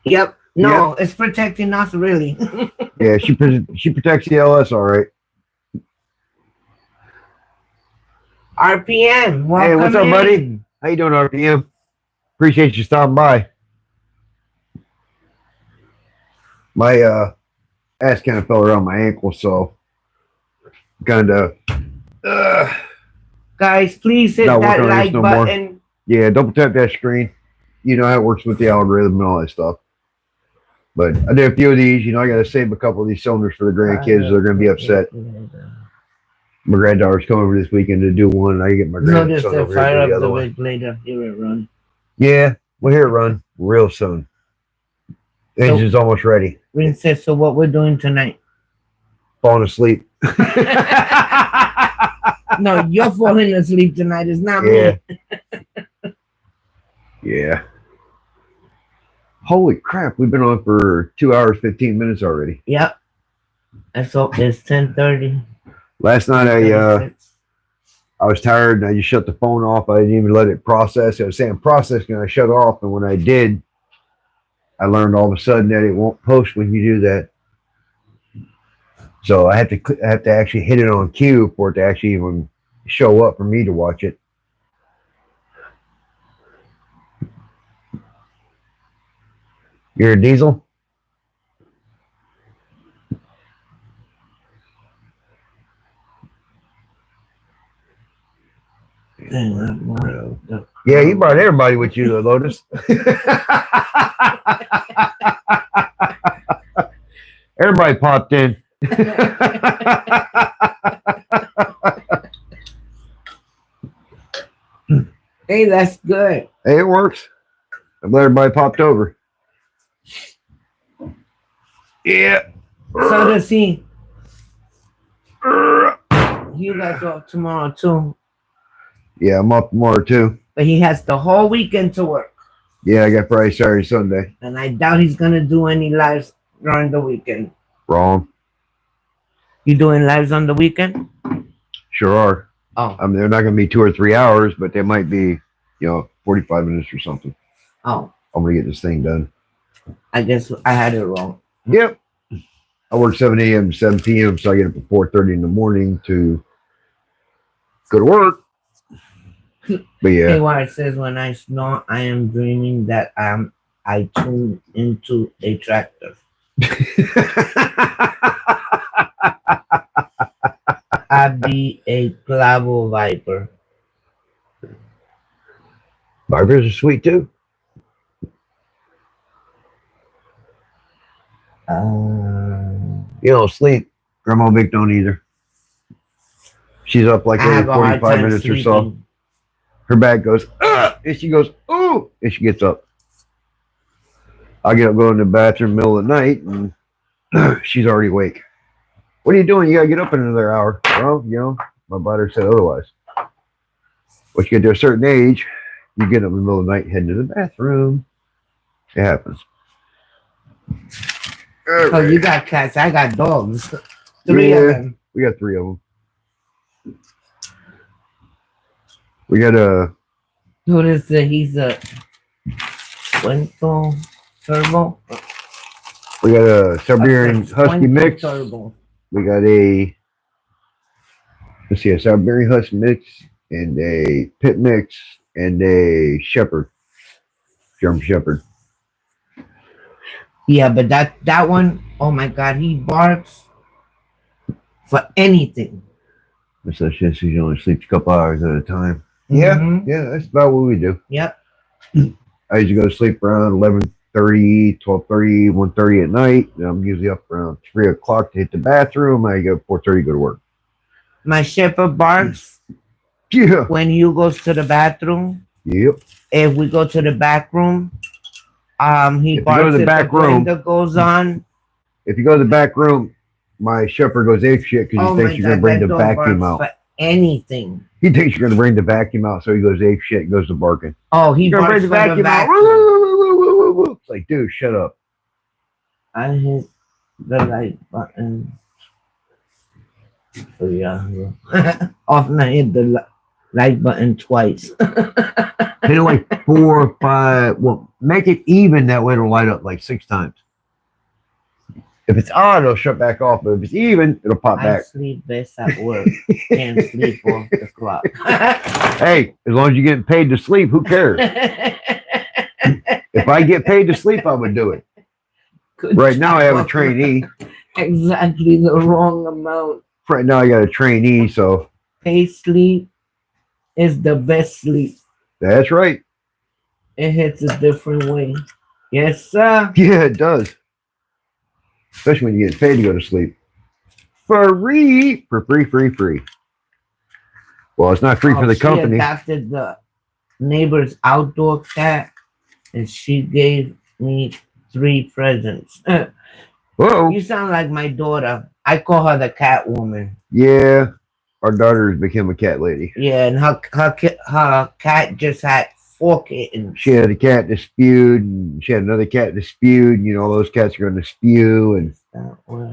Yep. No, it's protecting us, really. Yeah, she protects the LS all right. RPM. Welcome Hey, what's up, in. buddy? How you doing, RPM? Appreciate you stopping by. My ass kind of fell around my ankle, so kind of. Guys, please hit Not that working on this like no more. button. Yeah, double tap that screen. You know how it works with the algorithm and all that stuff. But I did a few of these. I got to save a couple of these cylinders for the grandkids. They're going to be upset. My granddaughter's coming over this weekend to do one, and I get my Notice grandson they over here fire to up do the the other one. Vic later. Hear it run. Yeah, we'll hear it run real soon. Engine's almost ready. Rin says, so what we're doing tonight? Falling asleep. No, you're falling asleep tonight. It's not Yeah. me. Yeah. Holy crap, we've been on for 2 hours, 15 minutes already. Yep. And so it's 10:30. Last night I was tired and I just shut the phone off. I didn't even let it process. I was saying processing and I shut off, and when I did, I learned all of a sudden that it won't post when you do that. So I have to actually hit it on cue for it to actually even show up for me to watch it. You're a diesel? Yeah, you brought everybody with you, Lotus. Everybody popped in. Hey, that's good. Hey, it works. I'm glad everybody popped over. Yeah. So does he. You guys off tomorrow too. Yeah, I'm off tomorrow too. But he has the whole weekend to work. Yeah, I got Friday, Saturday, Sunday. And I doubt he's gonna do any lives during the weekend. Wrong. You doing lives on the weekend? Sure are. Oh. I mean, they're not going to be 2 or 3 hours, but they might be, 45 minutes or something. Oh. I'm going to get this thing done. I guess I had it wrong. Yep. I work 7 a.m. to 7 p.m., so I get up at 4:30 in the morning to go to work. But yeah. Hey, why it says when I snore, I am dreaming that I tune into a tractor. I be a clavo viper. Vipers are sweet too. You don't sleep. GrandmaVic don't either. She's up like every 45 minutes or so. Her back goes, and she goes, ooh, and she gets up. I get up, go in the bathroom middle of the night, and she's already awake. What are you doing? You gotta get up in another hour. Well, my body said otherwise. Once you get to a certain age, you get up in the middle of the night, heading to the bathroom. It happens. Oh, you got cats. I got dogs. 3 of them. We got 3 of them. We got a. Notice that he's a Winto Turbo. We got a Siberian Husky mix. Turbo. We got a. Let's see, a Siberian Husky mix and a Pit mix and a Shepherd, German Shepherd. Yeah, but that one Oh my God, he barks for anything. That's that shit. So you only sleep a couple hours at a time. Mhm. Yeah, that's about what we do. Yep. I usually go to sleep around 11:30, 12:30, 1:30 at night. And I'm usually up around 3 o'clock to hit the bathroom. I go 4:30 go to work. My shepherd barks Yeah. when you goes to the bathroom. Yep. If we go to the back room, he If you go to barks the if the back room, blender goes on. if you go to the back room, my shepherd goes ape shit because Oh he my thinks you're gonna God, bring that the dog vacuum barks out. for anything. He thinks you're gonna bring the vacuum out, so he goes ape shit and goes to barking. Oh, he You're gonna barks bring for the the vacuum out. vacuum. It's like, dude, shut up. I hit the like button. So yeah, often I hit the like button twice. Hit it like 4 or 5. Well, make it even that way it'll light up like 6 times. If it's on, it'll shut back off. But if it's even, it'll pop I back. sleep best at work. Can't sleep off the clock. Hey, as long as you're getting paid to sleep, who cares? If I get paid to sleep, I would do it. Good Right now, I have a job. trainee. Exactly the wrong amount. Right now, I got a trainee, so Paid sleep is the best sleep. that's right. It hits a different way. Yes, sir. Yeah, it does. Especially when you get paid to go to sleep. Free. Free. Well, it's not free for the She company. adopted the neighbor's outdoor cat, and she gave me 3 presents. Whoa. You sound like my daughter. I call her the cat woman. Yeah. Our daughter has become a cat lady. Yeah, and her cat just had 4 kittens. She had a cat that spewed, and she had another cat that spewed. And, you know, those cats are going to spew, and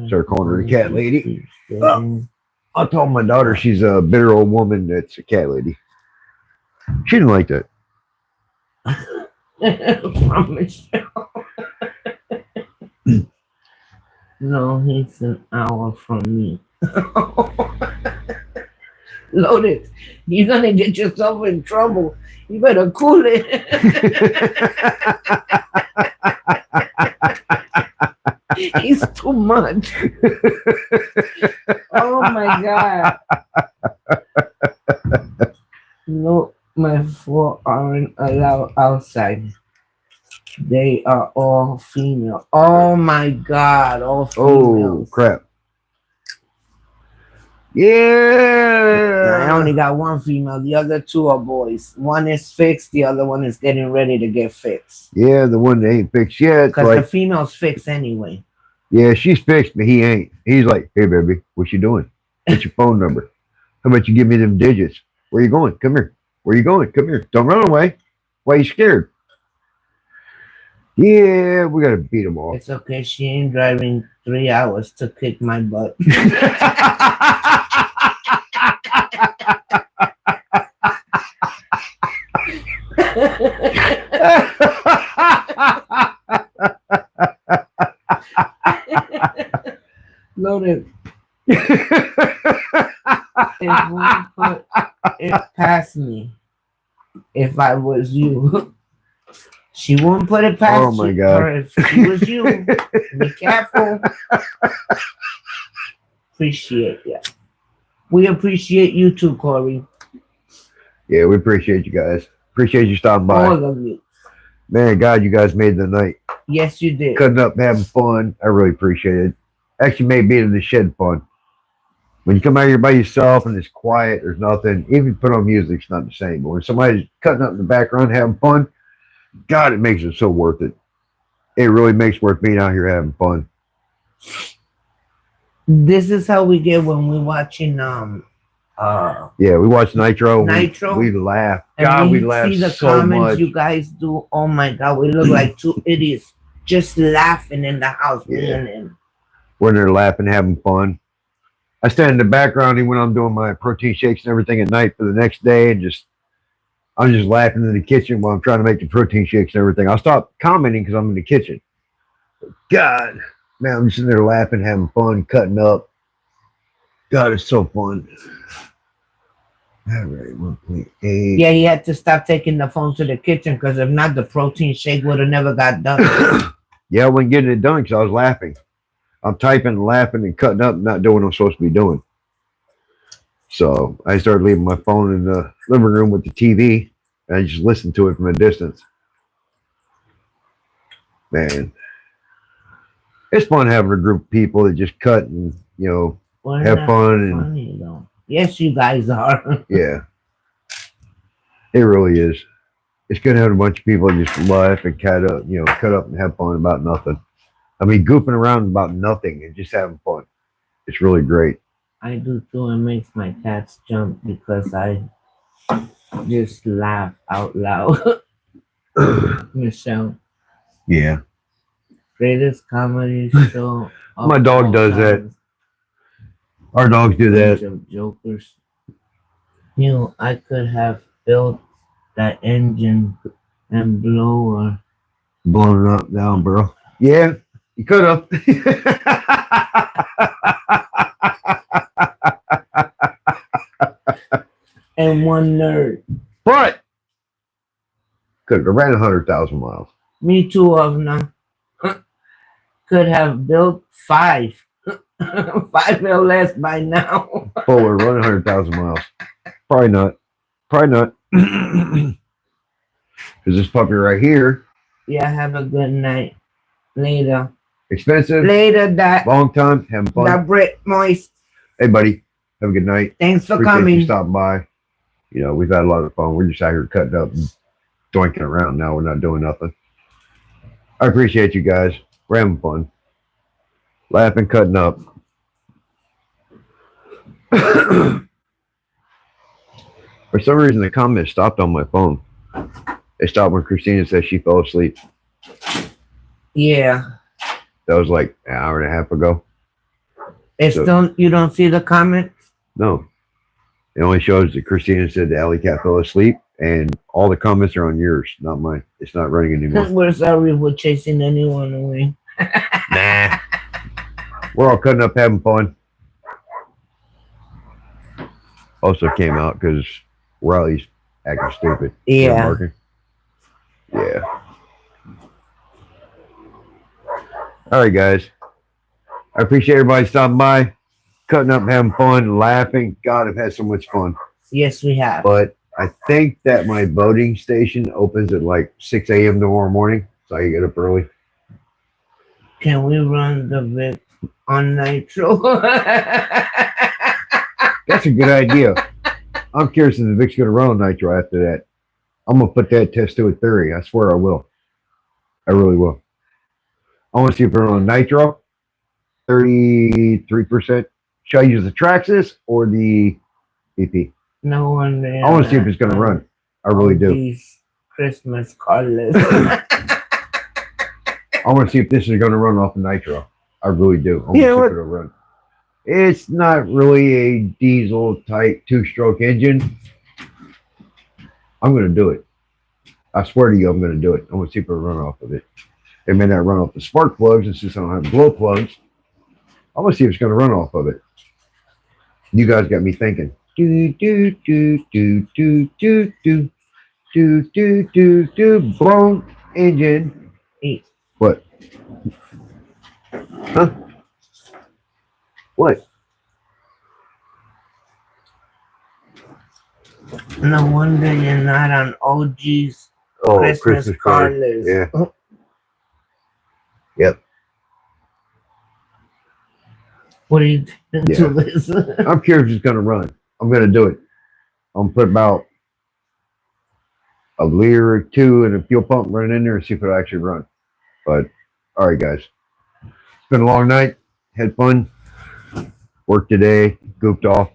start calling her the cat lady. I told my daughter she's a bitter old woman that's a cat lady. She didn't like that. From Michelle. No, he's an hour from me. Loaded, you're gonna get yourself in trouble. You better cool it. He's too much. Oh my God. No, my 4 aren't allowed outside. They are all female. Oh my God, all females. Oh, crap. Yeah. I only got 1 female. The other 2 are boys. One is fixed. The other one is getting ready to get fixed. Yeah, the one that ain't fixed yet. Because like, the female's fixed anyway. yeah, she's fixed, but he ain't. He's like, hey, baby, what you doing? What's your phone number? How about you give me them digits? Where you going? Come here. Where you going? Come here. Don't run away. Why you scared? Yeah, we got to beat them off. It's okay. She ain't driving 3 hours to kick my butt. Loaded. It won't put it past me if I was you. She won't put it past Oh my God. her if she was you. Be careful. Appreciate you. We appreciate you too, Corey. Yeah, we appreciate you guys. Appreciate you stopping by. All of you. Man, God, you guys made the night. Yes, you did. Cutting up, having fun. I really appreciate it. Actually made being in the shed fun. When you come out here by yourself and it's quiet, there's nothing. Even if you put on music, it's not the same. But when somebody's cutting up in the background having fun, God, it makes it so worth it. It really makes worth being out here having fun. This is how we get when we're watching Yeah, we watch Nitro. Nitro. We laugh. and God, we laugh see the so comments much. you guys do. Oh my God, we look like 2 idiots just laughing in the house. Yeah. Yeah. When they're laughing, having fun. I stand in the background even when I'm doing my protein shakes and everything at night for the next day, and I'm just laughing in the kitchen while I'm trying to make the protein shakes and everything. I'll stop commenting because I'm in the kitchen. God, man, I'm just sitting there laughing, having fun, cutting up. God, it's so fun. All right, 1.8. Yeah, he had to stop taking the phone to the kitchen because if not, the protein shake would have never got done. Yeah, I wasn't getting it done because I was laughing. I'm typing, laughing, and cutting up, not doing what I'm supposed to be doing. So I started leaving my phone in the living room with the TV, and I just listened to it from a distance. Man, it's fun having a group of people that just cut and We're have not fun and funny though. Yes, you guys are. yeah, it really is. It's good having a bunch of people that just laugh and cut up and have fun about nothing. I mean, goofing around about nothing and just having fun. It's really great. I do too. It makes my cats jump because I just laugh out loud. Michelle, Yeah, greatest comedy show of my dog all does that. times. Our dogs do Bunch that. of jokers. I could have built that engine and blower. Blowing it up down, bro. Yeah, you could have. And one nerd. But could have ran 100,000 miles. Me too, of them. Could have built 5. 5 or less by now. But we're running 100,000 miles. Probably not. Probably not. Because this puppy right here, Yeah, have a good night. Later. expensive, Later, that long time, having fun. that Brit Moist. Hey, buddy, have a good night. Thanks for Appreciate you coming. stopping by. We've had a lot of fun. We're just out here cutting up and doinking around now. We're not doing nothing. I appreciate you guys. We're having fun. Laughing, cutting up. For some reason, the comments stopped on my phone. They stopped when Christina said she fell asleep. Yeah. That was like an hour and a half ago. It's So- you don't see the comment? No. It only shows that Christina said the alley cat fell asleep, and all the comments are on yours, not mine. It's not running anymore. We're sorry we're chasing anyone away. Nah. We're all cutting up, having fun. Also came out because Riley's acting stupid. Yeah. Barking. Yeah. All right, guys. I appreciate everybody stopping by, cutting up, having fun, laughing. God, I've had so much fun. Yes, we have. But I think that my voting station opens at like 6 a.m. tomorrow morning, so I can get up early. Can we run the Vic on Nitro? That's a good idea. I'm curious if the Vic's going to run on Nitro after that. I'm going to put that test to a theory. I swear I will. I really will. I want to see if it runs on Nitro. 33%. Should I use the Traxxas or the BP? No one there. I want to see if it's going to run. I really do. These Christmas cardless. I want to see if this is going to run off of Nitro. I really do. I want to see if it'll run. It's not really a diesel type 2-stroke engine. I'm going to do it. I swear to you, I'm going to do it. I want to see if it'll run off of it. It may not run off the spark plugs, and since I don't have glow plugs, I want to see if it's going to run off of it. You guys got me thinking. Do do do do do do do do do do do. Blown engine. Hey. What? Huh? What? No wonder you're not on OG's Oh, Christmas card card. list. Yeah. Yep. What are you doing Yeah. to this? I'm curious if it's going to run. I'm going to do it. I'm going to put about a liter or two and a fuel pump running in there and see if it'll actually run. But, all right, guys. It's been a long night. Had fun. Worked today. Goofed off.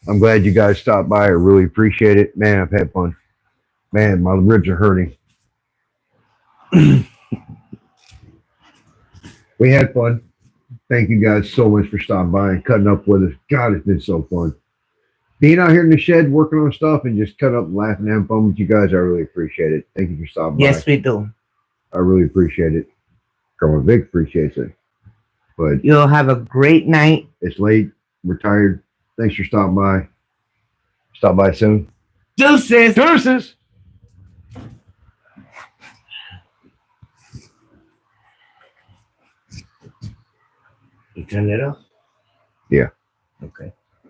I'm glad you guys stopped by. I really appreciate it. Man, I've had fun. Man, my ribs are hurting. We had fun. Thank you guys so much for stopping by and cutting up with us. God, it's been so fun. Being out here in the shed working on stuff and just cutting up and laughing and having fun with you guys, I really appreciate it. Thank you for stopping Yes, by. we do. I really appreciate it. GrandmaVic appreciates it. But You'll have a great night. it's late. We're tired. Thanks for stopping by. Stop by soon. Deuces. Deuces. You turn it off? Yeah. Okay.